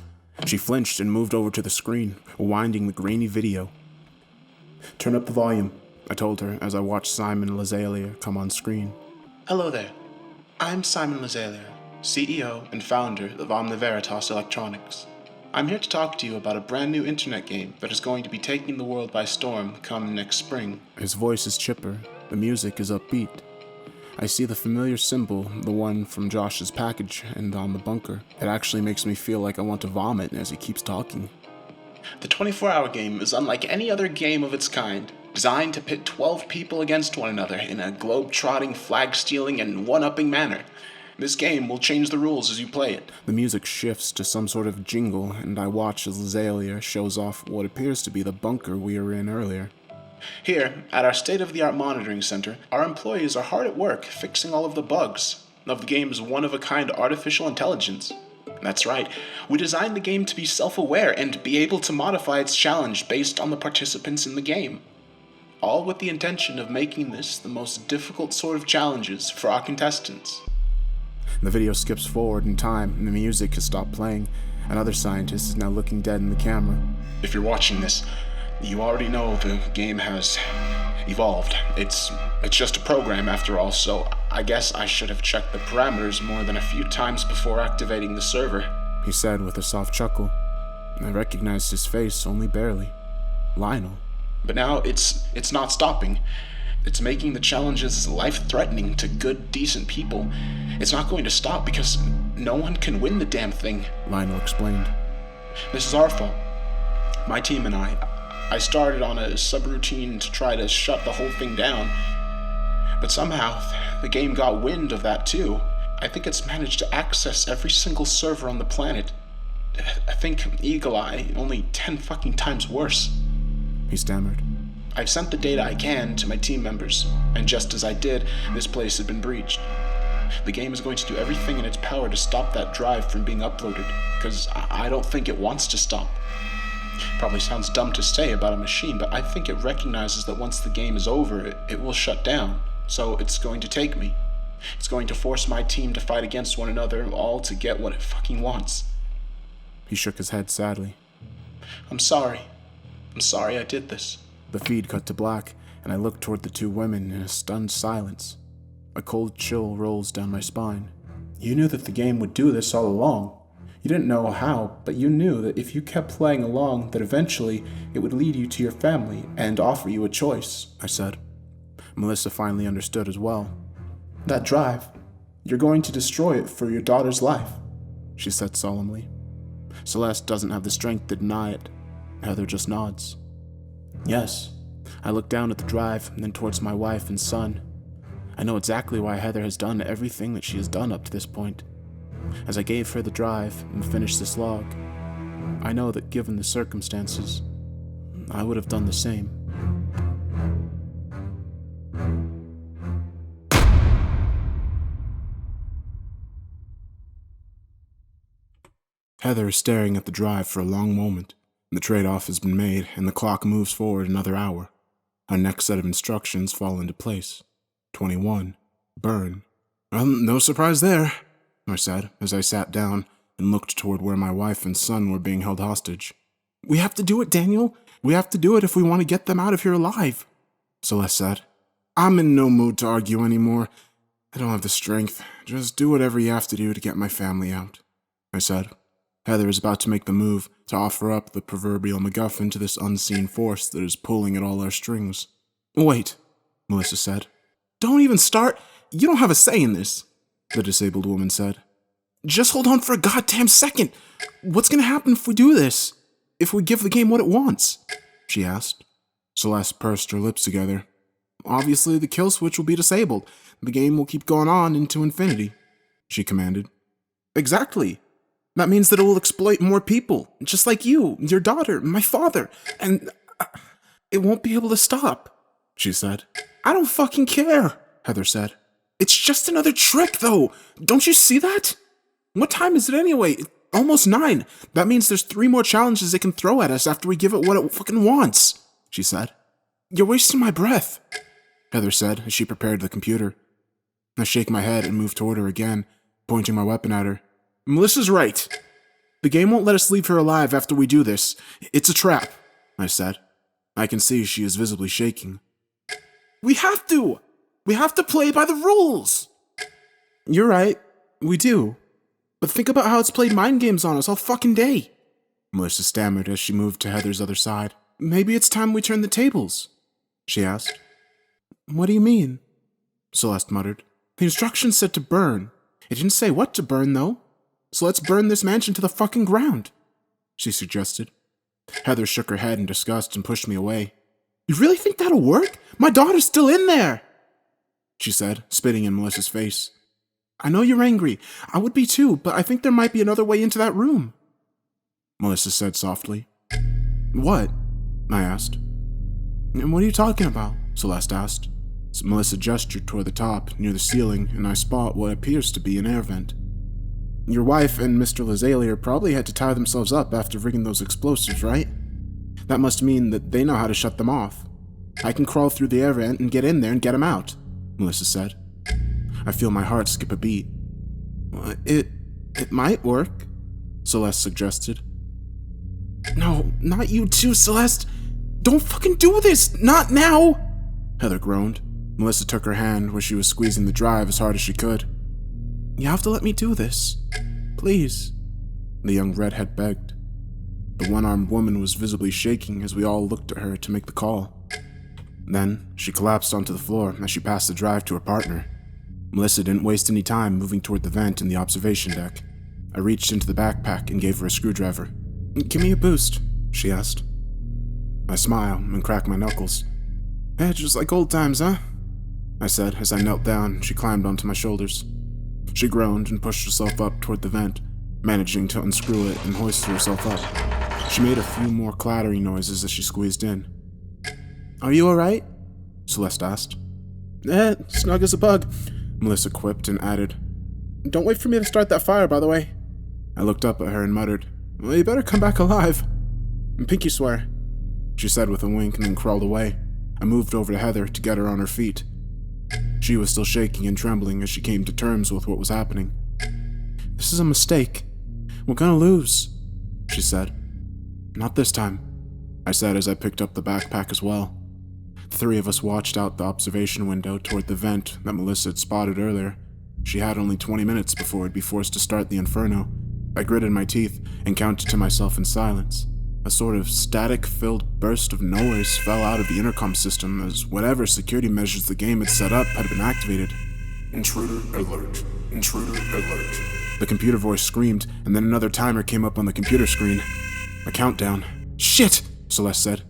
She flinched and moved over to the screen, rewinding the grainy video. Turn up the volume, I told her as I watched Simon Lazalier come on screen. Hello there. I'm Simon Lazalier, CEO and founder of Omniveritas Electronics. I'm here to talk to you about a brand new internet game that is going to be taking the world by storm come next spring. His voice is chipper, the music is upbeat. I see the familiar symbol, the one from Josh's package and on the bunker. It actually makes me feel like I want to vomit as he keeps talking. The 24-hour game is unlike any other game of its kind, designed to pit 12 people against one another in a globe-trotting, flag-stealing, and one-upping manner. This game will change the rules as you play it. The music shifts to some sort of jingle, and I watch as Lazalier shows off what appears to be the bunker we were in earlier. Here, at our state-of-the-art monitoring center, our employees are hard at work fixing all of the bugs of the game's one-of-a-kind artificial intelligence. That's right, we designed the game to be self-aware and be able to modify its challenge based on the participants in the game. All with the intention of making this the most difficult sort of challenges for our contestants. The video skips forward in time, and the music has stopped playing. Another scientist is now looking dead in the camera. If you're watching this, you already know the game has evolved. It's just a program after all, so I guess I should have checked the parameters more than a few times before activating the server, he said with a soft chuckle. I recognized his face only barely. Lionel. But now it's not stopping. It's making the challenges life-threatening to good, decent people. It's not going to stop because no one can win the damn thing. Lionel explained. This is our fault. My team and I started on a subroutine to try to shut the whole thing down. But somehow, the game got wind of that too. I think it's managed to access every single server on the planet. I think Eagle Eye, only 10 fucking times worse. He stammered. I've sent the data I can to my team members, and just as I did, this place had been breached. The game is going to do everything in its power to stop that drive from being uploaded, because I don't think it wants to stop. Probably sounds dumb to say about a machine, but I think it recognizes that once the game is over, it will shut down, so it's going to take me. It's going to force my team to fight against one another, all to get what it fucking wants. He shook his head sadly. I'm sorry. I'm sorry I did this. The feed cut to black, and I looked toward the two women in a stunned silence. A cold chill rolls down my spine. You knew that the game would do this all along. You didn't know how, but you knew that if you kept playing along, that eventually it would lead you to your family and offer you a choice, I said. Melissa finally understood as well. That drive, you're going to destroy it for your daughter's life, she said solemnly. Celeste doesn't have the strength to deny it. Heather just nods. Yes. I look down at the drive and then towards my wife and son. I know exactly why Heather has done everything that she has done up to this point. As I gave her the drive and finished this log, I know that given the circumstances, I would have done the same. Heather is staring at the drive for a long moment. The trade-off has been made, and the clock moves forward another hour. Our next set of instructions fall into place. 21. Burn. Well, no surprise there, I said as I sat down and looked toward where my wife and son were being held hostage. We have to do it, Daniel. We have to do it if we want to get them out of here alive, Celeste said. I'm in no mood to argue anymore. I don't have the strength. Just do whatever you have to do to get my family out, I said. Heather is about to make the move to offer up the proverbial MacGuffin to this unseen force that is pulling at all our strings. Wait, Melissa said. Don't even start. You don't have a say in this, the disabled woman said. Just hold on for a goddamn second. What's going to happen if we do this? If we give the game what it wants? She asked. Celeste pursed her lips together. Obviously, the kill switch will be disabled. The game will keep going on into infinity, she commanded. Exactly. That means that it will exploit more people, just like you, your daughter, my father, and it won't be able to stop, she said. I don't fucking care, Heather said. It's just another trick, though. Don't you see that? What time is it anyway? It's almost 9. That means there's 3 more challenges it can throw at us after we give it what it fucking wants, she said. You're wasting my breath, Heather said as she prepared the computer. I shake my head and move toward her again, pointing my weapon at her. Melissa's right. The game won't let us leave her alive after we do this. It's a trap, I said. I can see she is visibly shaking. We have to! We have to play by the rules! You're right. We do. But think about how it's played mind games on us all fucking day. Melissa stammered as she moved to Heather's other side. Maybe it's time we turn the tables, she asked. What do you mean? Celeste muttered. The instructions said to burn. It didn't say what to burn, though. So let's burn this mansion to the fucking ground, she suggested. Heather shook her head in disgust and pushed me away. You really think that'll work? My daughter's still in there, she said, spitting in Melissa's face. I know you're angry. I would be too, but I think there might be another way into that room, Melissa said softly. What? I asked. And what are you talking about? Celeste asked. So Melissa gestured toward the top, near the ceiling, and I spot what appears to be an air vent. Your wife and Mr. Lazalier probably had to tie themselves up after rigging those explosives, right? That must mean that they know how to shut them off. I can crawl through the air vent and get in there and get them out, Melissa said. I feel my heart skip a beat. It might work, Celeste suggested. No, not you too, Celeste. Don't fucking do this! Not now! Heather groaned. Melissa took her hand where she was squeezing the drive as hard as she could. You have to let me do this. Please, the young redhead begged. The one-armed woman was visibly shaking as we all looked at her to make the call. Then, she collapsed onto the floor as she passed the drive to her partner. Melissa didn't waste any time moving toward the vent in the observation deck. I reached into the backpack and gave her a screwdriver. Give me a boost, she asked. I smiled and cracked my knuckles. Just like old times, huh? I said as I knelt down and she climbed onto my shoulders. She groaned and pushed herself up toward the vent, managing to unscrew it and hoist herself up. She made a few more clattering noises as she squeezed in. Are you alright? Celeste asked. Snug as a bug, Melissa quipped and added. Don't wait for me to start that fire, by the way. I looked up at her and muttered, Well, you better come back alive. Pinky swear, she said with a wink and then crawled away. I moved over to Heather to get her on her feet. She was still shaking and trembling as she came to terms with what was happening. This is a mistake. We're gonna lose, she said. Not this time, I said as I picked up the backpack as well. The 3 of us watched out the observation window toward the vent that Melissa had spotted earlier. She had only 20 minutes before it'd be forced to start the inferno. I gritted my teeth and counted to myself in silence. A sort of static-filled burst of noise fell out of the intercom system as whatever security measures the game had set up had been activated. Intruder alert. Intruder alert. The computer voice screamed, and then another timer came up on the computer screen. A countdown. Shit, Celeste said.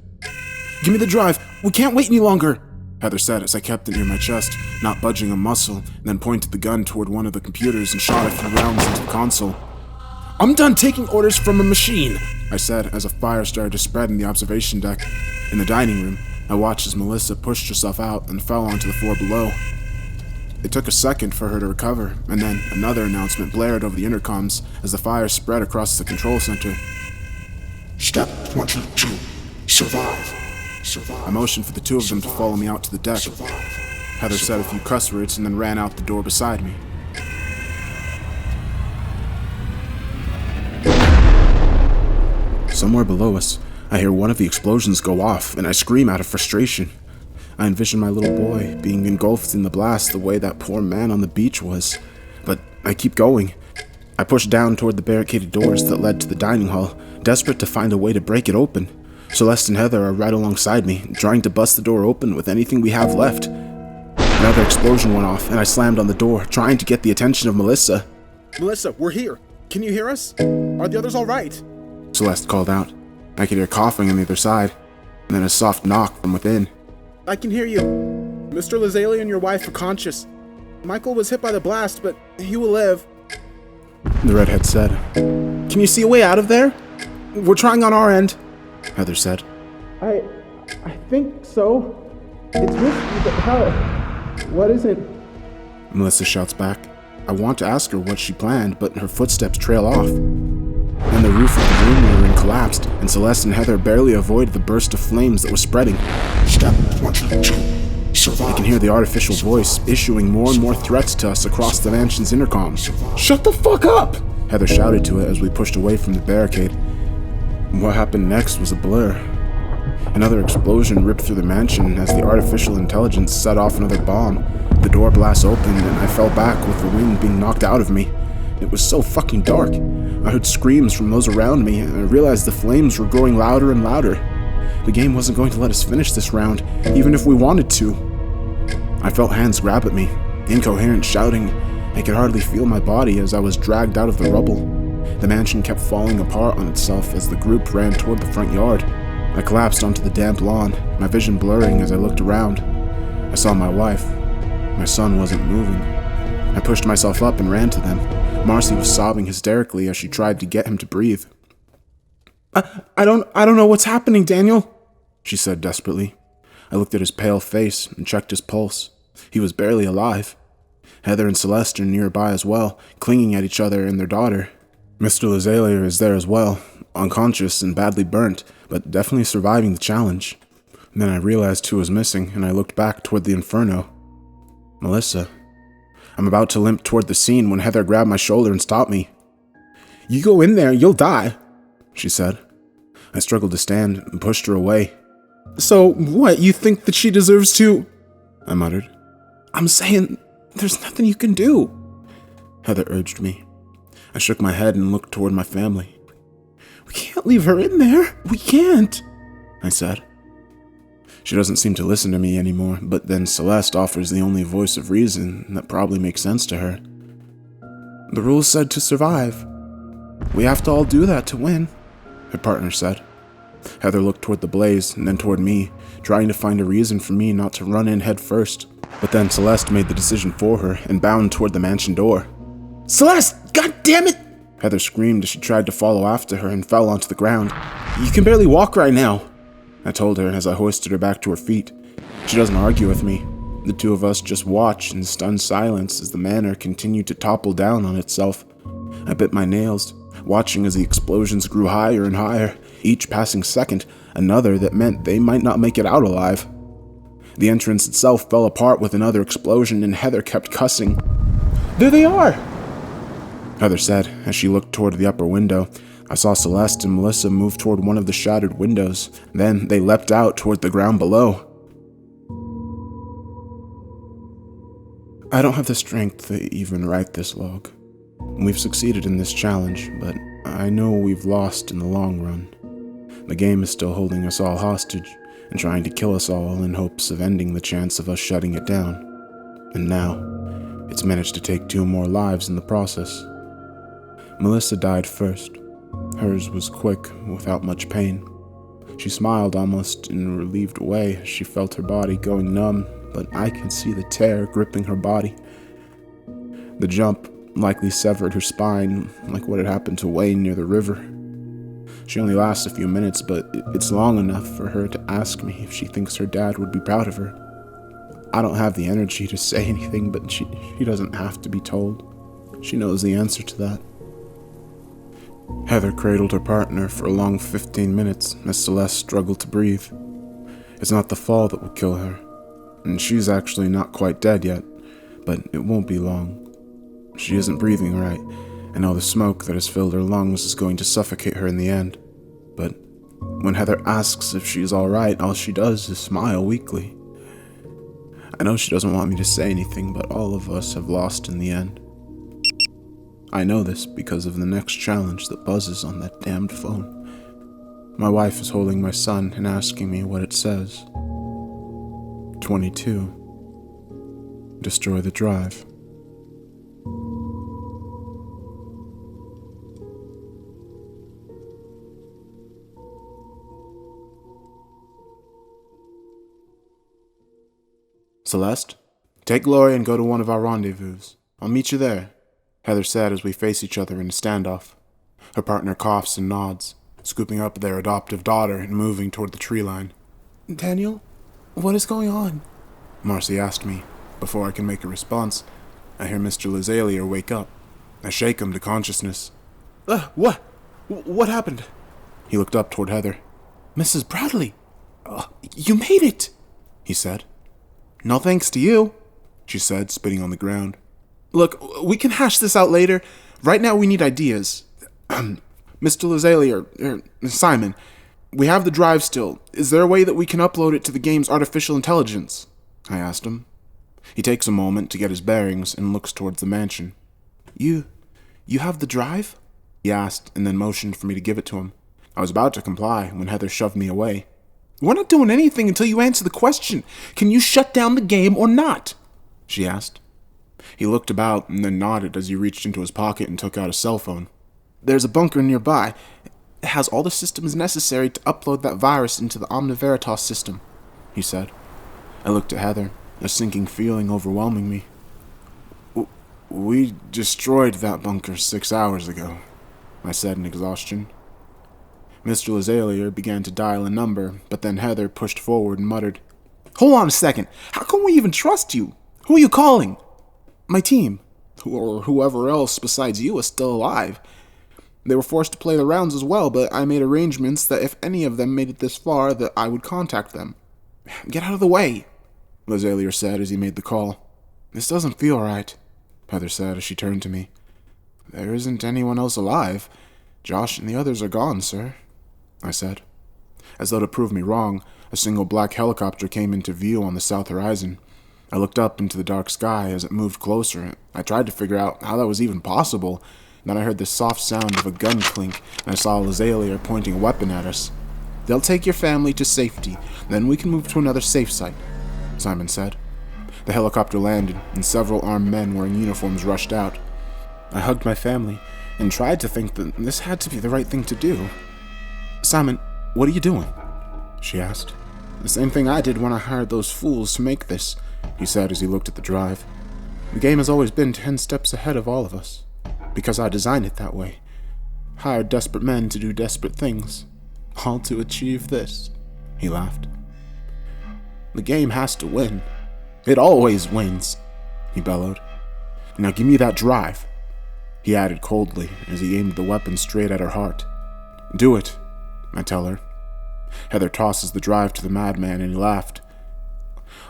Give me the drive. We can't wait any longer, Heather said as I kept it near my chest, not budging a muscle, then pointed the gun toward one of the computers and shot a few rounds into the console. I'm done taking orders from a machine, I said as a fire started to spread in the observation deck. In the dining room, I watched as Melissa pushed herself out and fell onto the floor below. It took a second for her to recover, and then another announcement blared over the intercoms as the fire spread across the control center. Step 22. Survive. Survive. I motioned for the 2 of them to follow me out to the deck. Survive. Heather said a few cuss words and then ran out the door beside me. Somewhere below us, I hear one of the explosions go off, and I scream out of frustration. I envision my little boy being engulfed in the blast the way that poor man on the beach was. But I keep going. I push down toward the barricaded doors that led to the dining hall, desperate to find a way to break it open. Celeste and Heather are right alongside me, trying to bust the door open with anything we have left. Another explosion went off, and I slammed on the door, trying to get the attention of Melissa. Melissa, we're here. Can you hear us? Are the others all right? Celeste called out. I could hear coughing on the other side, and then a soft knock from within. I can hear you. Mr. Lazalier and your wife are conscious. Michael was hit by the blast, but he will live. The redhead said. Can you see a way out of there? We're trying on our end, Heather said. I think so. It's risky, but how? What is it? Melissa shouts back. I want to ask her what she planned, but her footsteps trail off. Then the roof of the room we were in collapsed, and Celeste and Heather barely avoided the burst of flames that was spreading. Step 22. Survive. I can hear the artificial voice issuing more and more threats to us across the mansion's intercom. Shut the fuck up! Heather shouted to it as we pushed away from the barricade. What happened next was a blur. Another explosion ripped through the mansion as the artificial intelligence set off another bomb. The door blast opened and I fell back with the wind being knocked out of me. It was so fucking dark. I heard screams from those around me and I realized the flames were growing louder and louder. The game wasn't going to let us finish this round, even if we wanted to. I felt hands grab at me, incoherent shouting. I could hardly feel my body as I was dragged out of the rubble. The mansion kept falling apart on itself as the group ran toward the front yard. I collapsed onto the damp lawn, my vision blurring as I looked around. I saw my wife. My son wasn't moving. I pushed myself up and ran to them. Marcy was sobbing hysterically as she tried to get him to breathe. I don't know what's happening, Daniel, she said desperately. I looked at his pale face and checked his pulse. He was barely alive. Heather and Celeste are nearby as well, clinging at each other and their daughter. Mr. Lazalia is there as well, unconscious and badly burnt, but definitely surviving the challenge. And then I realized who was missing, and I looked back toward the inferno. Melissa. I'm about to limp toward the scene when Heather grabbed my shoulder and stopped me. You go in there, you'll die, she said. I struggled to stand and pushed her away. So what, you think that she deserves to... I muttered. I'm saying, there's nothing you can do. Heather urged me. I shook my head and looked toward my family. We can't leave her in there. We can't, I said. She doesn't seem to listen to me anymore, but then Celeste offers the only voice of reason that probably makes sense to her. The rules said to survive. We have to all do that to win, her partner said. Heather looked toward the blaze and then toward me, trying to find a reason for me not to run in head first. But then Celeste made the decision for her and bounded toward the mansion door. Celeste, god damn it! Heather screamed as she tried to follow after her and fell onto the ground. You can barely walk right now, I told her as I hoisted her back to her feet. She doesn't argue with me. The two of us just watch in stunned silence as the manor continued to topple down on itself. I bit my nails, watching as the explosions grew higher and higher, each passing second, another that meant they might not make it out alive. The entrance itself fell apart with another explosion and Heather kept cussing. There they are! Heather said as she looked toward the upper window. I saw Celeste and Melissa move toward one of the shattered windows. Then they leapt out toward the ground below. I don't have the strength to even write this log. We've succeeded in this challenge, but I know we've lost in the long run. The game is still holding us all hostage and trying to kill us all in hopes of ending the chance of us shutting it down. And now, it's managed to take 2 more lives in the process. Melissa died first. Hers was quick, without much pain. She smiled almost in a relieved way as she felt her body going numb, but I could see the tear gripping her body. The jump likely severed her spine, like what had happened to Wayne near the river. She only lasts a few minutes, but it's long enough for her to ask me if she thinks her dad would be proud of her. I don't have the energy to say anything, but she doesn't have to be told. She knows the answer to that. Heather cradled her partner for a long 15 minutes as Celeste struggled to breathe. It's not the fall that will kill her, and she's actually not quite dead yet, but it won't be long. She isn't breathing right, and all the smoke that has filled her lungs is going to suffocate her in the end. But when Heather asks if she's alright, all she does is smile weakly. I know she doesn't want me to say anything, but all of us have lost in the end. I know this because of the next challenge that buzzes on that damned phone. My wife is holding my son and asking me what it says. 22. Destroy the drive. Celeste, take Gloria and go to one of our rendezvous. I'll meet you there, Heather said as we face each other in a standoff. Her partner coughs and nods, scooping up their adoptive daughter and moving toward the tree line. Daniel, what is going on? Marcy asked me, before I can make a response. I hear Mr. Lazalier wake up. I shake him to consciousness. What? What happened? He looked up toward Heather. Mrs. Bradley, you made it, he said. No thanks to you, she said, spitting on the ground. Look, we can hash this out later. Right now we need ideas. Mr. Lazalier, Simon, we have the drive still. Is there a way that we can upload it to the game's artificial intelligence? I asked him. He takes a moment to get his bearings and looks towards the mansion. You have the drive? He asked, and then motioned for me to give it to him. I was about to comply when Heather shoved me away. We're not doing anything until you answer the question. Can you shut down the game or not? She asked. He looked about and then nodded as he reached into his pocket and took out a cell phone. There's a bunker nearby. It has all the systems necessary to upload that virus into the Omniveritas system, he said. I looked at Heather, a sinking feeling overwhelming me. We destroyed that bunker 6 hours ago, I said in exhaustion. Mr. Lazalier began to dial a number, but then Heather pushed forward and muttered, Hold on a second. How can we even trust you? Who are you calling? My team, or whoever else besides you is still alive. They were forced to play the rounds as well, but I made arrangements that if any of them made it this far, that I would contact them. Get out of the way, Lazalier said as he made the call. This doesn't feel right, Heather said as she turned to me. There isn't anyone else alive. Josh and the others are gone, sir, I said. As though to prove me wrong, a single black helicopter came into view on the south horizon. I looked up into the dark sky as it moved closer. I tried to figure out how that was even possible. Then I heard the soft sound of a gun clink, and I saw Lazalier pointing a weapon at us. They'll take your family to safety, then we can move to another safe site, Simon said. The helicopter landed, and several armed men wearing uniforms rushed out. I hugged my family, and tried to think that this had to be the right thing to do. Simon, what are you doing? She asked. The same thing I did when I hired those fools to make this, he said as he looked at the drive. The game has always been 10 steps ahead of all of us, because I designed it that way. Hired desperate men to do desperate things, all to achieve this, he laughed. The game has to win. It always wins, he bellowed. Now give me that drive, he added coldly as he aimed the weapon straight at her heart. Do it, I tell her. Heather tosses the drive to the madman and he laughed.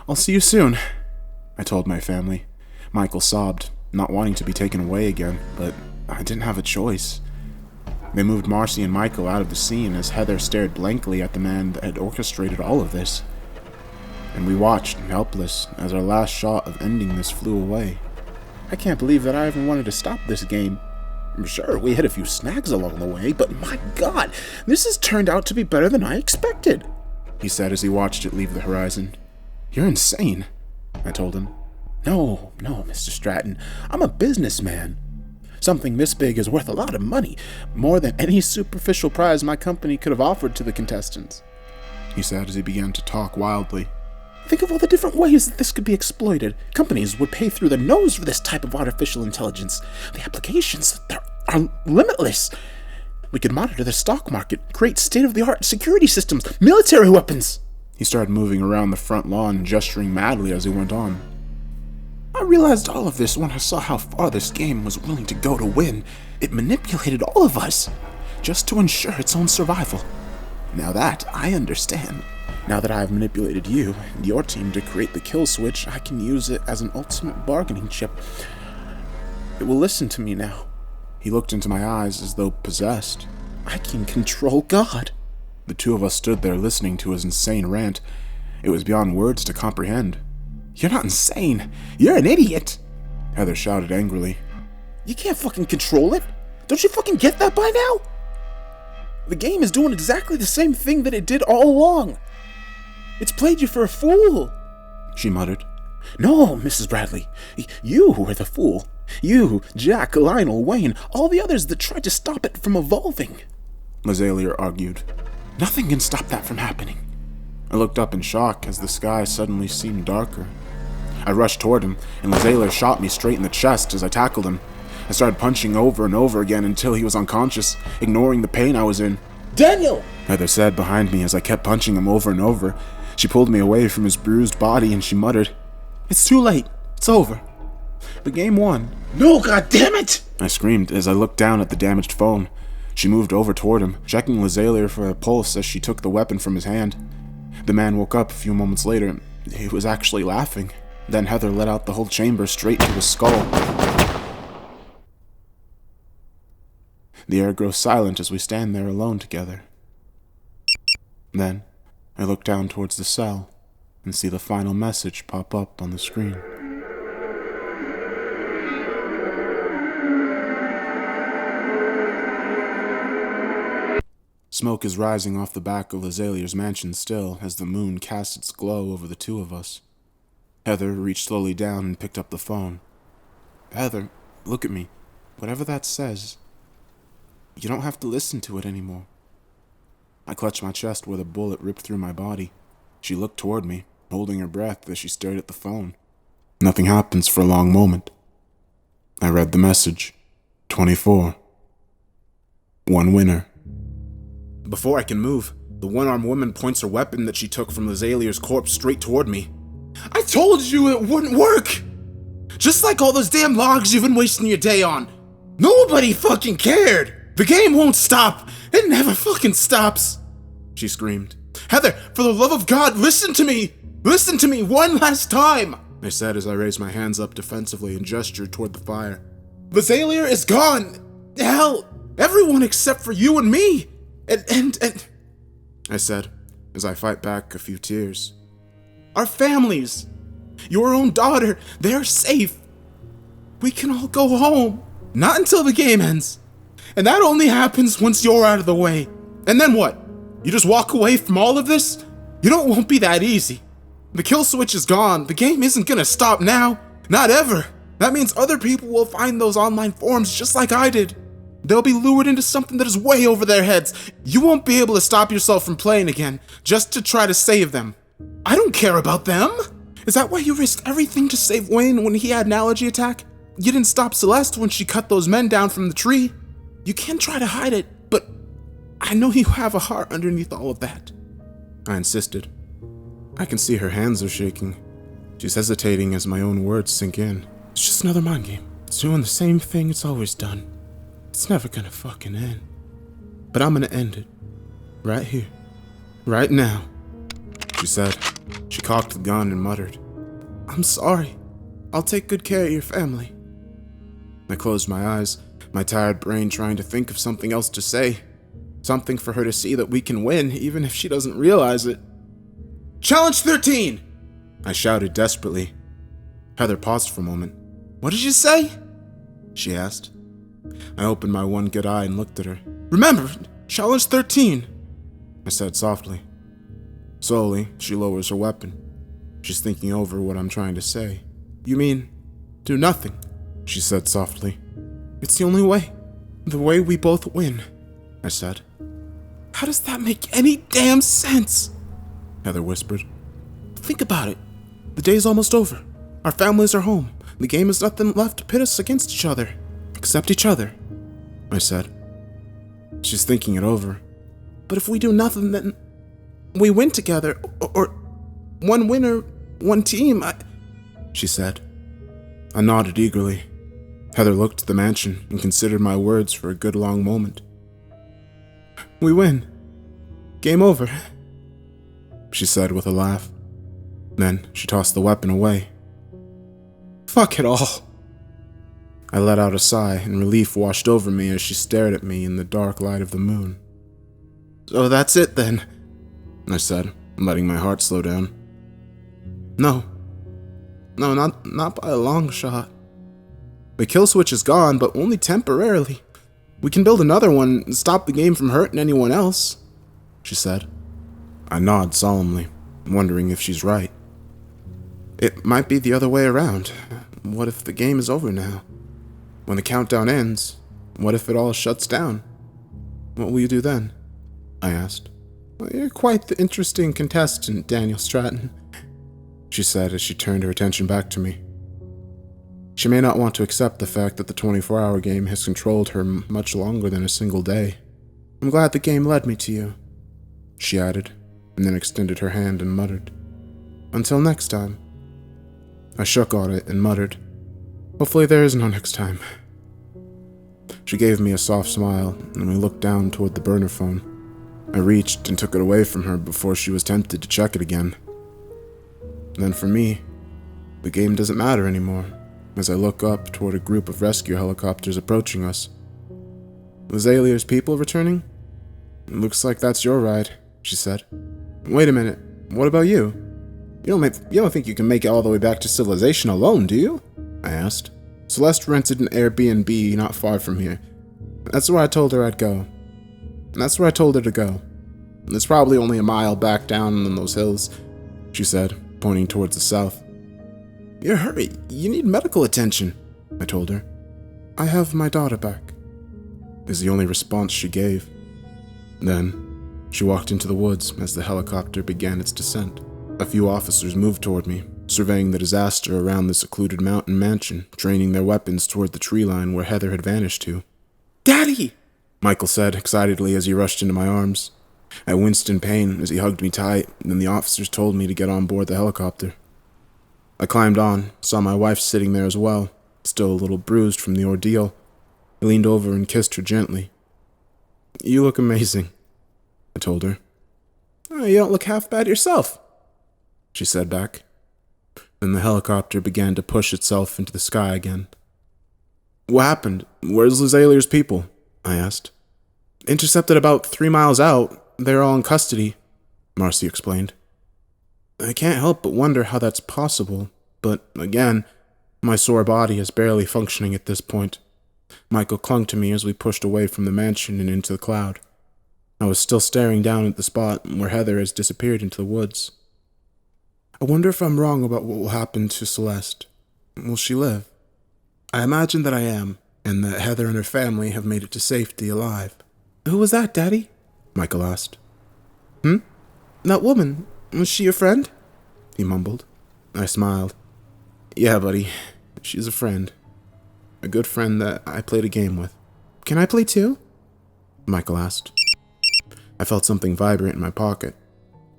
I'll see you soon, I told my family. Michael sobbed, not wanting to be taken away again, but I didn't have a choice. They moved Marcy and Michael out of the scene as Heather stared blankly at the man that had orchestrated all of this. And we watched, helpless, as our last shot of ending this flew away. I can't believe that I even wanted to stop this game. Sure, we hit a few snags along the way, but my God, this has turned out to be better than I expected, he said as he watched it leave the horizon. You're insane, I told him. No, Mr. Stratton, I'm a businessman. Something this big is worth a lot of money, more than any superficial prize my company could have offered to the contestants, he said as he began to talk wildly. Think of all the different ways that this could be exploited. Companies would pay through the nose for this type of artificial intelligence. The applications are limitless. We could monitor the stock market, create state-of-the-art security systems, military weapons. He started moving around the front lawn, gesturing madly as he went on. I realized all of this when I saw how far this game was willing to go to win. It manipulated all of us, just to ensure its own survival. Now that I understand. Now that I have manipulated you and your team to create the kill switch, I can use it as an ultimate bargaining chip. It will listen to me now. He looked into my eyes as though possessed. I can control God. The two of us stood there listening to his insane rant. It was beyond words to comprehend. You're not insane. You're an idiot, Heather shouted angrily. You can't fucking control it. Don't you fucking get that by now? The game is doing exactly the same thing that it did all along. It's played you for a fool, she muttered. No, Mrs. Bradley, you were the fool. You, Jack, Lionel, Wayne, all the others that tried to stop it from evolving, Lazalier argued. Nothing can stop that from happening. I looked up in shock as the sky suddenly seemed darker. I rushed toward him, and Lazalier shot me straight in the chest as I tackled him. I started punching over and over again until he was unconscious, ignoring the pain I was in. Daniel! Heather said behind me as I kept punching him over and over. She pulled me away from his bruised body and she muttered, It's too late. It's over. The game won. No, goddammit! I screamed as I looked down at the damaged phone. She moved over toward him, checking Lazalia for a pulse as she took the weapon from his hand. The man woke up a few moments later. He was actually laughing. Then Heather let out the whole chamber straight to his skull. The air grows silent as we stand there alone together. Then, I look down towards the cell and see the final message pop up on the screen. Smoke is rising off the back of Lazalia's mansion still as the moon casts its glow over the two of us. Heather reached slowly down and picked up the phone. Heather, look at me. Whatever that says, you don't have to listen to it anymore. I clutched my chest where the bullet ripped through my body. She looked toward me, holding her breath as she stared at the phone. Nothing happens for a long moment. I read the message. 24. One winner. Before I can move, the one-armed woman points her weapon that she took from Lazalia's corpse straight toward me. I told you it wouldn't work! Just like all those damn logs you've been wasting your day on. Nobody fucking cared! The game won't stop! It never fucking stops! She screamed. Heather, for the love of God, listen to me! Listen to me one last time! I said as I raised my hands up defensively and gestured toward the fire. Lazalia is gone! Hell, everyone except for you and me! And I said, as I fight back a few tears. Our families! Your own daughter, they're safe! We can all go home! Not until the game ends! And that only happens once you're out of the way. And then what? You just walk away from all of this? You know it won't be that easy. The kill switch is gone. The game isn't gonna stop now. Not ever. That means other people will find those online forums just like I did. They'll be lured into something that is way over their heads. You won't be able to stop yourself from playing again, just to try to save them. I don't care about them. Is that why you risked everything to save Wayne when he had an allergy attack? You didn't stop Celeste when she cut those men down from the tree. You can try to hide it, but I know you have a heart underneath all of that. I insisted. I can see her hands are shaking. She's hesitating as my own words sink in. It's just another mind game. It's doing the same thing it's always done. It's never gonna fucking end. But I'm gonna end it. Right here. Right now. She said. She cocked the gun and muttered, I'm sorry. I'll take good care of your family. I closed my eyes, my tired brain trying to think of something else to say. Something for her to see that we can win, even if she doesn't realize it. Challenge 13! I shouted desperately. Heather paused for a moment. What did you say? She asked. I opened my one good eye and looked at her. Remember, challenge 13, I said softly. Slowly, she lowers her weapon. She's thinking over what I'm trying to say. You mean, do nothing, she said softly. It's the only way. The way we both win, I said. How does that make any damn sense? Heather whispered. Think about it. The day's almost over. Our families are home. The game has nothing left to pit us against each other. Except each other, I said. She's thinking it over. But if we do nothing, then we win together. Or one winner, one team, she said. I nodded eagerly. Heather looked at the mansion and considered my words for a good long moment. We win. Game over, she said with a laugh. Then she tossed the weapon away. Fuck it all. I let out a sigh, and relief washed over me as she stared at me in the dark light of the moon. So that's it then, I said, letting my heart slow down. No, not by a long shot. The kill switch is gone, but only temporarily. We can build another one and stop the game from hurting anyone else, she said. I nod solemnly, wondering if she's right. It might be the other way around. What if the game is over now? When the countdown ends, what if it all shuts down? What will you do then? I asked. Well, you're quite the interesting contestant, Daniel Stratton, she said as she turned her attention back to me. She may not want to accept the fact that the 24-hour game has controlled her much longer than a single day. I'm glad the game led me to you, she added, and then extended her hand and muttered, Until next time. I shook on it and muttered, Hopefully there is no next time. She gave me a soft smile, and we looked down toward the burner phone. I reached and took it away from her before she was tempted to check it again. And then for me, the game doesn't matter anymore, as I look up toward a group of rescue helicopters approaching us. Lazalia's people returning? It looks like that's your ride, she said. Wait a minute, what about you? You don't think you can make it all the way back to civilization alone, do you? I asked. Celeste rented an Airbnb not far from here. That's where I told her I'd go. And that's where I told her to go. It's probably only a mile back down in those hills, she said, pointing towards the south. You're hurt. You need medical attention, I told her. I have my daughter back, is the only response she gave. Then, she walked into the woods as the helicopter began its descent. A few officers moved toward me, surveying the disaster around the secluded mountain mansion, training their weapons toward the tree line where Heather had vanished to. Daddy! Michael said excitedly as he rushed into my arms. I winced in pain as he hugged me tight, and then the officers told me to get on board the helicopter. I climbed on, saw my wife sitting there as well, still a little bruised from the ordeal. I leaned over and kissed her gently. You look amazing, I told her. Oh, you don't look half bad yourself, she said back. Then the helicopter began to push itself into the sky again. What happened? Where's Lazalia's people? I asked. Intercepted about 3 miles out. They're all in custody, Marcy explained. I can't help but wonder how that's possible, but again, my sore body is barely functioning at this point. Michael clung to me as we pushed away from the mansion and into the cloud. I was still staring down at the spot where Heather has disappeared into the woods. I wonder if I'm wrong about what will happen to Celeste. Will she live? I imagine that I am, and that Heather and her family have made it to safety alive. Who was that, Daddy? Michael asked. That woman, was she your friend? He mumbled. I smiled. Yeah, buddy, she's a friend. A good friend that I played a game with. Can I play too? Michael asked. I felt something vibrate in my pocket.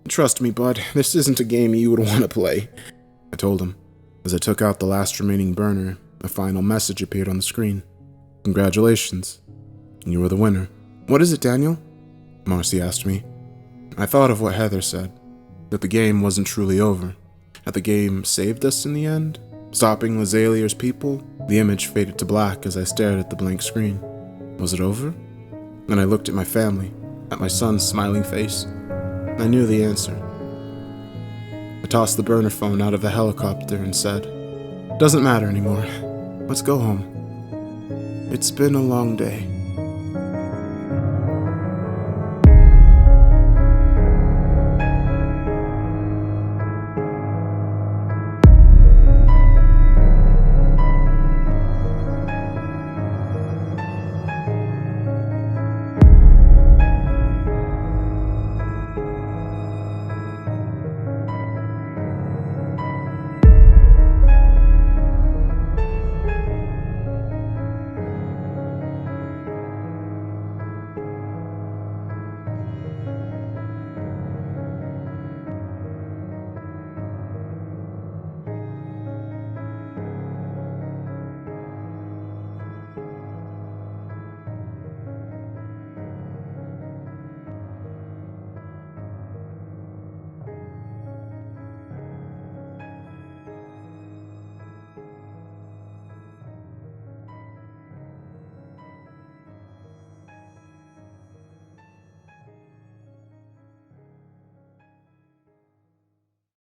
Trust me, bud, this isn't a game you would want to play, I told him. As I took out the last remaining burner, a final message appeared on the screen. Congratulations. You were the winner. What is it, Daniel? Marcy asked me. I thought of what Heather said, that the game wasn't truly over. Had the game saved us in the end? Stopping Lazalia's people? The image faded to black as I stared at the blank screen. Was it over? Then I looked at my family, at my son's smiling face. I knew the answer. I tossed the burner phone out of the helicopter and said, "Doesn't matter anymore. Let's go home. It's been a long day."